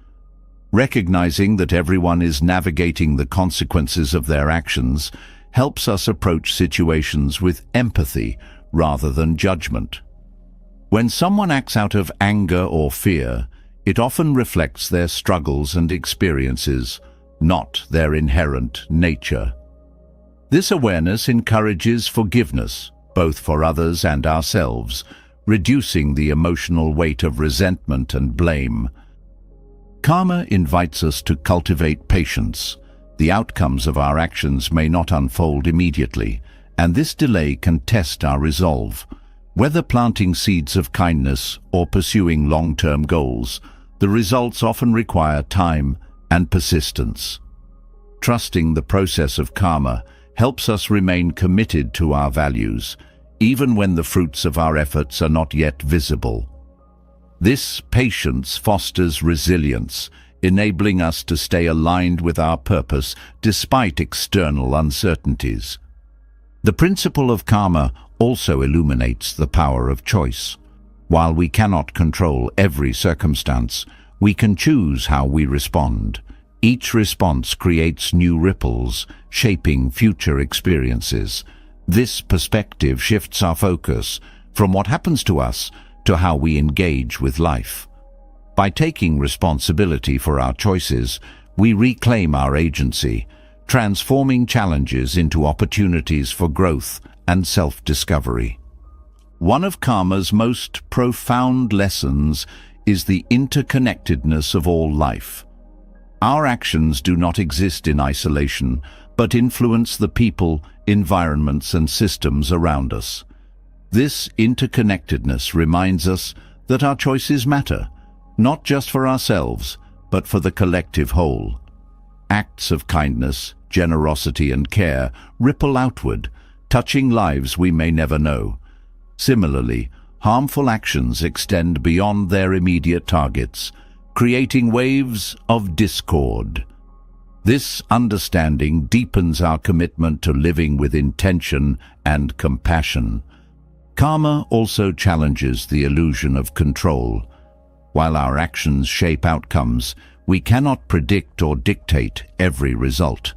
Recognizing that everyone is navigating the consequences of their actions helps us approach situations with empathy rather than judgment. When someone acts out of anger or fear, it often reflects their struggles and experiences, not their inherent nature. This awareness encourages forgiveness, both for others and ourselves, reducing the emotional weight of resentment and blame. Karma invites us to cultivate patience. The outcomes of our actions may not unfold immediately, and this delay can test our resolve. Whether planting seeds of kindness or pursuing long-term goals, the results often require time and persistence. Trusting the process of karma helps us remain committed to our values, even when the fruits of our efforts are not yet visible. This patience fosters resilience, enabling us to stay aligned with our purpose despite external uncertainties. The principle of karma also illuminates the power of choice. While we cannot control every circumstance, we can choose how we respond. Each response creates new ripples, shaping future experiences. This perspective shifts our focus from what happens to us to how we engage with life. By taking responsibility for our choices, we reclaim our agency, transforming challenges into opportunities for growth and self-discovery. One of karma's most profound lessons is the interconnectedness of all life. Our actions do not exist in isolation, but influence the people, environments, and systems around us. This interconnectedness reminds us that our choices matter, not just for ourselves, but for the collective whole. Acts of kindness, generosity, and care ripple outward, touching lives we may never know. Similarly, harmful actions extend beyond their immediate targets, creating waves of discord. This understanding deepens our commitment to living with intention and compassion. Karma also challenges the illusion of control. While our actions shape outcomes, we cannot predict or dictate every result.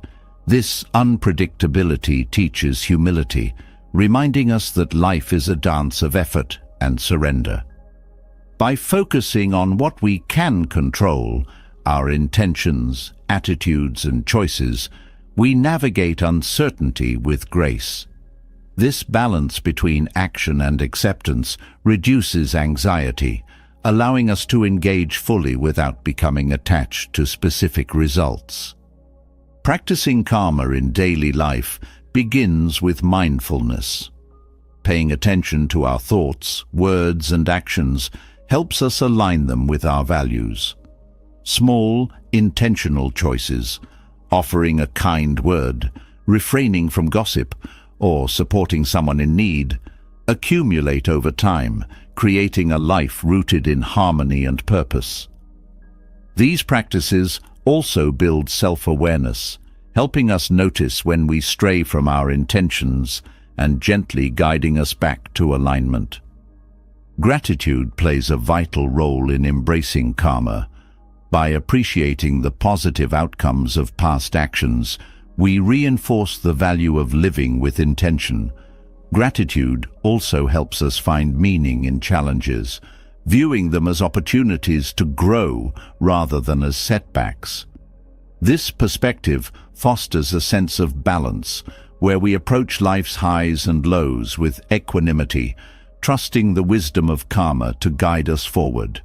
This unpredictability teaches humility, reminding us that life is a dance of effort and surrender. By focusing on what we can control, our intentions, attitudes, and choices, we navigate uncertainty with grace. This balance between action and acceptance reduces anxiety, allowing us to engage fully without becoming attached to specific results. Practicing karma in daily life begins with mindfulness. Paying attention to our thoughts, words, and actions helps us align them with our values. Small, intentional choices, offering a kind word, refraining from gossip, or supporting someone in need, accumulate over time, creating a life rooted in harmony and purpose. These practices also build self-awareness, helping us notice when we stray from our intentions and gently guiding us back to alignment. Gratitude plays a vital role in embracing karma. By appreciating the positive outcomes of past actions, we reinforce the value of living with intention. Gratitude also helps us find meaning in challenges, viewing them as opportunities to grow rather than as setbacks. This perspective fosters a sense of balance, where we approach life's highs and lows with equanimity, trusting the wisdom of karma to guide us forward.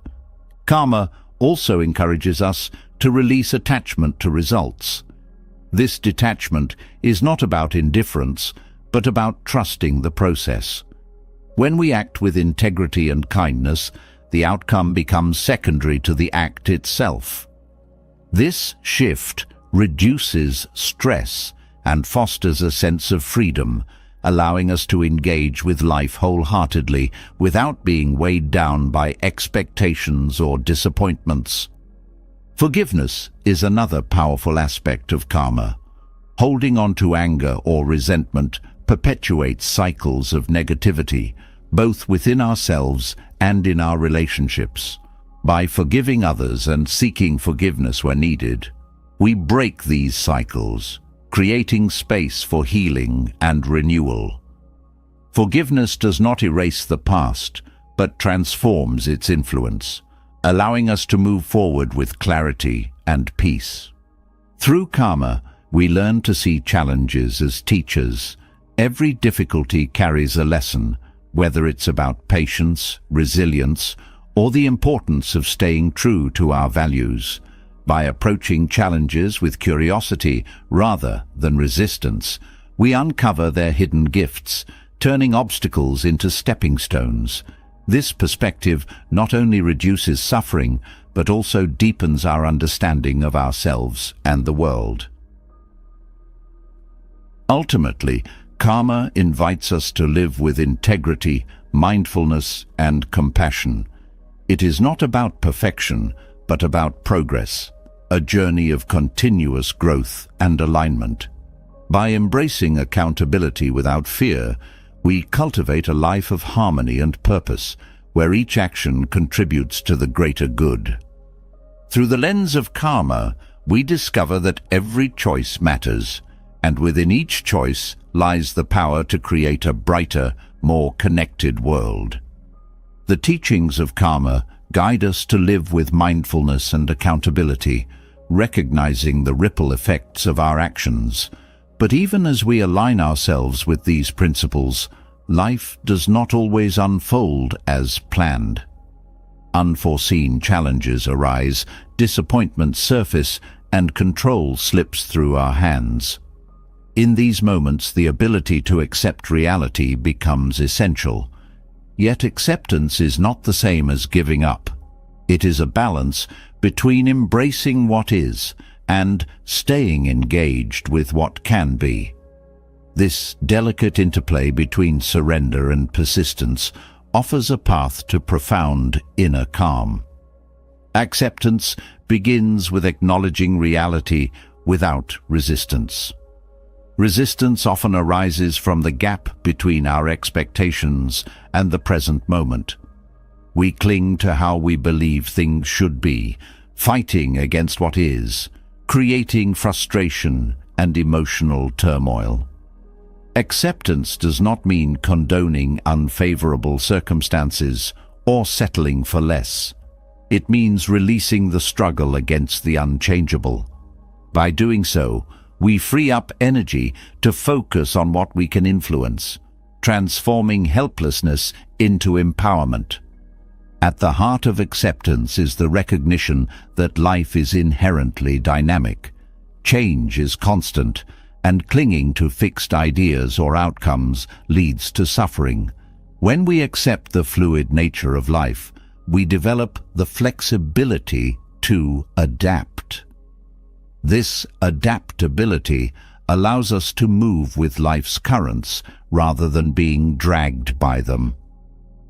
Karma also encourages us to release attachment to results. This detachment is not about indifference, but about trusting the process. When we act with integrity and kindness, the outcome becomes secondary to the act itself. This shift reduces stress and fosters a sense of freedom, allowing us to engage with life wholeheartedly without being weighed down by expectations or disappointments. Forgiveness is another powerful aspect of karma. Holding on to anger or resentment perpetuates cycles of negativity, both within ourselves and in our relationships. By forgiving others and seeking forgiveness where needed, we break these cycles, creating space for healing and renewal. Forgiveness does not erase the past, but transforms its influence, allowing us to move forward with clarity and peace. Through karma, we learn to see challenges as teachers. Every difficulty carries a lesson, whether it's about patience, resilience, or the importance of staying true to our values. By approaching challenges with curiosity rather than resistance, we uncover their hidden gifts, turning obstacles into stepping stones. This perspective not only reduces suffering, but also deepens our understanding of ourselves and the world. Ultimately, karma invites us to live with integrity, mindfulness, and compassion. It is not about perfection, but about progress, a journey of continuous growth and alignment. By embracing accountability without fear, we cultivate a life of harmony and purpose, where each action contributes to the greater good. Through the lens of karma, we discover that every choice matters, and within each choice lies the power to create a brighter, more connected world. The teachings of karma guide us to live with mindfulness and accountability, recognizing the ripple effects of our actions. But even as we align ourselves with these principles, life does not always unfold as planned. Unforeseen challenges arise, disappointments surface, and control slips through our hands. In these moments, the ability to accept reality becomes essential. Yet acceptance is not the same as giving up. It is a balance between embracing what is and staying engaged with what can be. This delicate interplay between surrender and persistence offers a path to profound inner calm. Acceptance begins with acknowledging reality without resistance. Resistance often arises from the gap between our expectations and the present moment. We cling to how we believe things should be, fighting against what is, creating frustration and emotional turmoil. Acceptance does not mean condoning unfavorable circumstances or settling for less. It means releasing the struggle against the unchangeable. By doing so, we free up energy to focus on what we can influence, transforming helplessness into empowerment. At the heart of acceptance is the recognition that life is inherently dynamic. Change is constant, and clinging to fixed ideas or outcomes leads to suffering. When we accept the fluid nature of life, we develop the flexibility to adapt. This adaptability allows us to move with life's currents rather than being dragged by them.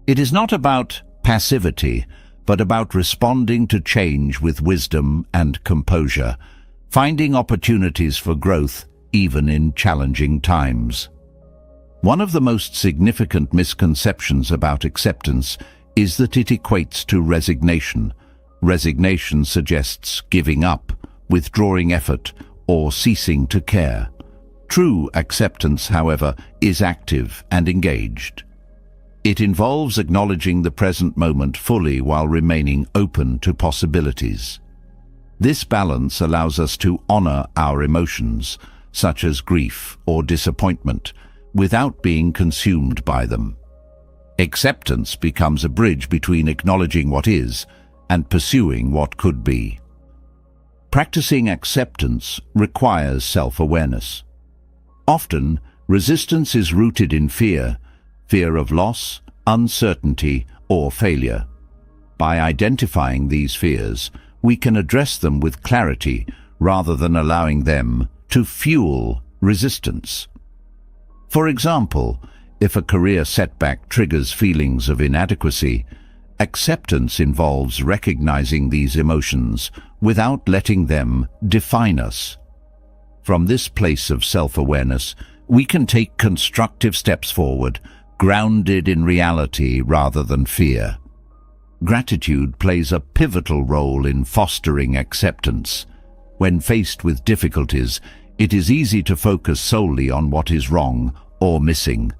It is not about passivity, but about responding to change with wisdom and composure, finding opportunities for growth even in challenging times. One of the most significant misconceptions about acceptance is that it equates to resignation. Resignation suggests giving up, withdrawing effort, or ceasing to care. True acceptance, however, is active and engaged. It involves acknowledging the present moment fully while remaining open to possibilities. This balance allows us to honor our emotions, such as grief or disappointment, without being consumed by them. Acceptance becomes a bridge between acknowledging what is and pursuing what could be. Practicing acceptance requires self-awareness. Often, resistance is rooted in fear of loss, uncertainty, or failure. By identifying these fears, we can address them with clarity rather than allowing them to fuel resistance. For example, if a career setback triggers feelings of inadequacy, acceptance involves recognizing these emotions without letting them define us. From this place of self-awareness, we can take constructive steps forward, grounded in reality rather than fear. Gratitude plays a pivotal role in fostering acceptance. When faced with difficulties, it is easy to focus solely on what is wrong or missing.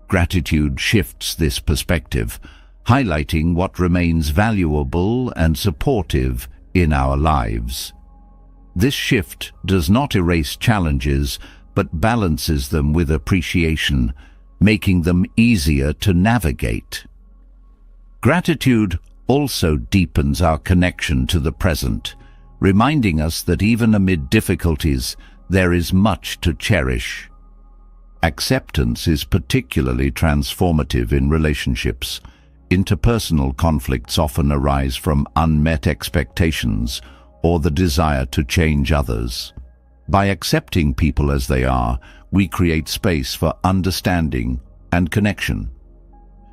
Gratitude shifts this perspective, highlighting what remains valuable and supportive in our lives. This shift does not erase challenges, but balances them with appreciation, making them easier to navigate. Gratitude also deepens our connection to the present, reminding us that even amid difficulties, there is much to cherish. Acceptance is particularly transformative in relationships. Interpersonal conflicts often arise from unmet expectations or the desire to change others. By accepting people as they are, we create space for understanding and connection.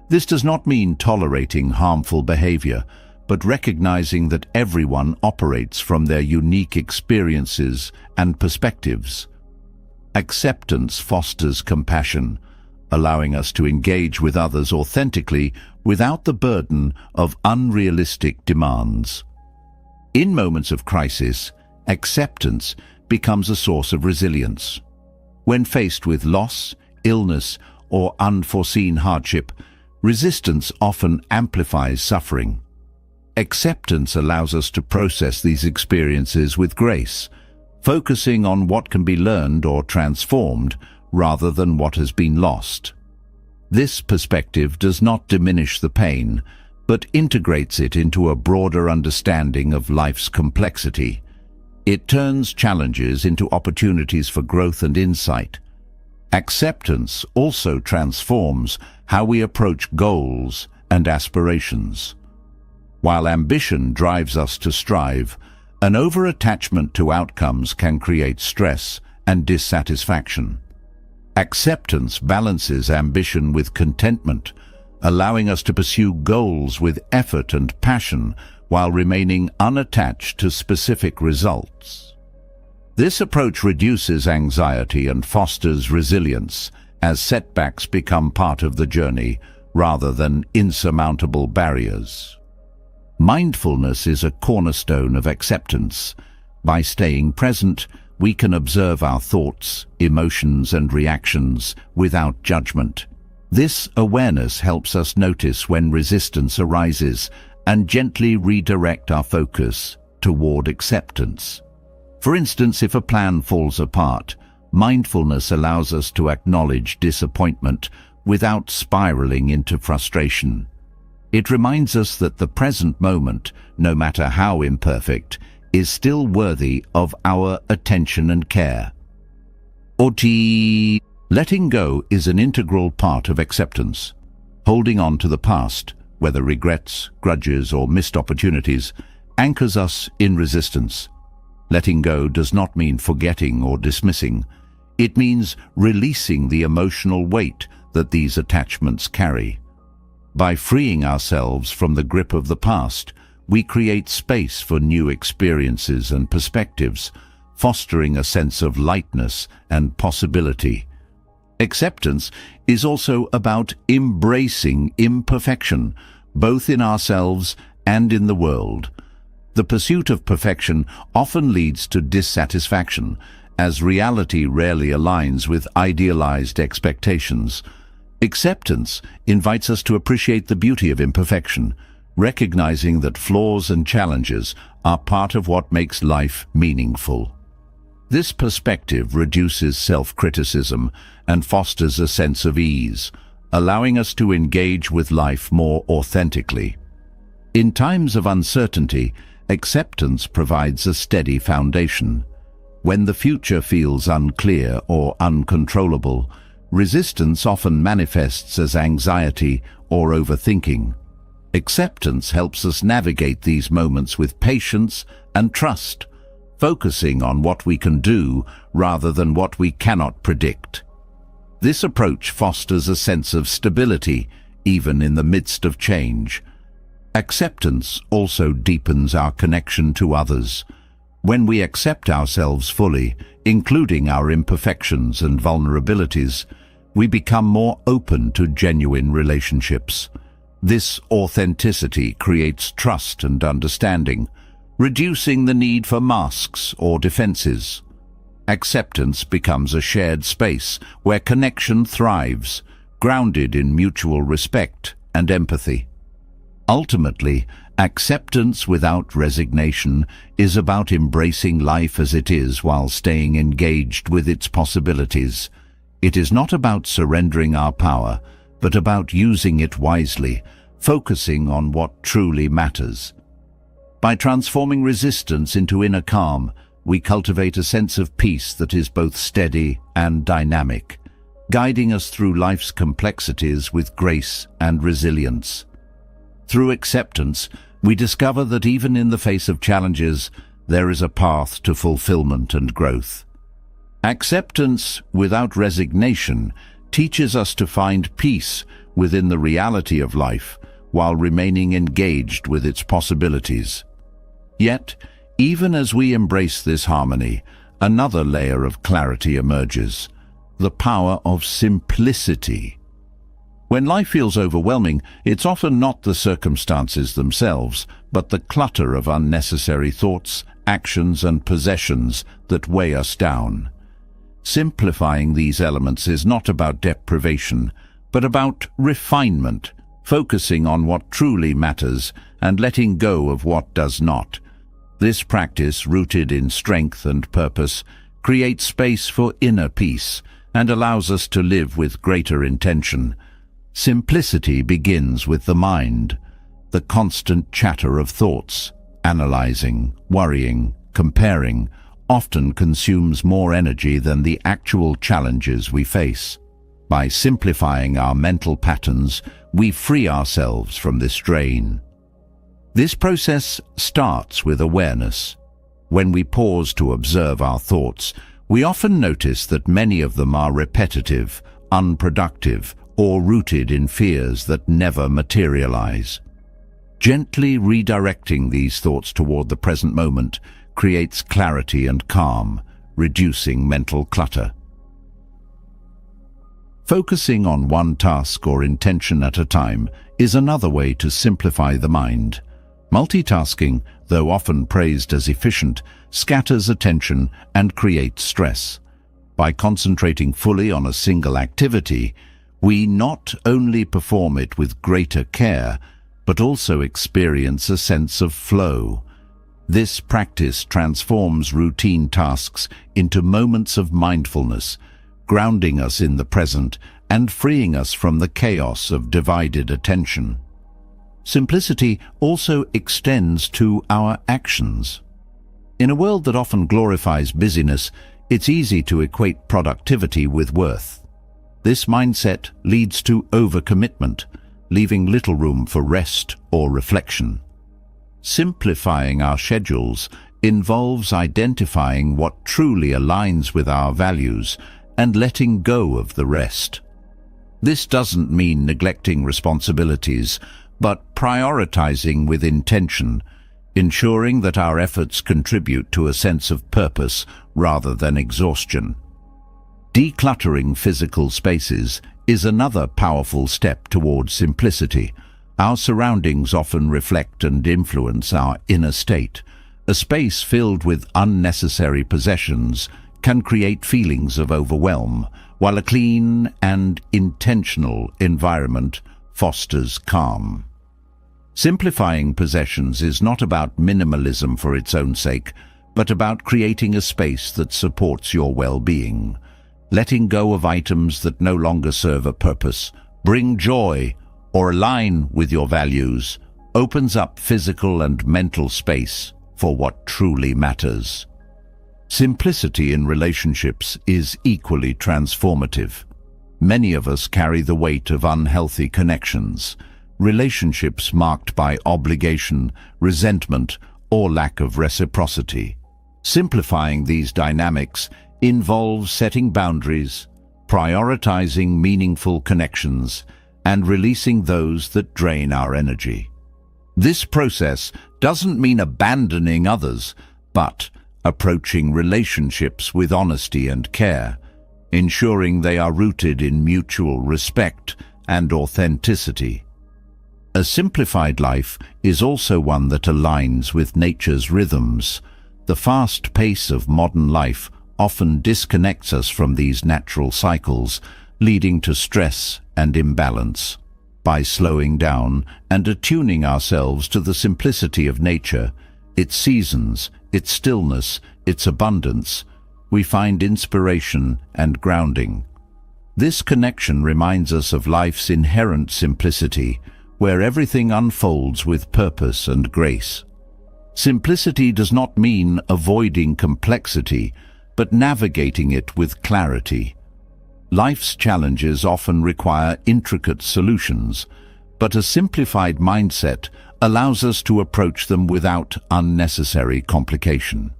This does not mean tolerating harmful behavior, but recognizing that everyone operates from their unique experiences and perspectives. Acceptance fosters compassion, allowing us to engage with others authentically without the burden of unrealistic demands. In moments of crisis, acceptance becomes a source of resilience. When faced with loss, illness, or unforeseen hardship, resistance often amplifies suffering. Acceptance allows us to process these experiences with grace, focusing on what can be learned or transformed rather than what has been lost. This perspective does not diminish the pain, but integrates it into a broader understanding of life's complexity. It turns challenges into opportunities for growth and insight. Acceptance also transforms how we approach goals and aspirations. While ambition drives us to strive, an over-attachment to outcomes can create stress and dissatisfaction. Acceptance balances ambition with contentment, allowing us to pursue goals with effort and passion while remaining unattached to specific results. This approach reduces anxiety and fosters resilience as setbacks become part of the journey rather than insurmountable barriers. Mindfulness is a cornerstone of acceptance. By staying present, we can observe our thoughts, emotions, and reactions without judgment. This awareness helps us notice when resistance arises and gently redirect our focus toward acceptance. For instance, if a plan falls apart, mindfulness allows us to acknowledge disappointment without spiraling into frustration. It reminds us that the present moment, no matter how imperfect, is still worthy of our attention and care. Letting go is an integral part of acceptance. Holding on to the past, whether regrets, grudges, or missed opportunities, anchors us in resistance. Letting go does not mean forgetting or dismissing. It means releasing the emotional weight that these attachments carry. By freeing ourselves from the grip of the past, we create space for new experiences and perspectives, fostering a sense of lightness and possibility. Acceptance is also about embracing imperfection, both in ourselves and in the world. The pursuit of perfection often leads to dissatisfaction, as reality rarely aligns with idealized expectations. Acceptance invites us to appreciate the beauty of imperfection, recognizing that flaws and challenges are part of what makes life meaningful. This perspective reduces self-criticism and fosters a sense of ease, allowing us to engage with life more authentically. In times of uncertainty, acceptance provides a steady foundation. When the future feels unclear or uncontrollable, resistance often manifests as anxiety or overthinking. Acceptance helps us navigate these moments with patience and trust, focusing on what we can do rather than what we cannot predict. This approach fosters a sense of stability, even in the midst of change. Acceptance also deepens our connection to others. When we accept ourselves fully, including our imperfections and vulnerabilities, we become more open to genuine relationships. This authenticity creates trust and understanding, reducing the need for masks or defenses. Acceptance becomes a shared space where connection thrives, grounded in mutual respect and empathy. Ultimately, acceptance without resignation is about embracing life as it is while staying engaged with its possibilities. It is not about surrendering our power, but about using it wisely, focusing on what truly matters. By transforming resistance into inner calm, we cultivate a sense of peace that is both steady and dynamic, guiding us through life's complexities with grace and resilience. Through acceptance, we discover that even in the face of challenges, there is a path to fulfillment and growth. Acceptance without resignation teaches us to find peace within the reality of life while remaining engaged with its possibilities. Yet, even as we embrace this harmony, another layer of clarity emerges: the power of simplicity. When life feels overwhelming, it's often not the circumstances themselves, but the clutter of unnecessary thoughts, actions, and possessions that weigh us down. Simplifying these elements is not about deprivation, but about refinement, focusing on what truly matters and letting go of what does not. This practice, rooted in strength and purpose, creates space for inner peace and allows us to live with greater intention. Simplicity begins with the mind. The constant chatter of thoughts, analyzing, worrying, comparing, often consumes more energy than the actual challenges we face. By simplifying our mental patterns, we free ourselves from this drain. This process starts with awareness. When we pause to observe our thoughts, we often notice that many of them are repetitive, unproductive, or rooted in fears that never materialize. Gently redirecting these thoughts toward the present moment creates clarity and calm, reducing mental clutter. Focusing on one task or intention at a time is another way to simplify the mind. Multitasking, though often praised as efficient, scatters attention and creates stress. By concentrating fully on a single activity, we not only perform it with greater care, but also experience a sense of flow. This practice transforms routine tasks into moments of mindfulness, grounding us in the present and freeing us from the chaos of divided attention. Simplicity also extends to our actions. In a world that often glorifies busyness, it's easy to equate productivity with worth. This mindset leads to overcommitment, leaving little room for rest or reflection. Simplifying our schedules involves identifying what truly aligns with our values and letting go of the rest. This doesn't mean neglecting responsibilities, but prioritizing with intention, ensuring that our efforts contribute to a sense of purpose rather than exhaustion. Decluttering physical spaces is another powerful step towards simplicity. Our surroundings often reflect and influence our inner state. A space filled with unnecessary possessions can create feelings of overwhelm, while a clean and intentional environment fosters calm. Simplifying possessions is not about minimalism for its own sake, but about creating a space that supports your well-being. Letting go of items that no longer serve a purpose, bring joy, or align with your values opens up physical and mental space for what truly matters. Simplicity in relationships is equally transformative. Many of us carry the weight of unhealthy connections, relationships marked by obligation, resentment, or lack of reciprocity. Simplifying these dynamics involves setting boundaries, prioritizing meaningful connections, and releasing those that drain our energy. This process doesn't mean abandoning others, but approaching relationships with honesty and care, ensuring they are rooted in mutual respect and authenticity. A simplified life is also one that aligns with nature's rhythms. The fast pace of modern life often disconnects us from these natural cycles, leading to stress and imbalance. By slowing down and attuning ourselves to the simplicity of nature, its seasons, its stillness, its abundance, we find inspiration and grounding. This connection reminds us of life's inherent simplicity, where everything unfolds with purpose and grace. Simplicity does not mean avoiding complexity, but navigating it with clarity. Life's challenges often require intricate solutions, but a simplified mindset allows us to approach them without unnecessary complication.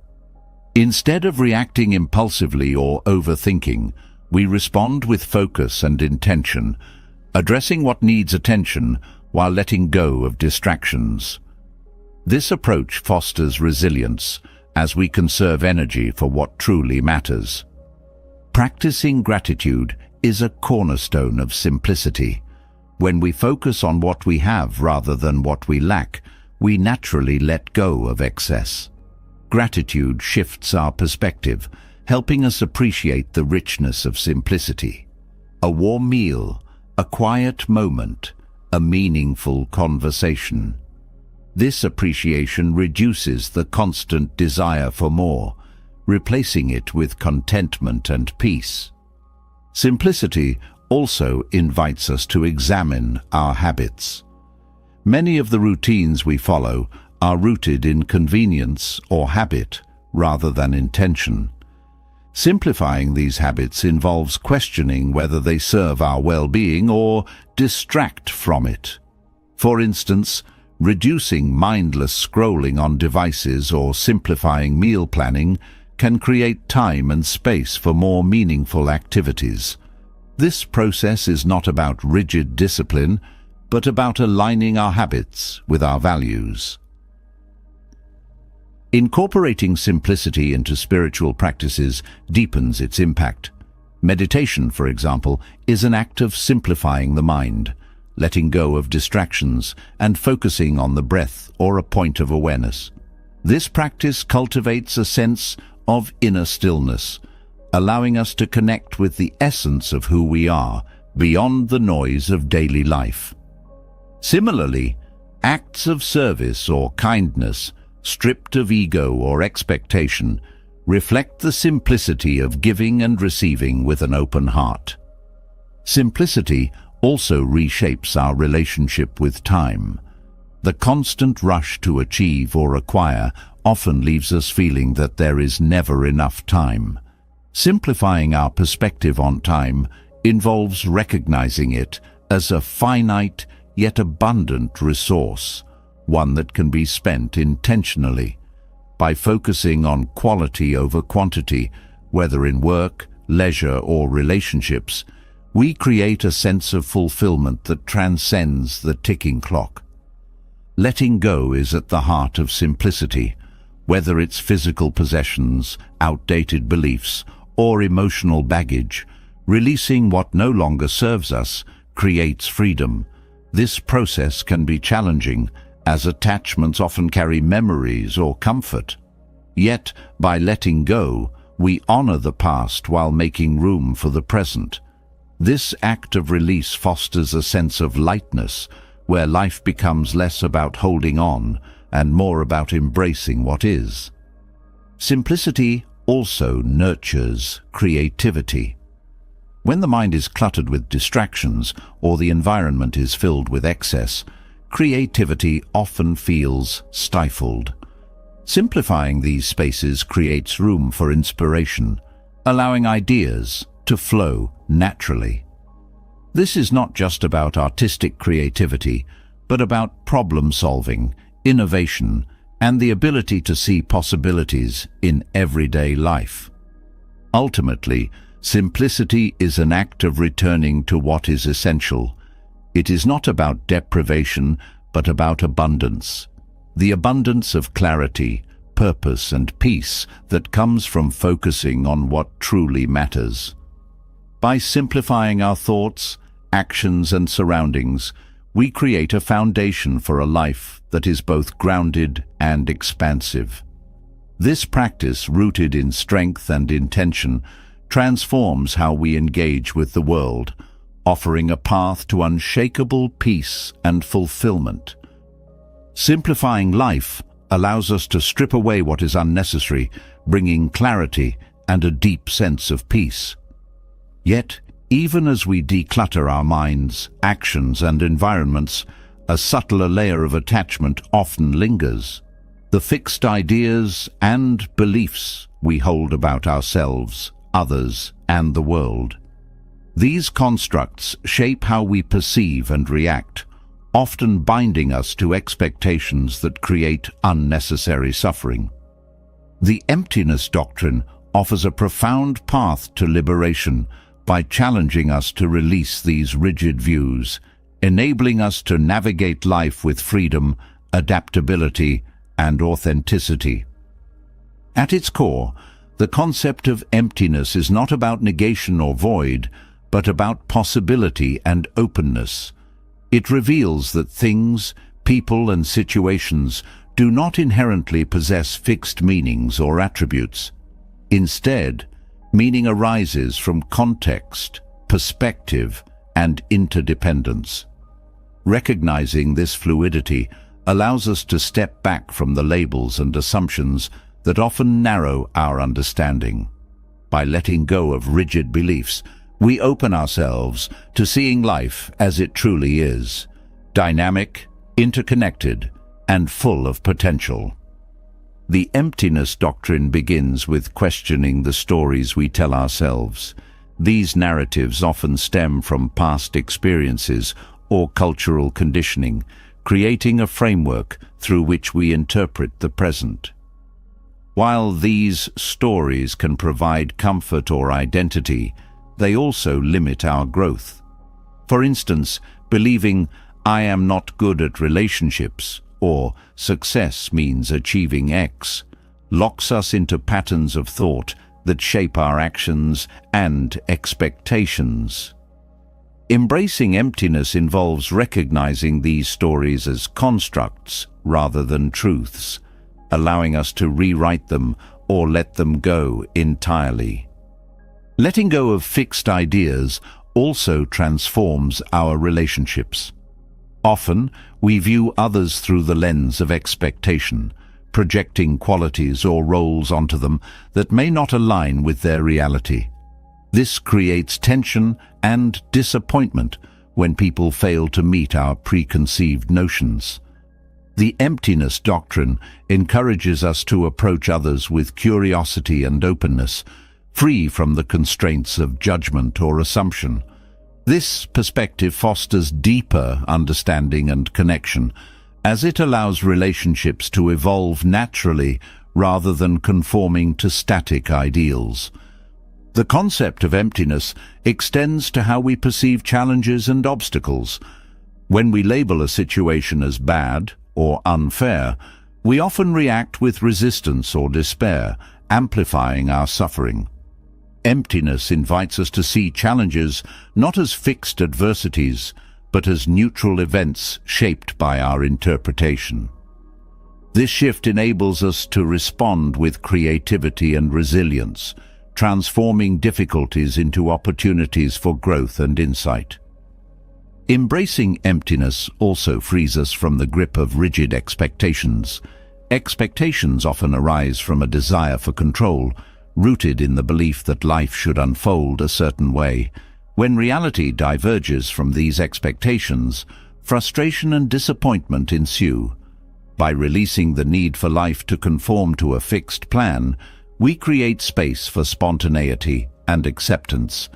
Instead of reacting impulsively or overthinking, we respond with focus and intention, addressing what needs attention while letting go of distractions. This approach fosters resilience as we conserve energy for what truly matters. Practicing gratitude is a cornerstone of simplicity. When we focus on what we have rather than what we lack, we naturally let go of excess. Gratitude shifts our perspective, helping us appreciate the richness of simplicity. A warm meal, a quiet moment, a meaningful conversation. This appreciation reduces the constant desire for more, replacing it with contentment and peace. Simplicity also invites us to examine our habits. Many of the routines we follow are rooted in convenience or habit rather than intention. Simplifying these habits involves questioning whether they serve our well-being or distract from it. For instance, reducing mindless scrolling on devices or simplifying meal planning can create time and space for more meaningful activities. This process is not about rigid discipline, but about aligning our habits with our values. Incorporating simplicity into spiritual practices deepens its impact. Meditation, for example, is an act of simplifying the mind, letting go of distractions and focusing on the breath or a point of awareness. This practice cultivates a sense of inner stillness, allowing us to connect with the essence of who we are, beyond the noise of daily life. Similarly, acts of service or kindness, stripped of ego or expectation, reflect the simplicity of giving and receiving with an open heart. Simplicity also reshapes our relationship with time. The constant rush to achieve or acquire often leaves us feeling that there is never enough time. Simplifying our perspective on time involves recognizing it as a finite yet abundant resource, one that can be spent intentionally. By focusing on quality over quantity, whether in work, leisure, or relationships, we create a sense of fulfillment that transcends the ticking clock. Letting go is at the heart of simplicity, whether it's physical possessions, outdated beliefs, or emotional baggage. Releasing what no longer serves us creates freedom. This process can be challenging, as attachments often carry memories or comfort. Yet, by letting go, we honor the past while making room for the present. This act of release fosters a sense of lightness, where life becomes less about holding on and more about embracing what is. Simplicity also nurtures creativity. When the mind is cluttered with distractions or the environment is filled with excess, creativity often feels stifled. Simplifying these spaces creates room for inspiration, allowing ideas to flow naturally. This is not just about artistic creativity, but about problem-solving, innovation, and the ability to see possibilities in everyday life. Ultimately, simplicity is an act of returning to what is essential. It is not about deprivation, but about abundance. The abundance of clarity, purpose, and peace that comes from focusing on what truly matters. By simplifying our thoughts, actions, and surroundings, we create a foundation for a life that is both grounded and expansive. This practice, rooted in strength and intention, transforms how we engage with the world, offering a path to unshakable peace and fulfillment. Simplifying life allows us to strip away what is unnecessary, bringing clarity and a deep sense of peace. Yet, even as we declutter our minds, actions, and environments, a subtler layer of attachment often lingers. The fixed ideas and beliefs we hold about ourselves, others, and the world. These constructs shape how we perceive and react, often binding us to expectations that create unnecessary suffering. The emptiness doctrine offers a profound path to liberation by challenging us to release these rigid views, enabling us to navigate life with freedom, adaptability, and authenticity. At its core, the concept of emptiness is not about negation or void, but about possibility and openness. It reveals that things, people, and situations do not inherently possess fixed meanings or attributes. Instead, meaning arises from context, perspective, and interdependence. Recognizing this fluidity allows us to step back from the labels and assumptions that often narrow our understanding. By letting go of rigid beliefs, we open ourselves to seeing life as it truly is, dynamic, interconnected, and full of potential. The emptiness doctrine begins with questioning the stories we tell ourselves. These narratives often stem from past experiences or cultural conditioning, creating a framework through which we interpret the present. While these stories can provide comfort or identity, they also limit our growth. For instance, believing "I am not good at relationships" or "success means achieving X" locks us into patterns of thought that shape our actions and expectations. Embracing emptiness involves recognizing these stories as constructs rather than truths, allowing us to rewrite them or let them go entirely. Letting go of fixed ideas also transforms our relationships. Often, we view others through the lens of expectation, projecting qualities or roles onto them that may not align with their reality. This creates tension and disappointment when people fail to meet our preconceived notions. The emptiness doctrine encourages us to approach others with curiosity and openness, free from the constraints of judgment or assumption. This perspective fosters deeper understanding and connection, as it allows relationships to evolve naturally rather than conforming to static ideals. The concept of emptiness extends to how we perceive challenges and obstacles. When we label a situation as bad or unfair, we often react with resistance or despair, amplifying our suffering. Emptiness invites us to see challenges not as fixed adversities, but as neutral events shaped by our interpretation. This shift enables us to respond with creativity and resilience, transforming difficulties into opportunities for growth and insight. Embracing emptiness also frees us from the grip of rigid expectations. Expectations often arise from a desire for control, rooted in the belief that life should unfold a certain way. When reality diverges from these expectations, frustration and disappointment ensue. By releasing the need for life to conform to a fixed plan, we create space for spontaneity and acceptance.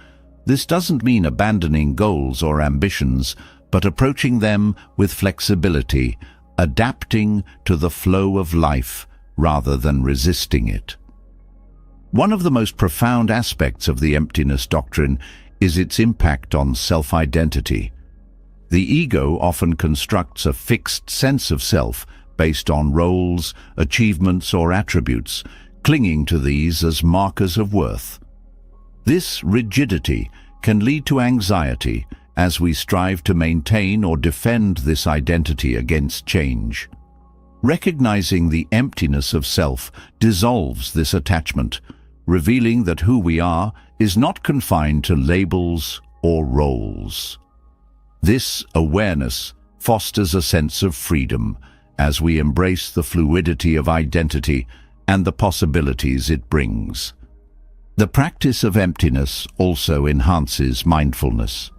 This doesn't mean abandoning goals or ambitions, but approaching them with flexibility, adapting to the flow of life rather than resisting it. One of the most profound aspects of the emptiness doctrine is its impact on self-identity. The ego often constructs a fixed sense of self based on roles, achievements, or attributes, clinging to these as markers of worth. This rigidity can lead to anxiety as we strive to maintain or defend this identity against change. Recognizing the emptiness of self dissolves this attachment, revealing that who we are is not confined to labels or roles. This awareness fosters a sense of freedom as we embrace the fluidity of identity and the possibilities it brings. The practice of emptiness also enhances mindfulness.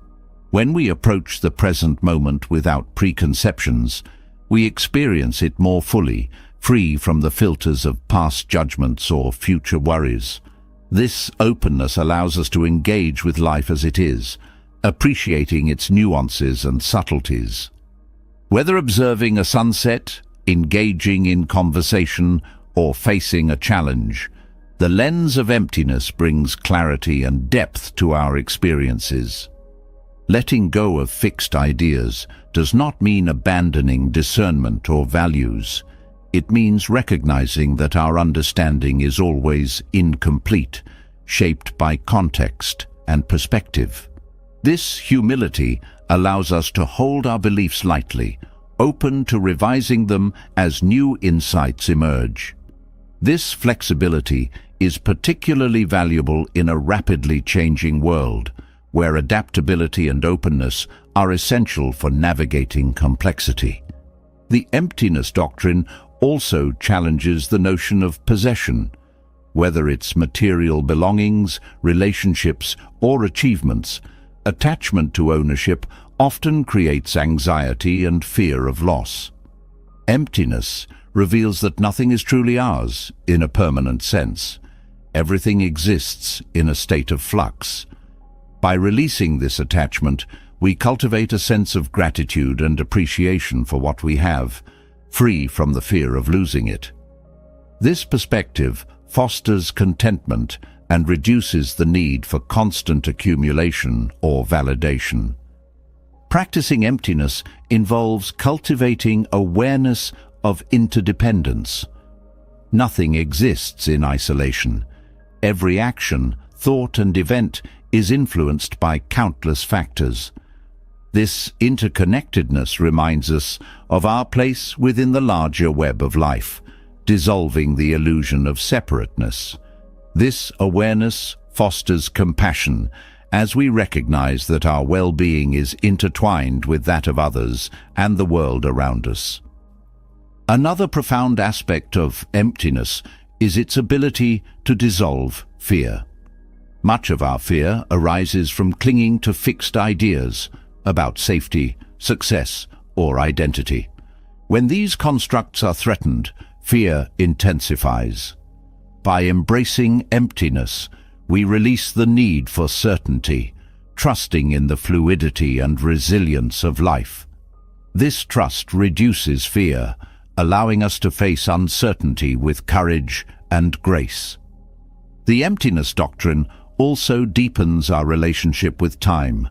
When we approach the present moment without preconceptions, we experience it more fully, free from the filters of past judgments or future worries. This openness allows us to engage with life as it is, appreciating its nuances and subtleties. Whether observing a sunset, engaging in conversation, or facing a challenge, the lens of emptiness brings clarity and depth to our experiences. Letting go of fixed ideas does not mean abandoning discernment or values. It means recognizing that our understanding is always incomplete, shaped by context and perspective. This humility allows us to hold our beliefs lightly, open to revising them as new insights emerge. This flexibility is particularly valuable in a rapidly changing world, where adaptability and openness are essential for navigating complexity. The emptiness doctrine also challenges the notion of possession. Whether it's material belongings, relationships, or achievements, attachment to ownership often creates anxiety and fear of loss. Emptiness reveals that nothing is truly ours in a permanent sense. Everything exists in a state of flux. By releasing this attachment, we cultivate a sense of gratitude and appreciation for what we have, free from the fear of losing it. This perspective fosters contentment and reduces the need for constant accumulation or validation. Practicing emptiness involves cultivating awareness of interdependence. Nothing exists in isolation. every action, thought and event is influenced by countless factors. This interconnectedness reminds us of our place within the larger web of life, dissolving the illusion of separateness. This awareness fosters compassion as we recognize that our well-being is intertwined with that of others and the world around us. Another profound aspect of emptiness is its ability to dissolve fear. Much of our fear arises from clinging to fixed ideas about safety, success, or identity. When these constructs are threatened, fear intensifies. By embracing emptiness, we release the need for certainty, trusting in the fluidity and resilience of life. This trust reduces fear, allowing us to face uncertainty with courage and grace. The emptiness doctrine also deepens our relationship with time.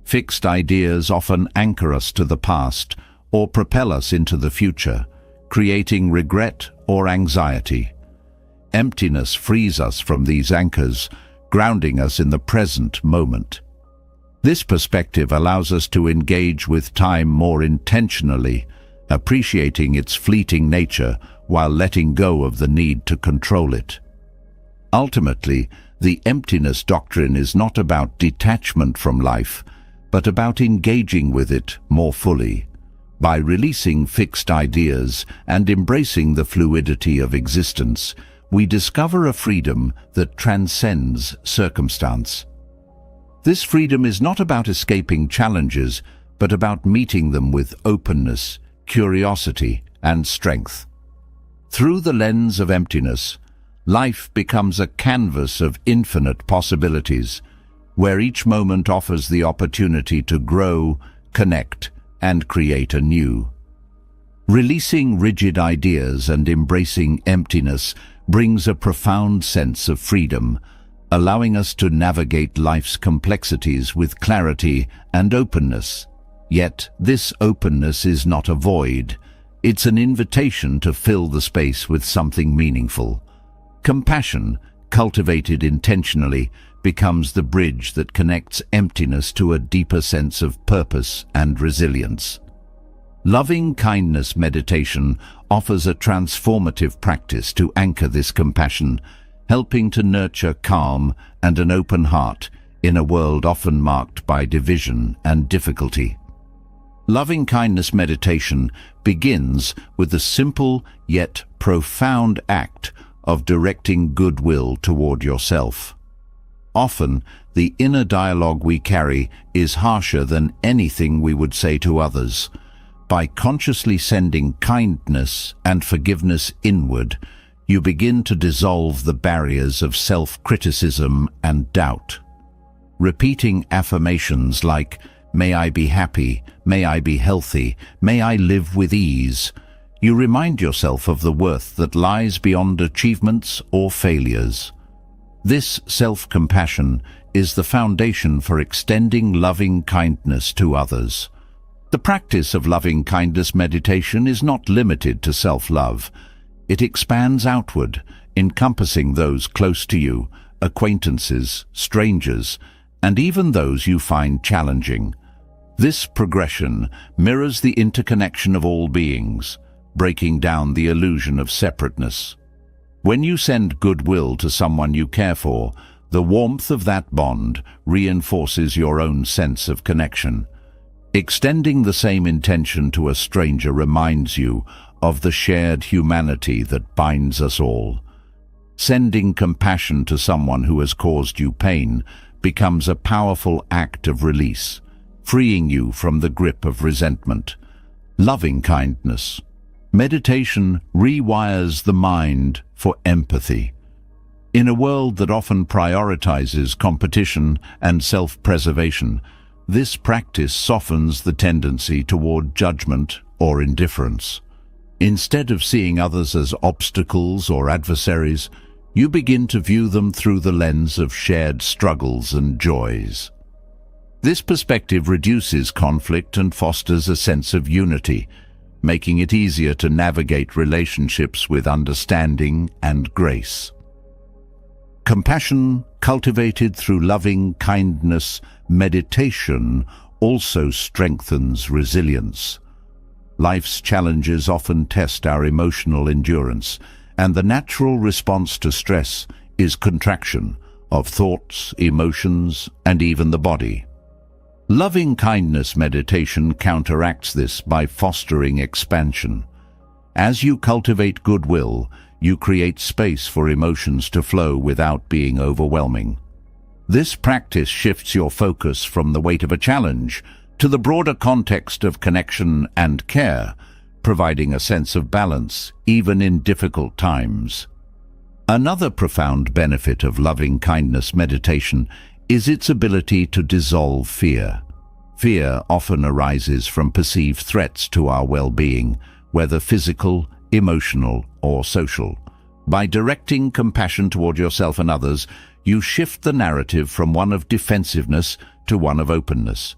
Fixed ideas often anchor us to the past or propel us into the future, creating regret or anxiety. Emptiness frees us from these anchors, grounding us in the present moment. This perspective allows us to engage with time more intentionally, appreciating its fleeting nature while letting go of the need to control it. Ultimately, the emptiness doctrine is not about detachment from life, but about engaging with it more fully. By releasing fixed ideas and embracing the fluidity of existence, we discover a freedom that transcends circumstance. This freedom is not about escaping challenges, but about meeting them with openness, curiosity, and strength. Through the lens of emptiness, life becomes a canvas of infinite possibilities, where each moment offers the opportunity to grow, connect, and create anew. Releasing rigid ideas and embracing emptiness brings a profound sense of freedom, allowing us to navigate life's complexities with clarity and openness. Yet, this openness is not a void. It's an invitation to fill the space with something meaningful. Compassion, cultivated intentionally, becomes the bridge that connects emptiness to a deeper sense of purpose and resilience. Loving kindness meditation offers a transformative practice to anchor this compassion, helping to nurture calm and an open heart in a world often marked by division and difficulty. Loving kindness meditation begins with the simple yet profound act of directing goodwill toward yourself. Often, the inner dialogue we carry is harsher than anything we would say to others. By consciously sending kindness and forgiveness inward, you begin to dissolve the barriers of self-criticism and doubt. Repeating affirmations like, "May I be happy, may I be healthy, may I live with ease," you remind yourself of the worth that lies beyond achievements or failures. This self-compassion is the foundation for extending loving kindness to others. The practice of loving kindness meditation is not limited to self-love. It expands outward, encompassing those close to you, acquaintances, strangers, and even those you find challenging. This progression mirrors the interconnection of all beings, breaking down the illusion of separateness. When you send goodwill to someone you care for, the warmth of that bond reinforces your own sense of connection. Extending the same intention to a stranger reminds you of the shared humanity that binds us all. Sending compassion to someone who has caused you pain becomes a powerful act of release, freeing you from the grip of resentment. Loving kindness meditation rewires the mind for empathy. In a world that often prioritizes competition and self-preservation, this practice softens the tendency toward judgment or indifference. Instead of seeing others as obstacles or adversaries, you begin to view them through the lens of shared struggles and joys. This perspective reduces conflict and fosters a sense of unity, making it easier to navigate relationships with understanding and grace. Compassion, cultivated through loving kindness meditation, also strengthens resilience. Life's challenges often test our emotional endurance, and the natural response to stress is contraction of thoughts, emotions, and even the body. Loving kindness meditation counteracts this by fostering expansion. As you cultivate goodwill, you create space for emotions to flow without being overwhelming. This practice shifts your focus from the weight of a challenge to the broader context of connection and care, providing a sense of balance even in difficult times. Another profound benefit of loving kindness meditation is its ability to dissolve fear. Fear often arises from perceived threats to our well-being, whether physical, emotional, or social. By directing compassion toward yourself and others, you shift the narrative from one of defensiveness to one of openness.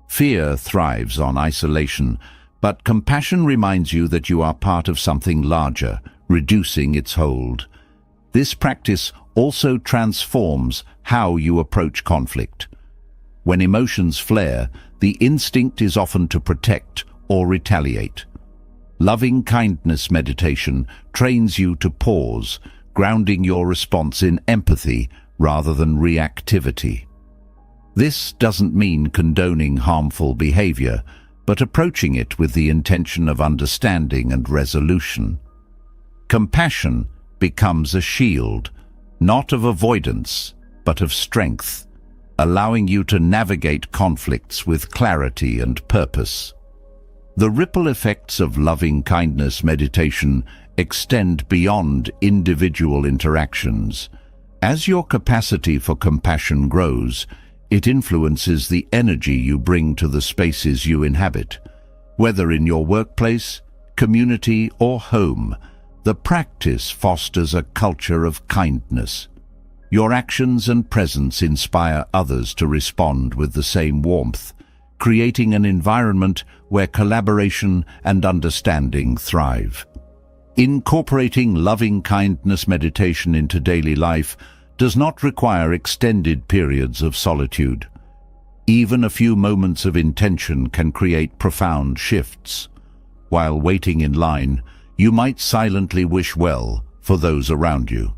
Fear thrives on isolation, but compassion reminds you that you are part of something larger, reducing its hold. This practice also transforms how you approach conflict. When emotions flare, the instinct is often to protect or retaliate. Loving kindness meditation trains you to pause, grounding your response in empathy rather than reactivity. This doesn't mean condoning harmful behavior, but approaching it with the intention of understanding and resolution. Compassion becomes a shield, not of avoidance, but of strength, allowing you to navigate conflicts with clarity and purpose. The ripple effects of loving kindness meditation extend beyond individual interactions. As your capacity for compassion grows, it influences the energy you bring to the spaces you inhabit. Whether in your workplace, community, or home, the practice fosters a culture of kindness. Your actions and presence inspire others to respond with the same warmth, creating an environment where collaboration and understanding thrive. Incorporating loving kindness meditation into daily life does not require extended periods of solitude. Even a few moments of intention can create profound shifts. While waiting in line, you might silently wish well for those around you.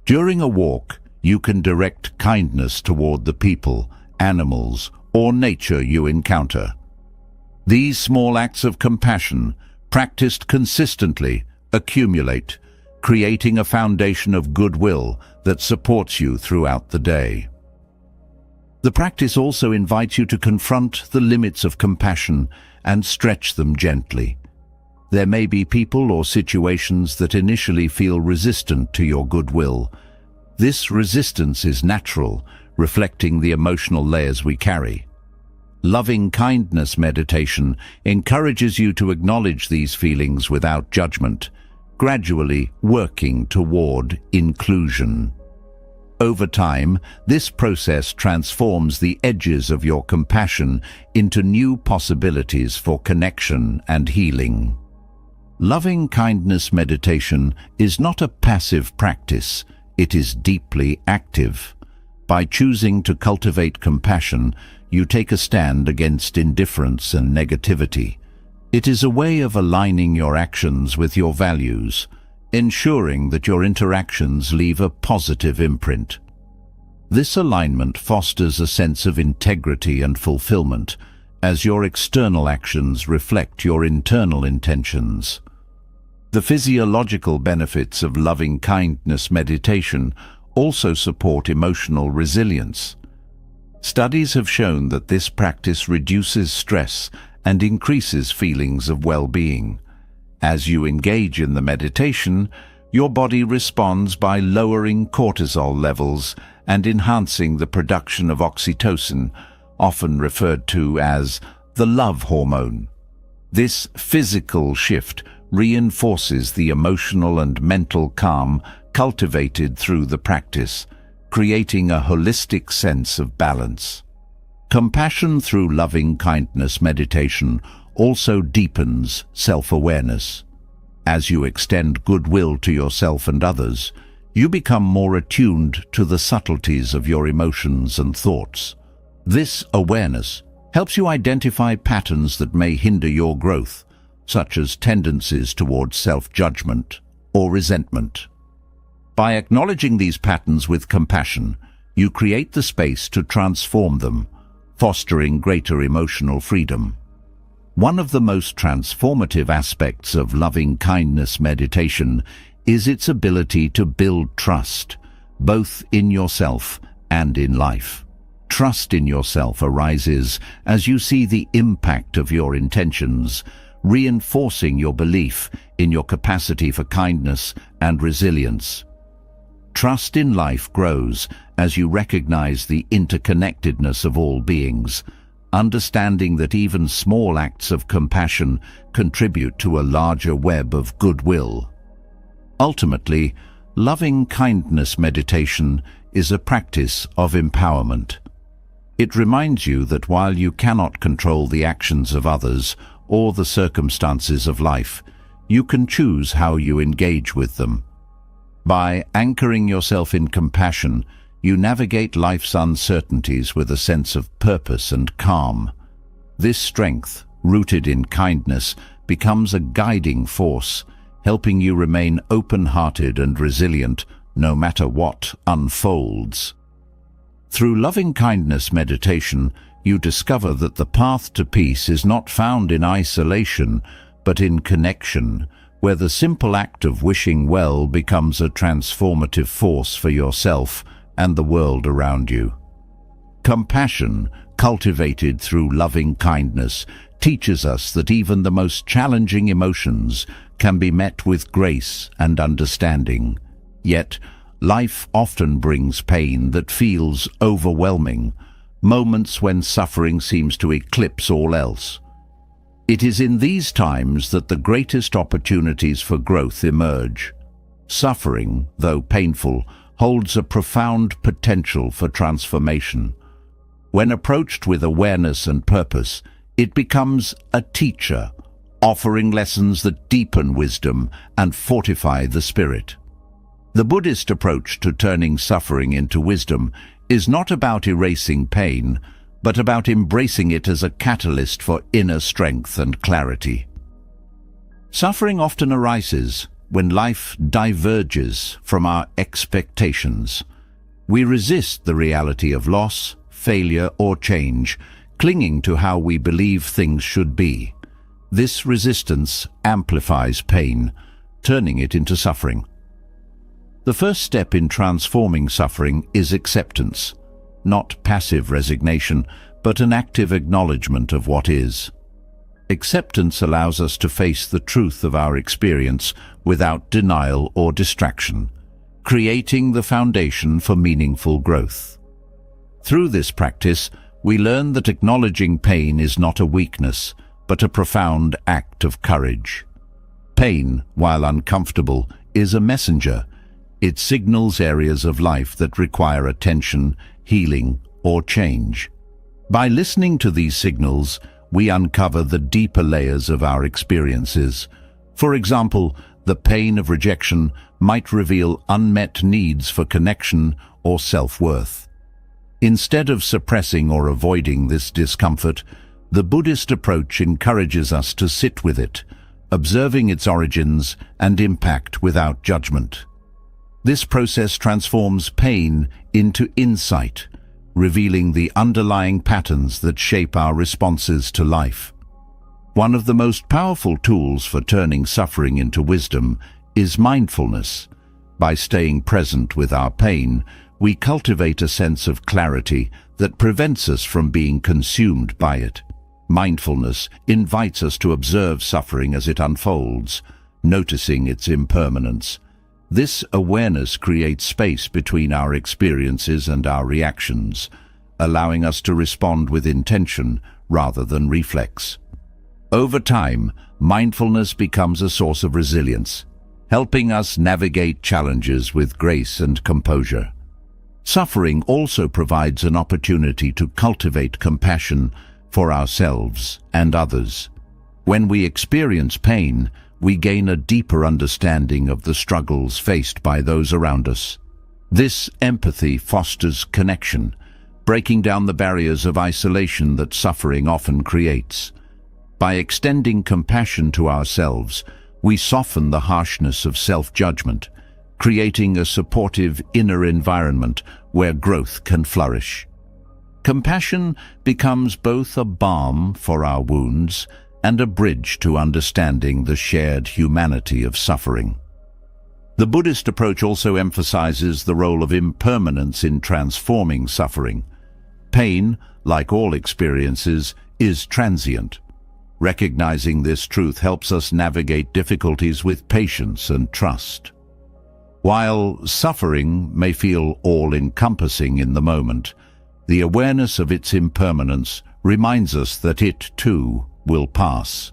During a walk, you can direct kindness toward the people, animals, or nature you encounter. These small acts of compassion, practiced consistently, accumulate, creating a foundation of goodwill that supports you throughout the day. The practice also invites you to confront the limits of compassion and stretch them gently. There may be people or situations that initially feel resistant to your goodwill. This resistance is natural, reflecting the emotional layers we carry. Loving kindness meditation encourages you to acknowledge these feelings without judgment, gradually working toward inclusion. Over time, this process transforms the edges of your compassion into new possibilities for connection and healing. Loving kindness meditation is not a passive practice, it is deeply active. By choosing to cultivate compassion, you take a stand against indifference and negativity. It is a way of aligning your actions with your values, ensuring that your interactions leave a positive imprint. This alignment fosters a sense of integrity and fulfillment, as your external actions reflect your internal intentions. The physiological benefits of loving kindness meditation also support emotional resilience. Studies have shown that this practice reduces stress and increases feelings of well-being. As you engage in the meditation, your body responds by lowering cortisol levels and enhancing the production of oxytocin, often referred to as the love hormone. This physical shift reinforces the emotional and mental calm cultivated through the practice, creating a holistic sense of balance. Compassion through loving kindness meditation also deepens self-awareness. As you extend goodwill to yourself and others, You become more attuned to the subtleties of your emotions and thoughts. This awareness helps you identify patterns that may hinder your growth, such as tendencies towards self-judgment or resentment. By acknowledging these patterns with compassion, you create the space to transform them, fostering greater emotional freedom. One of the most transformative aspects of loving-kindness meditation is its ability to build trust, both in yourself and in life. Trust in yourself arises as you see the impact of your intentions, reinforcing your belief in your capacity for kindness and resilience. Trust in life grows as you recognize the interconnectedness of all beings, understanding that even small acts of compassion contribute to a larger web of goodwill. Ultimately, loving-kindness meditation is a practice of empowerment. It reminds you that while you cannot control the actions of others or the circumstances of life, you can choose how you engage with them. By anchoring yourself in compassion, you navigate life's uncertainties with a sense of purpose and calm. This strength, rooted in kindness, becomes a guiding force, helping you remain open-hearted and resilient no matter what unfolds. Through loving-kindness meditation, you discover that the path to peace is not found in isolation, but in connection, where the simple act of wishing well becomes a transformative force for yourself and the world around you. Compassion, cultivated through loving kindness, teaches us that even the most challenging emotions can be met with grace and understanding. Yet, life often brings pain that feels overwhelming, moments when suffering seems to eclipse all else. It is in these times that the greatest opportunities for growth emerge. Suffering, though painful, holds a profound potential for transformation. When approached with awareness and purpose, it becomes a teacher, offering lessons that deepen wisdom and fortify the spirit. The Buddhist approach to turning suffering into wisdom is not about erasing pain, but about embracing it as a catalyst for inner strength and clarity. Suffering often arises when life diverges from our expectations. We resist the reality of loss, failure, or change, clinging to how we believe things should be. This resistance amplifies pain, turning it into suffering. The first step in transforming suffering is acceptance, not passive resignation, but an active acknowledgement of what is. Acceptance allows us to face the truth of our experience without denial or distraction, creating the foundation for meaningful growth. Through this practice, we learn that acknowledging pain is not a weakness, but a profound act of courage. Pain, while uncomfortable, is a messenger. It signals areas of life that require attention, healing, or change. By listening to these signals, we uncover the deeper layers of our experiences. For example, the pain of rejection might reveal unmet needs for connection or self-worth. Instead of suppressing or avoiding this discomfort, the Buddhist approach encourages us to sit with it, observing its origins and impact without judgment. This process transforms pain into insight, revealing the underlying patterns that shape our responses to life. One of the most powerful tools for turning suffering into wisdom is mindfulness. By staying present with our pain, we cultivate a sense of clarity that prevents us from being consumed by it. Mindfulness invites us to observe suffering as it unfolds, noticing its impermanence. This awareness creates space between our experiences and our reactions, allowing us to respond with intention rather than reflex. Over time, mindfulness becomes a source of resilience, helping us navigate challenges with grace and composure. Suffering also provides an opportunity to cultivate compassion for ourselves and others. When we experience pain, we gain a deeper understanding of the struggles faced by those around us. This empathy fosters connection, breaking down the barriers of isolation that suffering often creates. By extending compassion to ourselves, we soften the harshness of self-judgment, creating a supportive inner environment where growth can flourish. Compassion becomes both a balm for our wounds and a bridge to understanding the shared humanity of suffering. The Buddhist approach also emphasizes the role of impermanence in transforming suffering. Pain, like all experiences, is transient. Recognizing this truth helps us navigate difficulties with patience and trust. While suffering may feel all-encompassing in the moment, the awareness of its impermanence reminds us that it, too, will pass.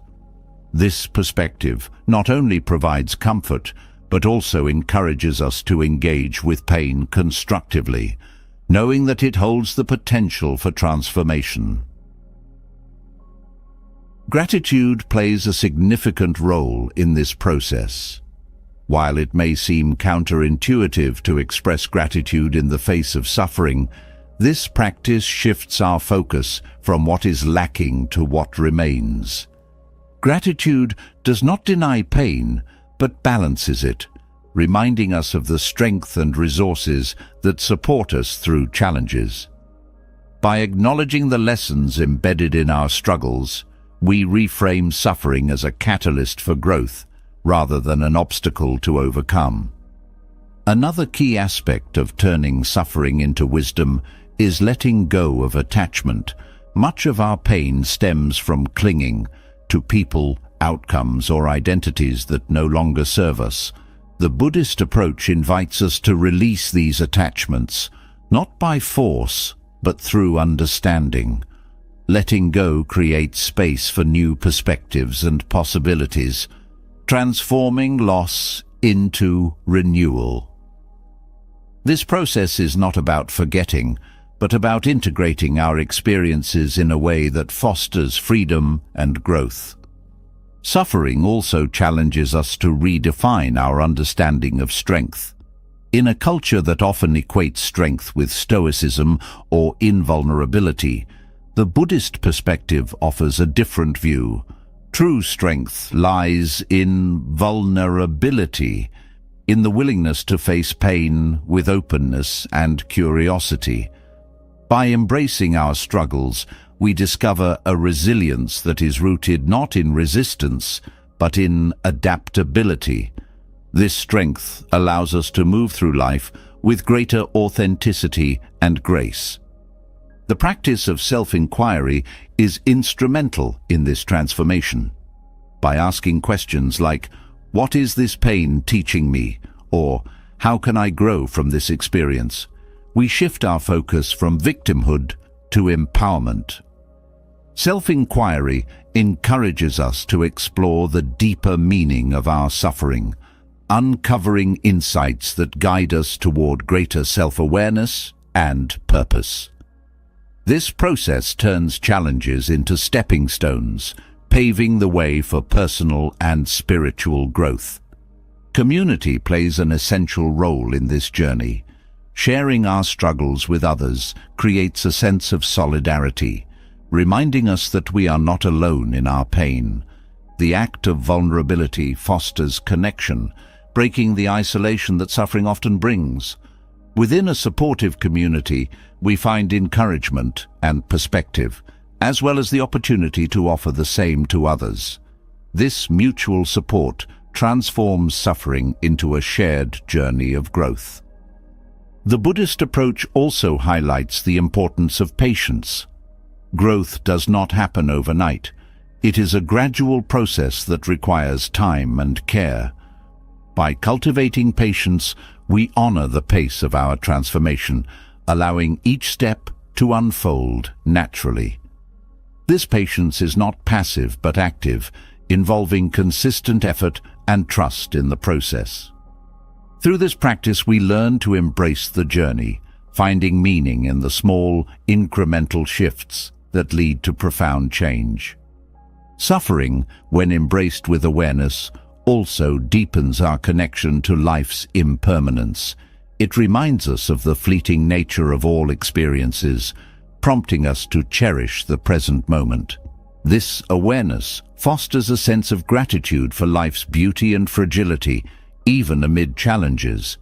This perspective not only provides comfort, but also encourages us to engage with pain constructively, knowing that it holds the potential for transformation. Gratitude plays a significant role in this process. While it may seem counterintuitive to express gratitude in the face of suffering, this practice shifts our focus from what is lacking to what remains. Gratitude does not deny pain, but balances it, reminding us of the strength and resources that support us through challenges. By acknowledging the lessons embedded in our struggles, we reframe suffering as a catalyst for growth rather than an obstacle to overcome. Another key aspect of turning suffering into wisdom is letting go of attachment. Much of our pain stems from clinging to people, outcomes, or identities that no longer serve us. The Buddhist approach invites us to release these attachments, not by force, but through understanding. Letting go creates space for new perspectives and possibilities, transforming loss into renewal. This process is not about forgetting, but about integrating our experiences in a way that fosters freedom and growth. Suffering also challenges us to redefine our understanding of strength. In a culture that often equates strength with stoicism or invulnerability, the Buddhist perspective offers a different view. True strength lies in vulnerability, in the willingness to face pain with openness and curiosity. By embracing our struggles, we discover a resilience that is rooted not in resistance, but in adaptability. This strength allows us to move through life with greater authenticity and grace. The practice of self-inquiry is instrumental in this transformation. By asking questions like, "What is this pain teaching me?" or "How can I grow from this experience?" we shift our focus from victimhood to empowerment. Self-inquiry encourages us to explore the deeper meaning of our suffering, uncovering insights that guide us toward greater self-awareness and purpose. This process turns challenges into stepping stones, paving the way for personal and spiritual growth. Community plays an essential role in this journey. Sharing our struggles with others creates a sense of solidarity, reminding us that we are not alone in our pain. The act of vulnerability fosters connection, breaking the isolation that suffering often brings. Within a supportive community, we find encouragement and perspective, as well as the opportunity to offer the same to others. This mutual support transforms suffering into a shared journey of growth. The Buddhist approach also highlights the importance of patience. Growth does not happen overnight. It is a gradual process that requires time and care. By cultivating patience, we honor the pace of our transformation, allowing each step to unfold naturally. This patience is not passive but active, involving consistent effort and trust in the process. Through this practice, we learn to embrace the journey, finding meaning in the small, incremental shifts that lead to profound change. Suffering, when embraced with awareness, also deepens our connection to life's impermanence. It reminds us of the fleeting nature of all experiences, prompting us to cherish the present moment. This awareness fosters a sense of gratitude for life's beauty and fragility, even amid challenges.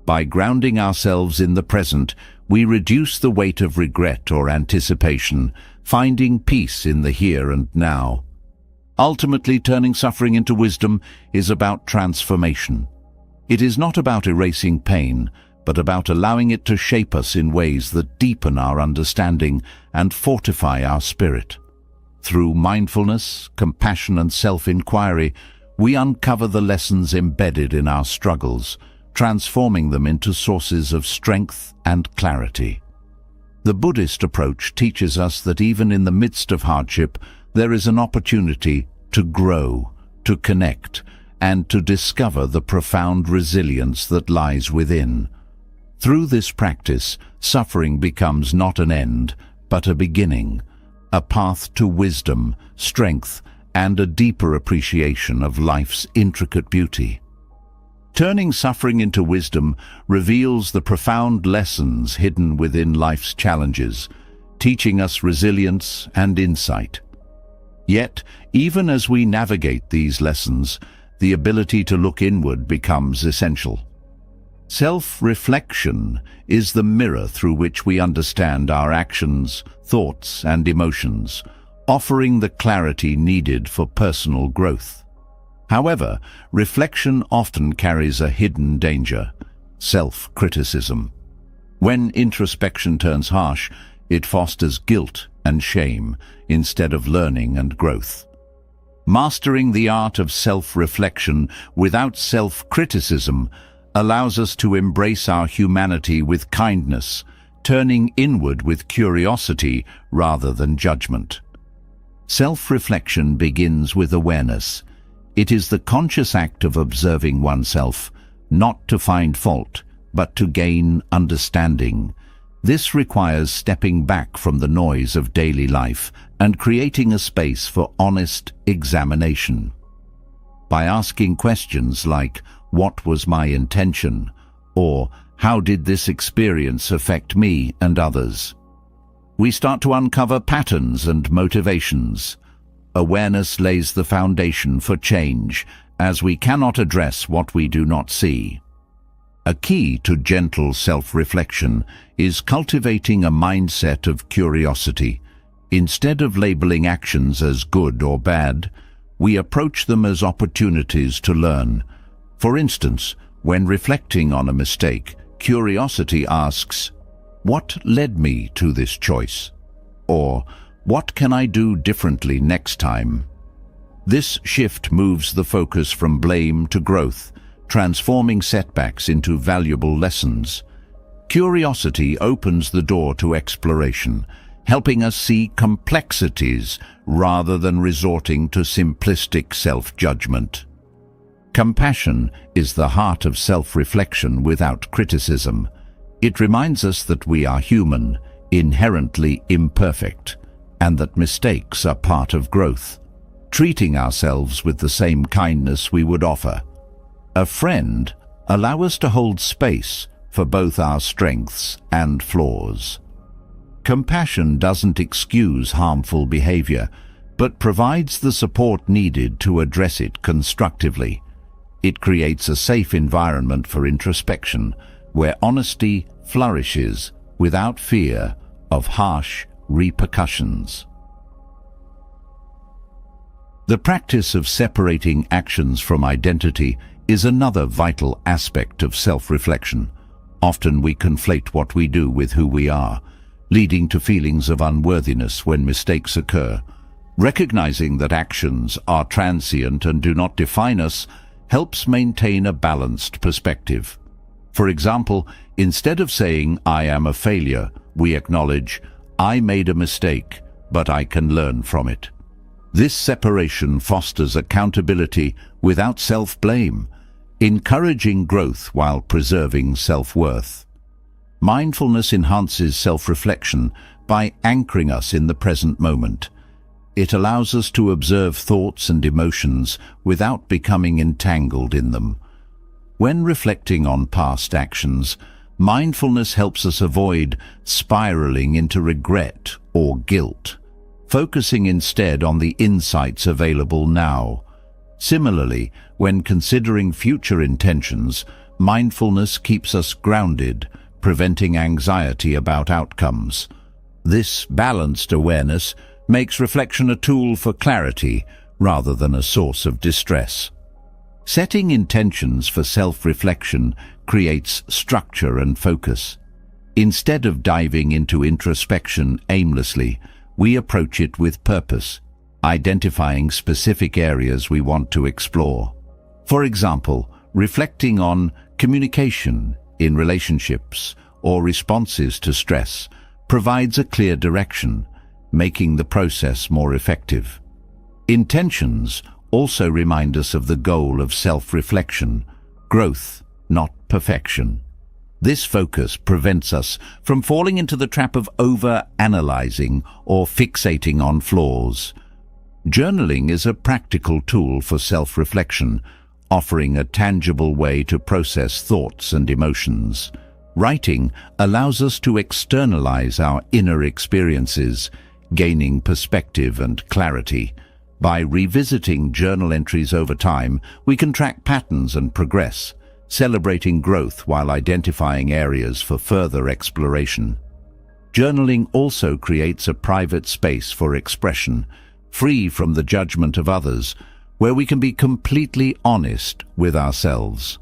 By grounding ourselves in the present, we reduce the weight of regret or anticipation, finding peace in the here and now. Ultimately, turning suffering into wisdom is about transformation. It is not about erasing pain, but about allowing it to shape us in ways that deepen our understanding and fortify our spirit. Through mindfulness, compassion, and self-inquiry, we uncover the lessons embedded in our struggles, transforming them into sources of strength and clarity. The Buddhist approach teaches us that even in the midst of hardship, there is an opportunity to grow, to connect, and to discover the profound resilience that lies within. Through this practice, suffering becomes not an end, but a beginning, a path to wisdom, strength, and a deeper appreciation of life's intricate beauty. Turning suffering into wisdom reveals the profound lessons hidden within life's challenges, teaching us resilience and insight. Yet, even as we navigate these lessons, the ability to look inward becomes essential. Self-reflection is the mirror through which we understand our actions, thoughts, and emotions, offering the clarity needed for personal growth. However, reflection often carries a hidden danger: self-criticism. When introspection turns harsh, it fosters guilt and shame instead of learning and growth. Mastering the art of self-reflection without self-criticism allows us to embrace our humanity with kindness, turning inward with curiosity rather than judgment. Self-reflection begins with awareness. It is the conscious act of observing oneself, not to find fault, but to gain understanding. This requires stepping back from the noise of daily life and creating a space for honest examination. By asking questions like, "What was my intention?" or "How did this experience affect me and others?" we start to uncover patterns and motivations. Awareness lays the foundation for change, as we cannot address what we do not see. A key to gentle self-reflection is cultivating a mindset of curiosity. Instead of labeling actions as good or bad, we approach them as opportunities to learn. For instance, when reflecting on a mistake, curiosity asks, "What led me to this choice?" Or, "What can I do differently next time?" This shift moves the focus from blame to growth, transforming setbacks into valuable lessons. Curiosity opens the door to exploration, helping us see complexities rather than resorting to simplistic self-judgment. Compassion is the heart of self-reflection without criticism. It reminds us that we are human, inherently imperfect, and that mistakes are part of growth. Treating ourselves with the same kindness we would offer a friend allows us to hold space for both our strengths and flaws. Compassion doesn't excuse harmful behavior, but provides the support needed to address it constructively. It creates a safe environment for introspection, where honesty flourishes without fear of harsh repercussions. The practice of separating actions from identity is another vital aspect of self-reflection. Often we conflate what we do with who we are, leading to feelings of unworthiness when mistakes occur. Recognizing that actions are transient and do not define us helps maintain a balanced perspective. For example, instead of saying, "I am a failure," we acknowledge, "I made a mistake, but I can learn from it." This separation fosters accountability without self-blame, encouraging growth while preserving self-worth. Mindfulness enhances self-reflection by anchoring us in the present moment. It allows us to observe thoughts and emotions without becoming entangled in them. When reflecting on past actions, mindfulness helps us avoid spiraling into regret or guilt, focusing instead on the insights available now. Similarly, when considering future intentions, mindfulness keeps us grounded, preventing anxiety about outcomes. This balanced awareness makes reflection a tool for clarity rather than a source of distress. Setting intentions for self-reflection creates structure and focus. Instead of diving into introspection aimlessly, we approach it with purpose, identifying specific areas we want to explore. For example, reflecting on communication in relationships or responses to stress provides a clear direction, making the process more effective. Intentions also remind us of the goal of self-reflection, growth, not perfection. This focus prevents us from falling into the trap of over-analyzing or fixating on flaws. Journaling is a practical tool for self-reflection, offering a tangible way to process thoughts and emotions. Writing allows us to externalize our inner experiences, gaining perspective and clarity. By revisiting journal entries over time, we can track patterns and progress, celebrating growth while identifying areas for further exploration. Journaling also creates a private space for expression, free from the judgment of others, where we can be completely honest with ourselves.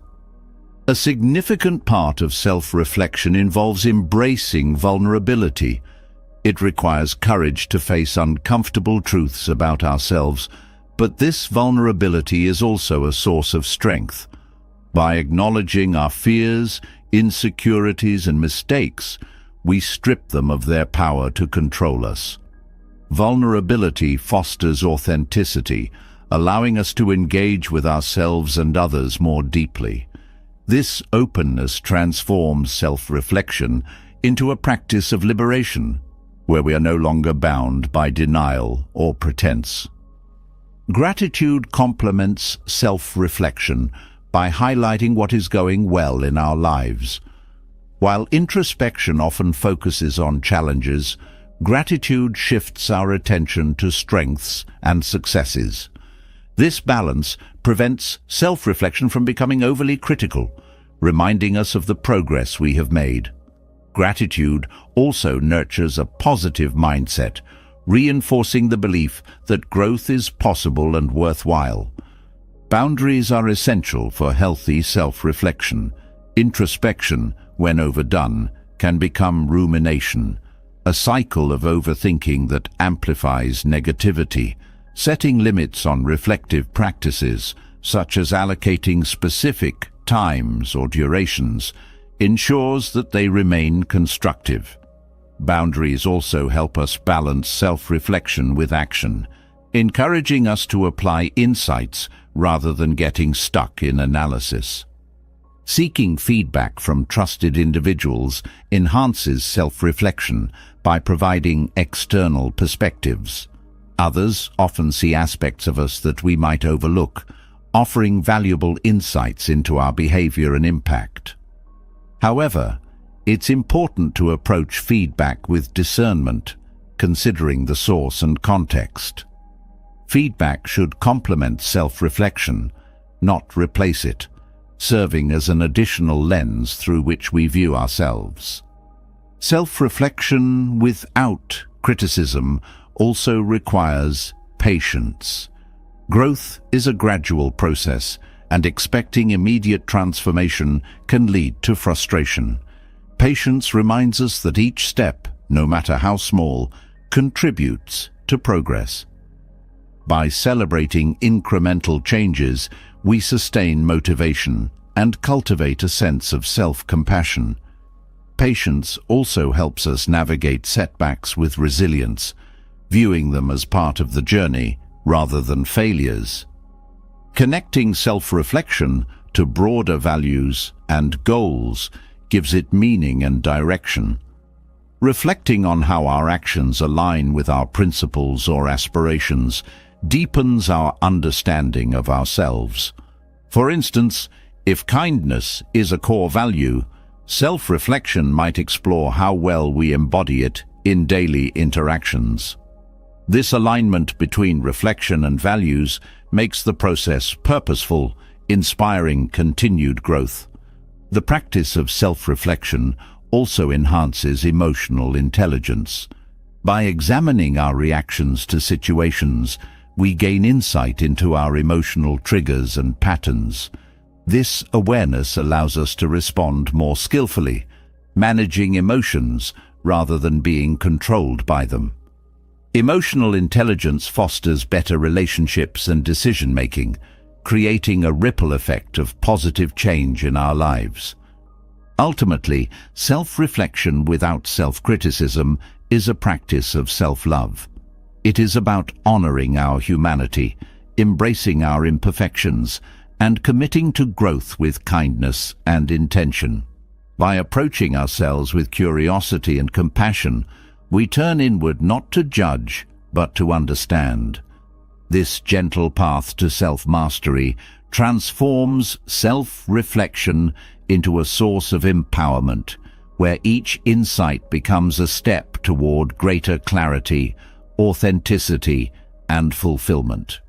A significant part of self-reflection involves embracing vulnerability. It requires courage to face uncomfortable truths about ourselves, but this vulnerability is also a source of strength. By acknowledging our fears, insecurities, and mistakes, we strip them of their power to control us. Vulnerability fosters authenticity, allowing us to engage with ourselves and others more deeply. This openness transforms self-reflection into a practice of liberation, where we are no longer bound by denial or pretense. Gratitude complements self-reflection by highlighting what is going well in our lives. While introspection often focuses on challenges, gratitude shifts our attention to strengths and successes. This balance prevents self-reflection from becoming overly critical, reminding us of the progress we have made. Gratitude also nurtures a positive mindset, reinforcing the belief that growth is possible and worthwhile. Boundaries are essential for healthy self-reflection. Introspection, when overdone, can become rumination, a cycle of overthinking that amplifies negativity. Setting limits on reflective practices, such as allocating specific times or durations, ensures that they remain constructive. Boundaries also help us balance self-reflection with action, encouraging us to apply insights rather than getting stuck in analysis. Seeking feedback from trusted individuals enhances self-reflection by providing external perspectives. Others often see aspects of us that we might overlook, offering valuable insights into our behavior and impact. However, it's important to approach feedback with discernment, considering the source and context. Feedback should complement self-reflection, not replace it, serving as an additional lens through which we view ourselves. Self-reflection without criticism also requires patience. Growth is a gradual process, and expecting immediate transformation can lead to frustration. Patience reminds us that each step, no matter how small, contributes to progress. By celebrating incremental changes, we sustain motivation and cultivate a sense of self-compassion. Patience also helps us navigate setbacks with resilience, viewing them as part of the journey rather than failures. Connecting self-reflection to broader values and goals gives it meaning and direction. Reflecting on how our actions align with our principles or aspirations deepens our understanding of ourselves. For instance, if kindness is a core value, self-reflection might explore how well we embody it in daily interactions. This alignment between reflection and values makes the process purposeful, inspiring continued growth. The practice of self-reflection also enhances emotional intelligence. By examining our reactions to situations, we gain insight into our emotional triggers and patterns. This awareness allows us to respond more skillfully, managing emotions rather than being controlled by them. Emotional intelligence fosters better relationships and decision-making, creating a ripple effect of positive change in our lives. Ultimately, self-reflection without self-criticism is a practice of self-love. It is about honoring our humanity, embracing our imperfections, and committing to growth with kindness and intention. By approaching ourselves with curiosity and compassion, we turn inward not to judge, but to understand. This gentle path to self-mastery transforms self-reflection into a source of empowerment, where each insight becomes a step toward greater clarity, authenticity, and fulfillment.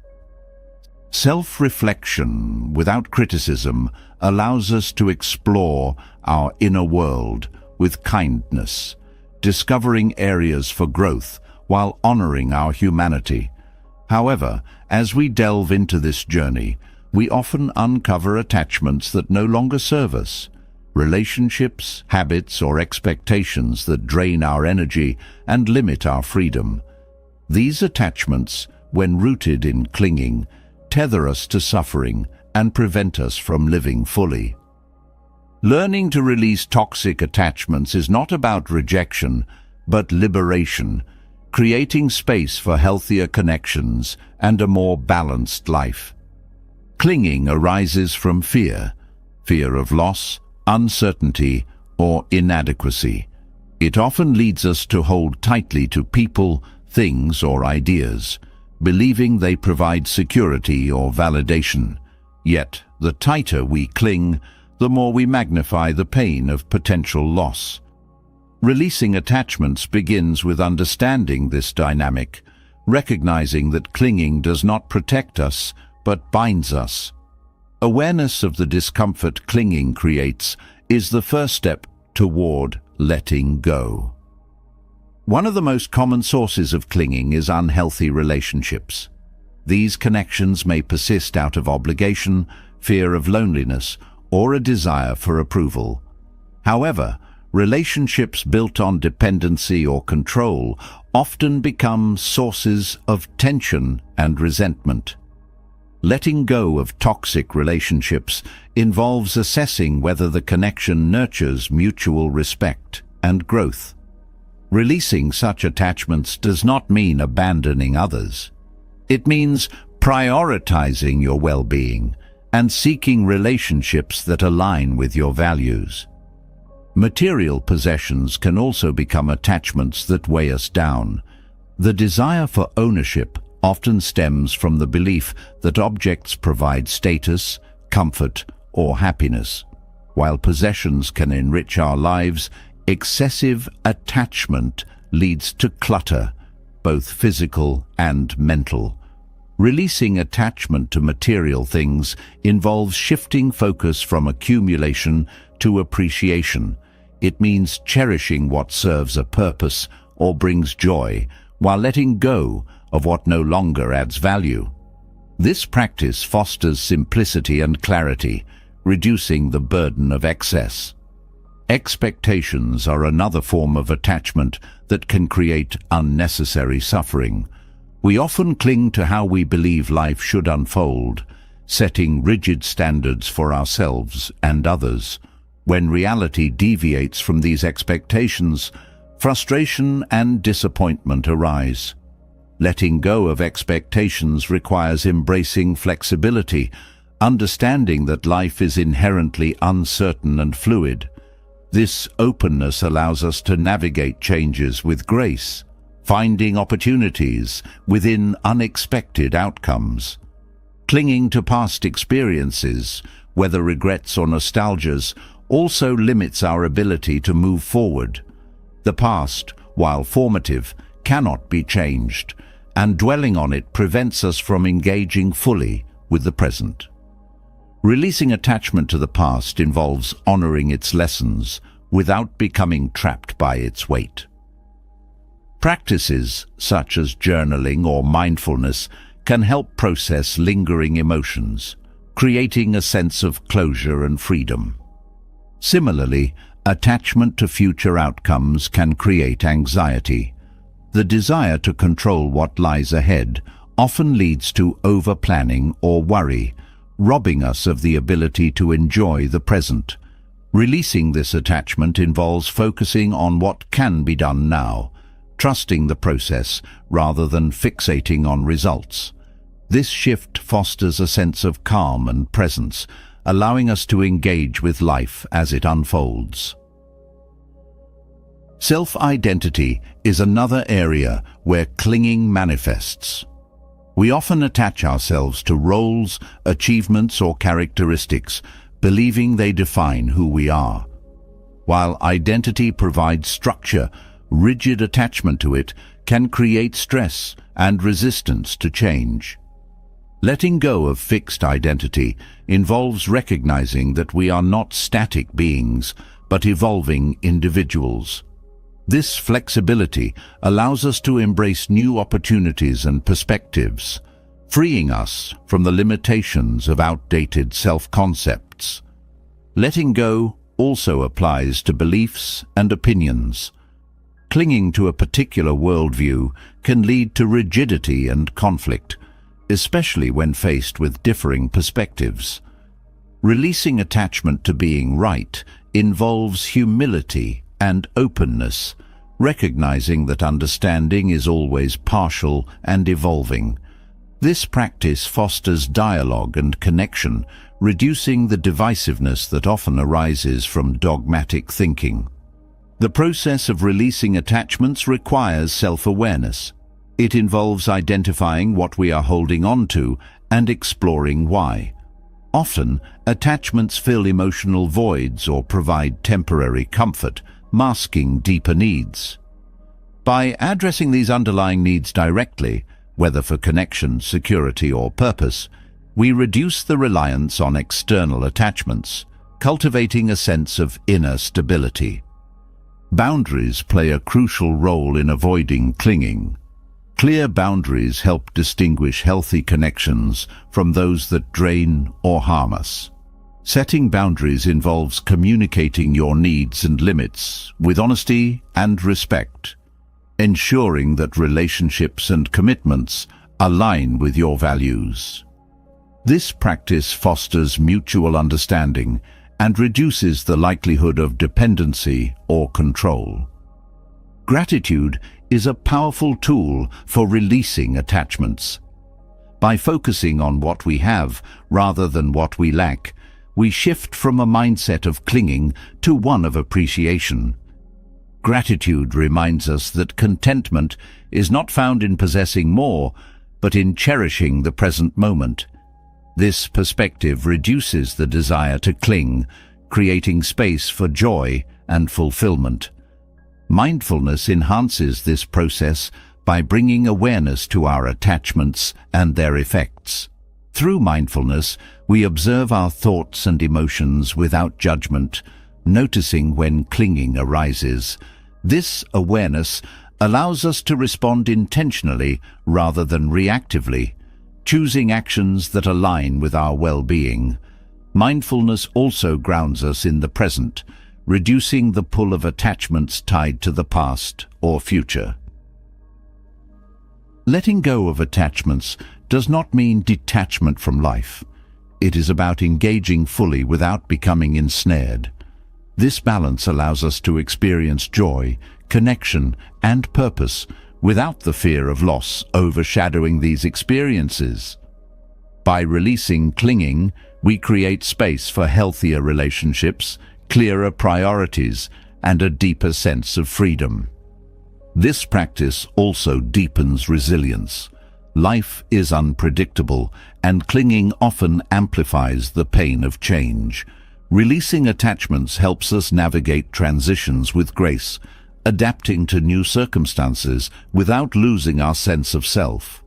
Self-reflection without criticism allows us to explore our inner world with kindness, discovering areas for growth while honoring our humanity. However, as we delve into this journey, we often uncover attachments that no longer serve us, relationships, habits, or expectations that drain our energy and limit our freedom. These attachments, when rooted in clinging, tether us to suffering and prevent us from living fully. Learning to release toxic attachments is not about rejection, but liberation, creating space for healthier connections and a more balanced life. Clinging arises from fear of loss, uncertainty, or inadequacy. It often leads us to hold tightly to people, things, or ideas, believing they provide security or validation. Yet, the tighter we cling, the more we magnify the pain of potential loss. Releasing attachments begins with understanding this dynamic, recognizing that clinging does not protect us, but binds us. Awareness of the discomfort clinging creates is the first step toward letting go. One of the most common sources of clinging is unhealthy relationships. These connections may persist out of obligation, fear of loneliness, or a desire for approval. However, relationships built on dependency or control often become sources of tension and resentment. Letting go of toxic relationships involves assessing whether the connection nurtures mutual respect and growth. Releasing such attachments does not mean abandoning others. It means prioritizing your well-being and seeking relationships that align with your values. Material possessions can also become attachments that weigh us down. The desire for ownership often stems from the belief that objects provide status, comfort, or happiness. While possessions can enrich our lives, excessive attachment leads to clutter, both physical and mental. Releasing attachment to material things involves shifting focus from accumulation to appreciation. It means cherishing what serves a purpose or brings joy, while letting go of what no longer adds value. This practice fosters simplicity and clarity, reducing the burden of excess. Expectations are another form of attachment that can create unnecessary suffering. We often cling to how we believe life should unfold, setting rigid standards for ourselves and others. When reality deviates from these expectations, frustration and disappointment arise. Letting go of expectations requires embracing flexibility, understanding that life is inherently uncertain and fluid. This openness allows us to navigate changes with grace, finding opportunities within unexpected outcomes. Clinging to past experiences, whether regrets or nostalgias, also limits our ability to move forward. The past, while formative, cannot be changed, and dwelling on it prevents us from engaging fully with the present. Releasing attachment to the past involves honoring its lessons without becoming trapped by its weight. Practices such as journaling or mindfulness can help process lingering emotions, creating a sense of closure and freedom. Similarly, attachment to future outcomes can create anxiety. The desire to control what lies ahead often leads to over-planning or worry, robbing us of the ability to enjoy the present. Releasing this attachment involves focusing on what can be done now, trusting the process rather than fixating on results. This shift fosters a sense of calm and presence, allowing us to engage with life as it unfolds. Self-identity is another area where clinging manifests. We often attach ourselves to roles, achievements, or characteristics, believing they define who we are. While identity provides structure, rigid attachment to it can create stress and resistance to change. Letting go of fixed identity involves recognizing that we are not static beings, but evolving individuals. This flexibility allows us to embrace new opportunities and perspectives, freeing us from the limitations of outdated self-concepts. Letting go also applies to beliefs and opinions. Clinging to a particular worldview can lead to rigidity and conflict, especially when faced with differing perspectives. Releasing attachment to being right involves humility and openness, recognizing that understanding is always partial and evolving. This practice fosters dialogue and connection, reducing the divisiveness that often arises from dogmatic thinking. The process of releasing attachments requires self-awareness. It involves identifying what we are holding on to and exploring why. Often, attachments fill emotional voids or provide temporary comfort, masking deeper needs. By addressing these underlying needs directly, whether for connection, security, or purpose, we reduce the reliance on external attachments, cultivating a sense of inner stability. Boundaries play a crucial role in avoiding clinging. Clear boundaries help distinguish healthy connections from those that drain or harm us. Setting boundaries involves communicating your needs and limits with honesty and respect, ensuring that relationships and commitments align with your values. This practice fosters mutual understanding and reduces the likelihood of dependency or control. Gratitude is a powerful tool for releasing attachments. By focusing on what we have rather than what we lack, we shift from a mindset of clinging to one of appreciation. Gratitude reminds us that contentment is not found in possessing more, but in cherishing the present moment. This perspective reduces the desire to cling, creating space for joy and fulfillment. Mindfulness enhances this process by bringing awareness to our attachments and their effects. Through mindfulness, we observe our thoughts and emotions without judgment, noticing when clinging arises. This awareness allows us to respond intentionally rather than reactively, choosing actions that align with our well-being. Mindfulness also grounds us in the present, reducing the pull of attachments tied to the past or future. Letting go of attachments does not mean detachment from life. It is about engaging fully without becoming ensnared. This balance allows us to experience joy, connection, and purpose without the fear of loss overshadowing these experiences. By releasing clinging, we create space for healthier relationships, clearer priorities, and a deeper sense of freedom. This practice also deepens resilience. Life is unpredictable, and clinging often amplifies the pain of change. Releasing attachments helps us navigate transitions with grace, adapting to new circumstances without losing our sense of self.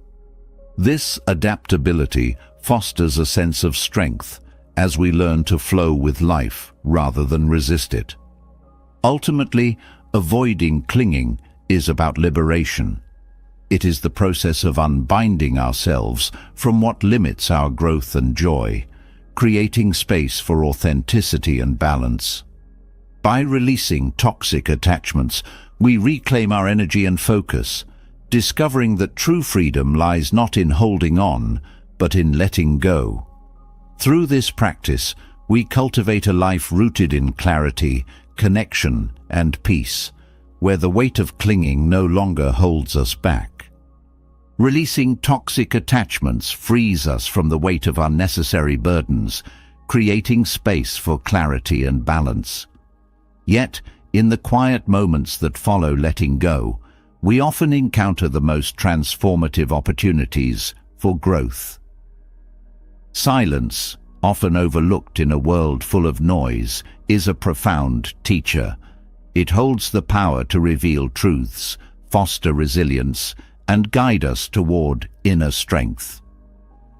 This adaptability fosters a sense of strength as we learn to flow with life rather than resist it. Ultimately, avoiding clinging is about liberation. It is the process of unbinding ourselves from what limits our growth and joy, creating space for authenticity and balance. By releasing toxic attachments, we reclaim our energy and focus, discovering that true freedom lies not in holding on, but in letting go. Through this practice, we cultivate a life rooted in clarity, connection, and peace, where the weight of clinging no longer holds us back. Releasing toxic attachments frees us from the weight of unnecessary burdens, creating space for clarity and balance. Yet, in the quiet moments that follow letting go, we often encounter the most transformative opportunities for growth. Silence, often overlooked in a world full of noise, is a profound teacher. It holds the power to reveal truths, foster resilience, and guide us toward inner strength.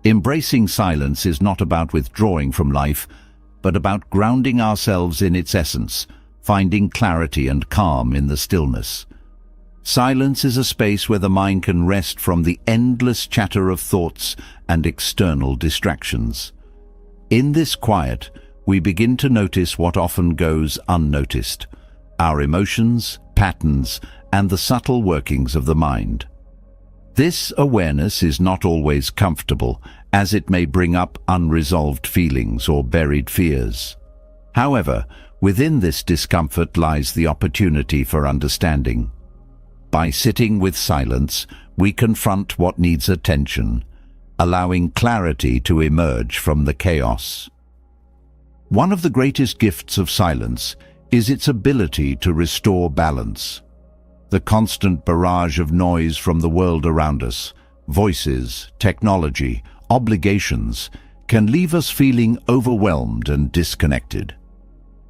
Embracing silence is not about withdrawing from life, but about grounding ourselves in its essence, finding clarity and calm in the stillness. Silence is a space where the mind can rest from the endless chatter of thoughts and external distractions. In this quiet, we begin to notice what often goes unnoticed: our emotions, patterns, and the subtle workings of the mind. This awareness is not always comfortable, as it may bring up unresolved feelings or buried fears. However, within this discomfort lies the opportunity for understanding. By sitting with silence, we confront what needs attention, allowing clarity to emerge from the chaos. One of the greatest gifts of silence is its ability to restore balance. The constant barrage of noise from the world around us, voices, technology, obligations, can leave us feeling overwhelmed and disconnected.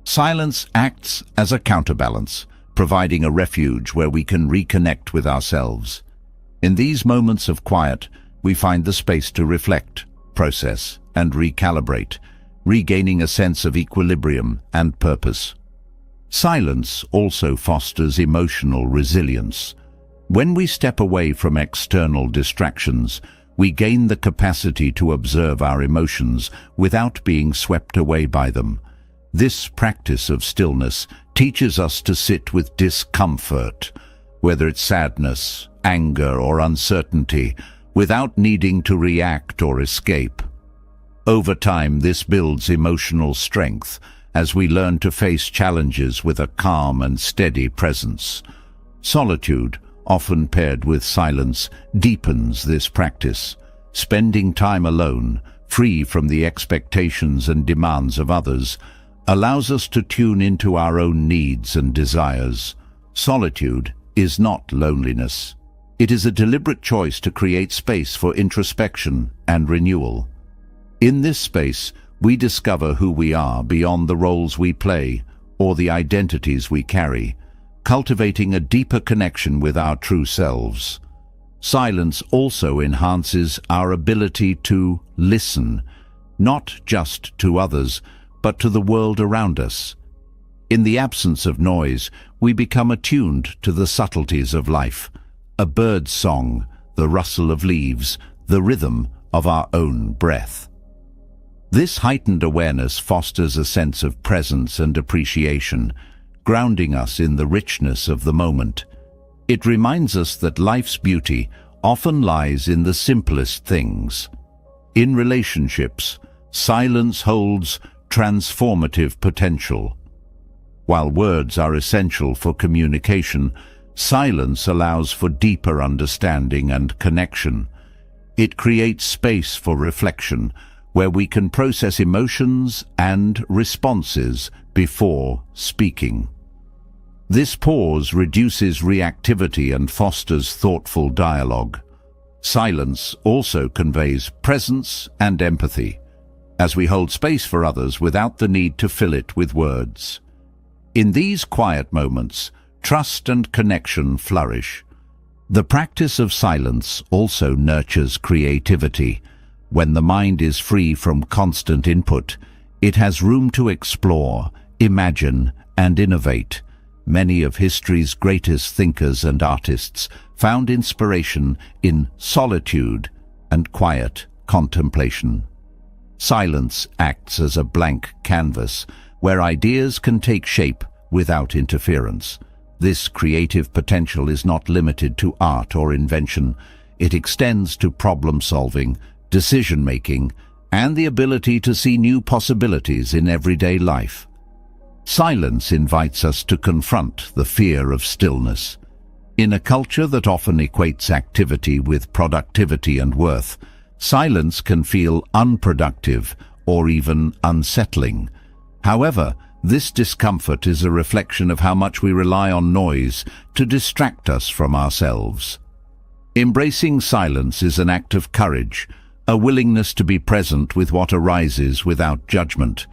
Silence acts as a counterbalance, providing a refuge where we can reconnect with ourselves. In these moments of quiet, we find the space to reflect, process, and recalibrate, regaining a sense of equilibrium and purpose. Silence also fosters emotional resilience. When we step away from external distractions, we gain the capacity to observe our emotions without being swept away by them. This practice of stillness teaches us to sit with discomfort, whether it's sadness, anger, or uncertainty, without needing to react or escape. Over time, this builds emotional strength as we learn to face challenges with a calm and steady presence. Solitude, often paired with silence, deepens this practice. Spending time alone, free from the expectations and demands of others, allows us to tune into our own needs and desires. Solitude is not loneliness. It is a deliberate choice to create space for introspection and renewal. In this space, we discover who we are beyond the roles we play or the identities we carry, cultivating a deeper connection with our true selves. Silence also enhances our ability to listen, not just to others, but to the world around us. In the absence of noise, we become attuned to the subtleties of life: a bird's song, the rustle of leaves, the rhythm of our own breath. This heightened awareness fosters a sense of presence and appreciation, grounding us in the richness of the moment. It reminds us that life's beauty often lies in the simplest things. In relationships, silence holds transformative potential. While words are essential for communication, silence allows for deeper understanding and connection. It creates space for reflection, where we can process emotions and responses before speaking. This pause reduces reactivity and fosters thoughtful dialogue. Silence also conveys presence and empathy, as we hold space for others without the need to fill it with words. In these quiet moments, trust and connection flourish. The practice of silence also nurtures creativity. When the mind is free from constant input, it has room to explore, imagine, and innovate. Many of history's greatest thinkers and artists found inspiration in solitude and quiet contemplation. Silence acts as a blank canvas where ideas can take shape without interference. This creative potential is not limited to art or invention. It extends to problem-solving, decision-making, and the ability to see new possibilities in everyday life. Silence invites us to confront the fear of stillness. In a culture that often equates activity with productivity and worth, silence can feel unproductive or even unsettling. However, this discomfort is a reflection of how much we rely on noise to distract us from ourselves. Embracing silence is an act of courage, a willingness to be present with what arises without judgment.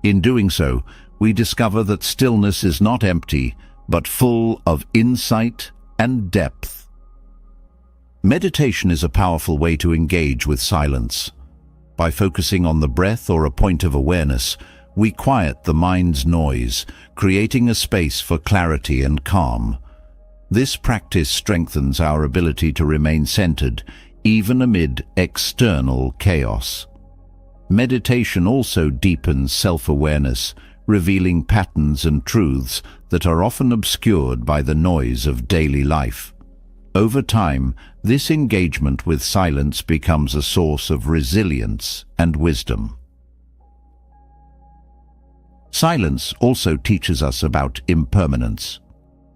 In doing so, we discover that stillness is not empty, but full of insight and depth. Meditation is a powerful way to engage with silence. By focusing on the breath or a point of awareness, we quiet the mind's noise, creating a space for clarity and calm. This practice strengthens our ability to remain centered, even amid external chaos. Meditation also deepens self-awareness, revealing patterns and truths that are often obscured by the noise of daily life. Over time, this engagement with silence becomes a source of resilience and wisdom. Silence also teaches us about impermanence.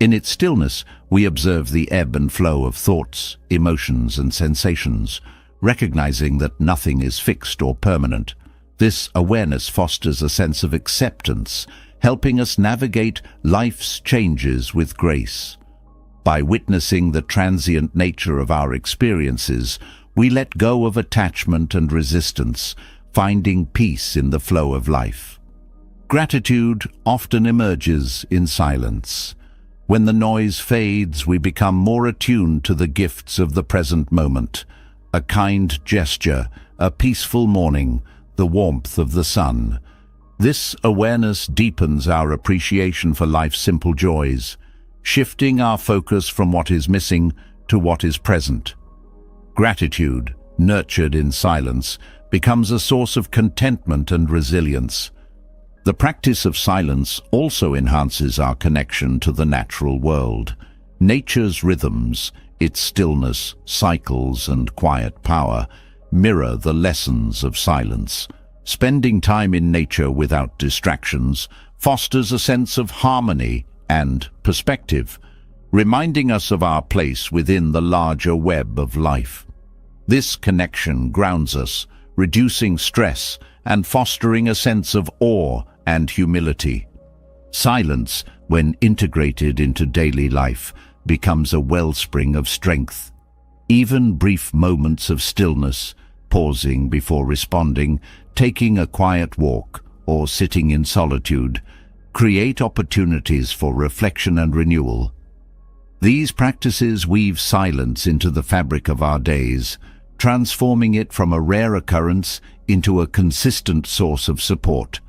In its stillness, we observe the ebb and flow of thoughts, emotions, and sensations, recognizing that nothing is fixed or permanent. This awareness fosters a sense of acceptance, helping us navigate life's changes with grace. By witnessing the transient nature of our experiences, we let go of attachment and resistance, finding peace in the flow of life. Gratitude often emerges in silence. When the noise fades, we become more attuned to the gifts of the present moment. A kind gesture, a peaceful morning, the warmth of the sun. This awareness deepens our appreciation for life's simple joys, shifting our focus from what is missing to what is present. Gratitude, nurtured in silence, becomes a source of contentment and resilience. The practice of silence also enhances our connection to the natural world. Nature's rhythms, its stillness, cycles, and quiet power mirror the lessons of silence. Spending time in nature without distractions fosters a sense of harmony and perspective, reminding us of our place within the larger web of life. This connection grounds us, reducing stress and fostering a sense of awe and humility. Silence, when integrated into daily life, becomes a wellspring of strength. Even brief moments of stillness, pausing before responding, taking a quiet walk, or sitting in solitude, create opportunities for reflection and renewal. These practices weave silence into the fabric of our days, transforming it from a rare occurrence into a consistent source of support.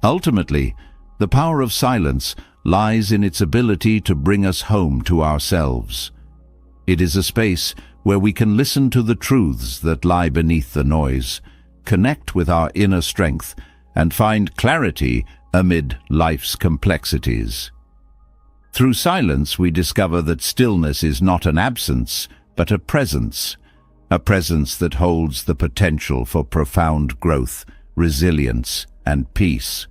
Ultimately, the power of silence lies in its ability to bring us home to ourselves. It is a space where we can listen to the truths that lie beneath the noise, connect with our inner strength, and find clarity amid life's complexities. Through silence, we discover that stillness is not an absence, but a presence that holds the potential for profound growth, resilience, and peace.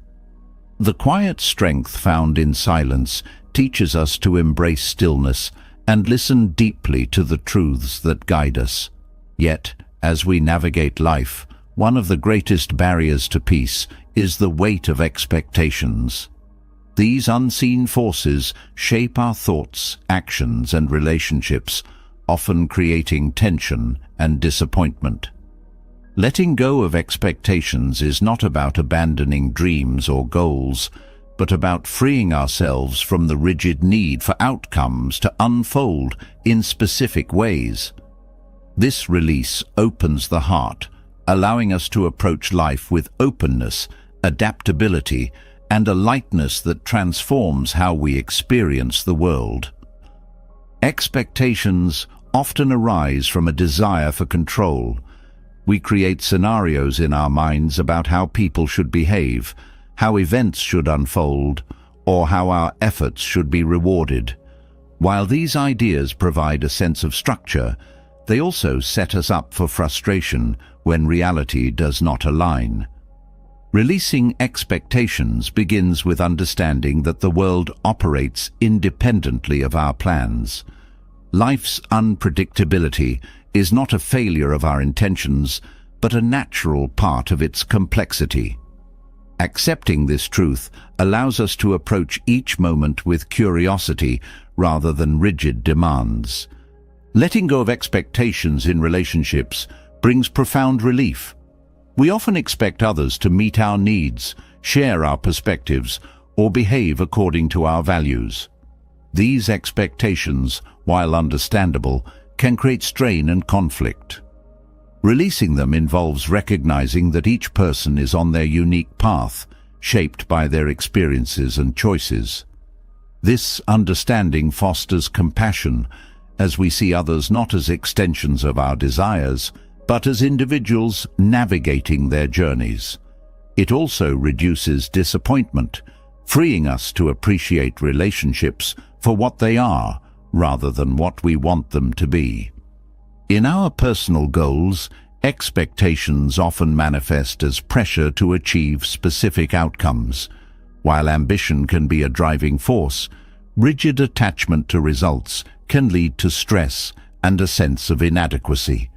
The quiet strength found in silence teaches us to embrace stillness and listen deeply to the truths that guide us. Yet, as we navigate life, One of the greatest barriers to peace is the weight of expectations. These unseen forces shape our thoughts, actions, and relationships, often creating tension and disappointment. Letting go of expectations is not about abandoning dreams or goals, but about freeing ourselves from the rigid need for outcomes to unfold in specific ways. This release opens the heart, allowing us to approach life with openness, adaptability, and a lightness that transforms how we experience the world. Expectations often arise from a desire for control. We create scenarios in our minds about how people should behave, how events should unfold, or how our efforts should be rewarded. While these ideas provide a sense of structure, they also set us up for frustration when reality does not align. Releasing expectations begins with understanding that the world operates independently of our plans. Life's unpredictability is not a failure of our intentions, but a natural part of its complexity. Accepting this truth allows us to approach each moment with curiosity rather than rigid demands. Letting go of expectations in relationships brings profound relief. We often expect others to meet our needs, share our perspectives, or behave according to our values. These expectations, while understandable, can create strain and conflict. Releasing them involves recognizing that each person is on their unique path, shaped by their experiences and choices. This understanding fosters compassion, as we see others not as extensions of our desires, but as individuals navigating their journeys. It also reduces disappointment, freeing us to appreciate relationships for what they are, rather than what we want them to be. In our personal goals, expectations often manifest as pressure to achieve specific outcomes. While ambition can be a driving force, rigid attachment to results can lead to stress and a sense of inadequacy.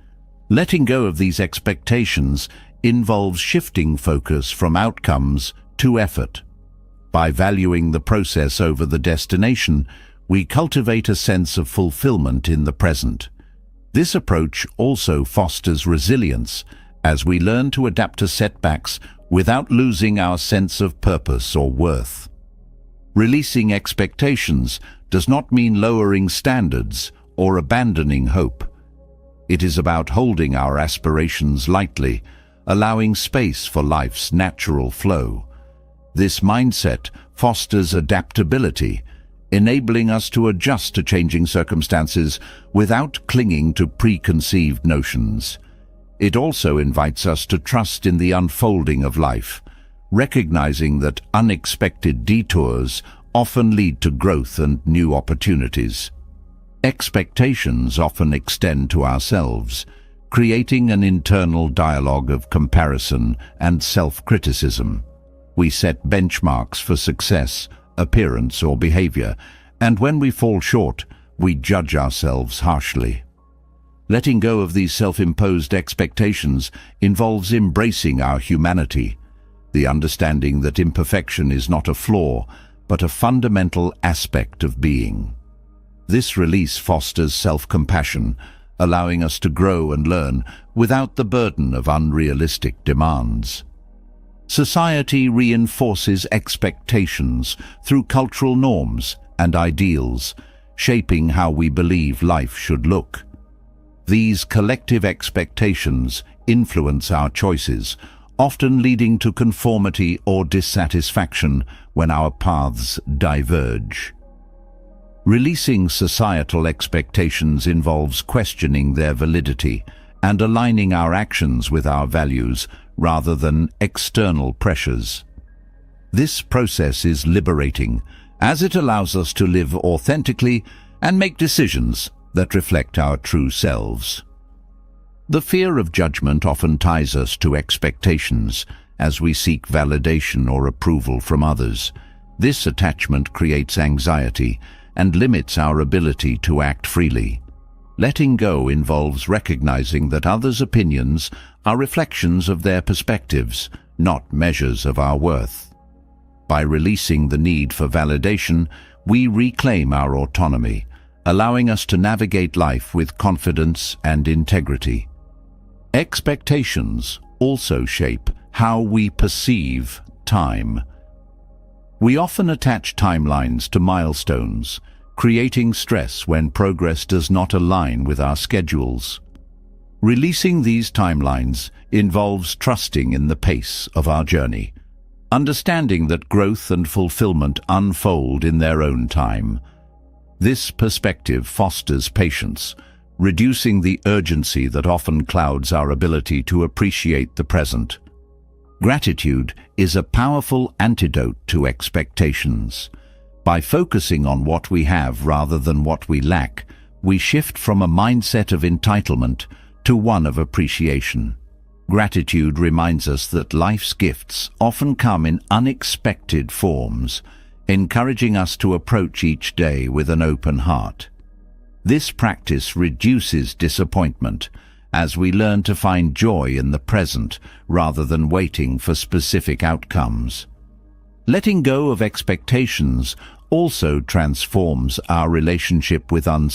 Letting go of these expectations involves shifting focus from outcomes to effort. By valuing the process over the destination, we cultivate a sense of fulfillment in the present. This approach also fosters resilience, as we learn to adapt to setbacks without losing our sense of purpose or worth. Releasing expectations does not mean lowering standards or abandoning hope. It is about holding our aspirations lightly, allowing space for life's natural flow. This mindset fosters adaptability, enabling us to adjust to changing circumstances without clinging to preconceived notions. It also invites us to trust in the unfolding of life, recognizing that unexpected detours often lead to growth and new opportunities. Expectations often extend to ourselves, creating an internal dialogue of comparison and self-criticism. We set benchmarks for success, appearance, or behavior, and when we fall short, we judge ourselves harshly. Letting go of these self-imposed expectations involves embracing our humanity, the understanding that imperfection is not a flaw, but a fundamental aspect of being. This release fosters self-compassion, allowing us to grow and learn without the burden of unrealistic demands. Society reinforces expectations through cultural norms and ideals, shaping how we believe life should look. These collective expectations influence our choices, often leading to conformity or dissatisfaction when our paths diverge. Releasing societal expectations involves questioning their validity and aligning our actions with our values rather than external pressures. This process is liberating, as it allows us to live authentically and make decisions that reflect our true selves. The fear of judgment often ties us to expectations as we seek validation or approval from others. This attachment creates anxiety and limits our ability to act freely. Letting go involves recognizing that others' opinions are reflections of their perspectives, not measures of our worth. By releasing the need for validation, we reclaim our autonomy, allowing us to navigate life with confidence and integrity. Expectations also shape how we perceive time. We often attach timelines to milestones, creating stress when progress does not align with our schedules. Releasing these timelines involves trusting in the pace of our journey, understanding that growth and fulfillment unfold in their own time. This perspective fosters patience, reducing the urgency that often clouds our ability to appreciate the present. Gratitude is a powerful antidote to expectations. By focusing on what we have rather than what we lack, we shift from a mindset of entitlement to one of appreciation. Gratitude reminds us that life's gifts often come in unexpected forms, encouraging us to approach each day with an open heart. This practice reduces disappointment as we learn to find joy in the present rather than waiting for specific outcomes. Letting go of expectations also transforms our relationship with uncertainty.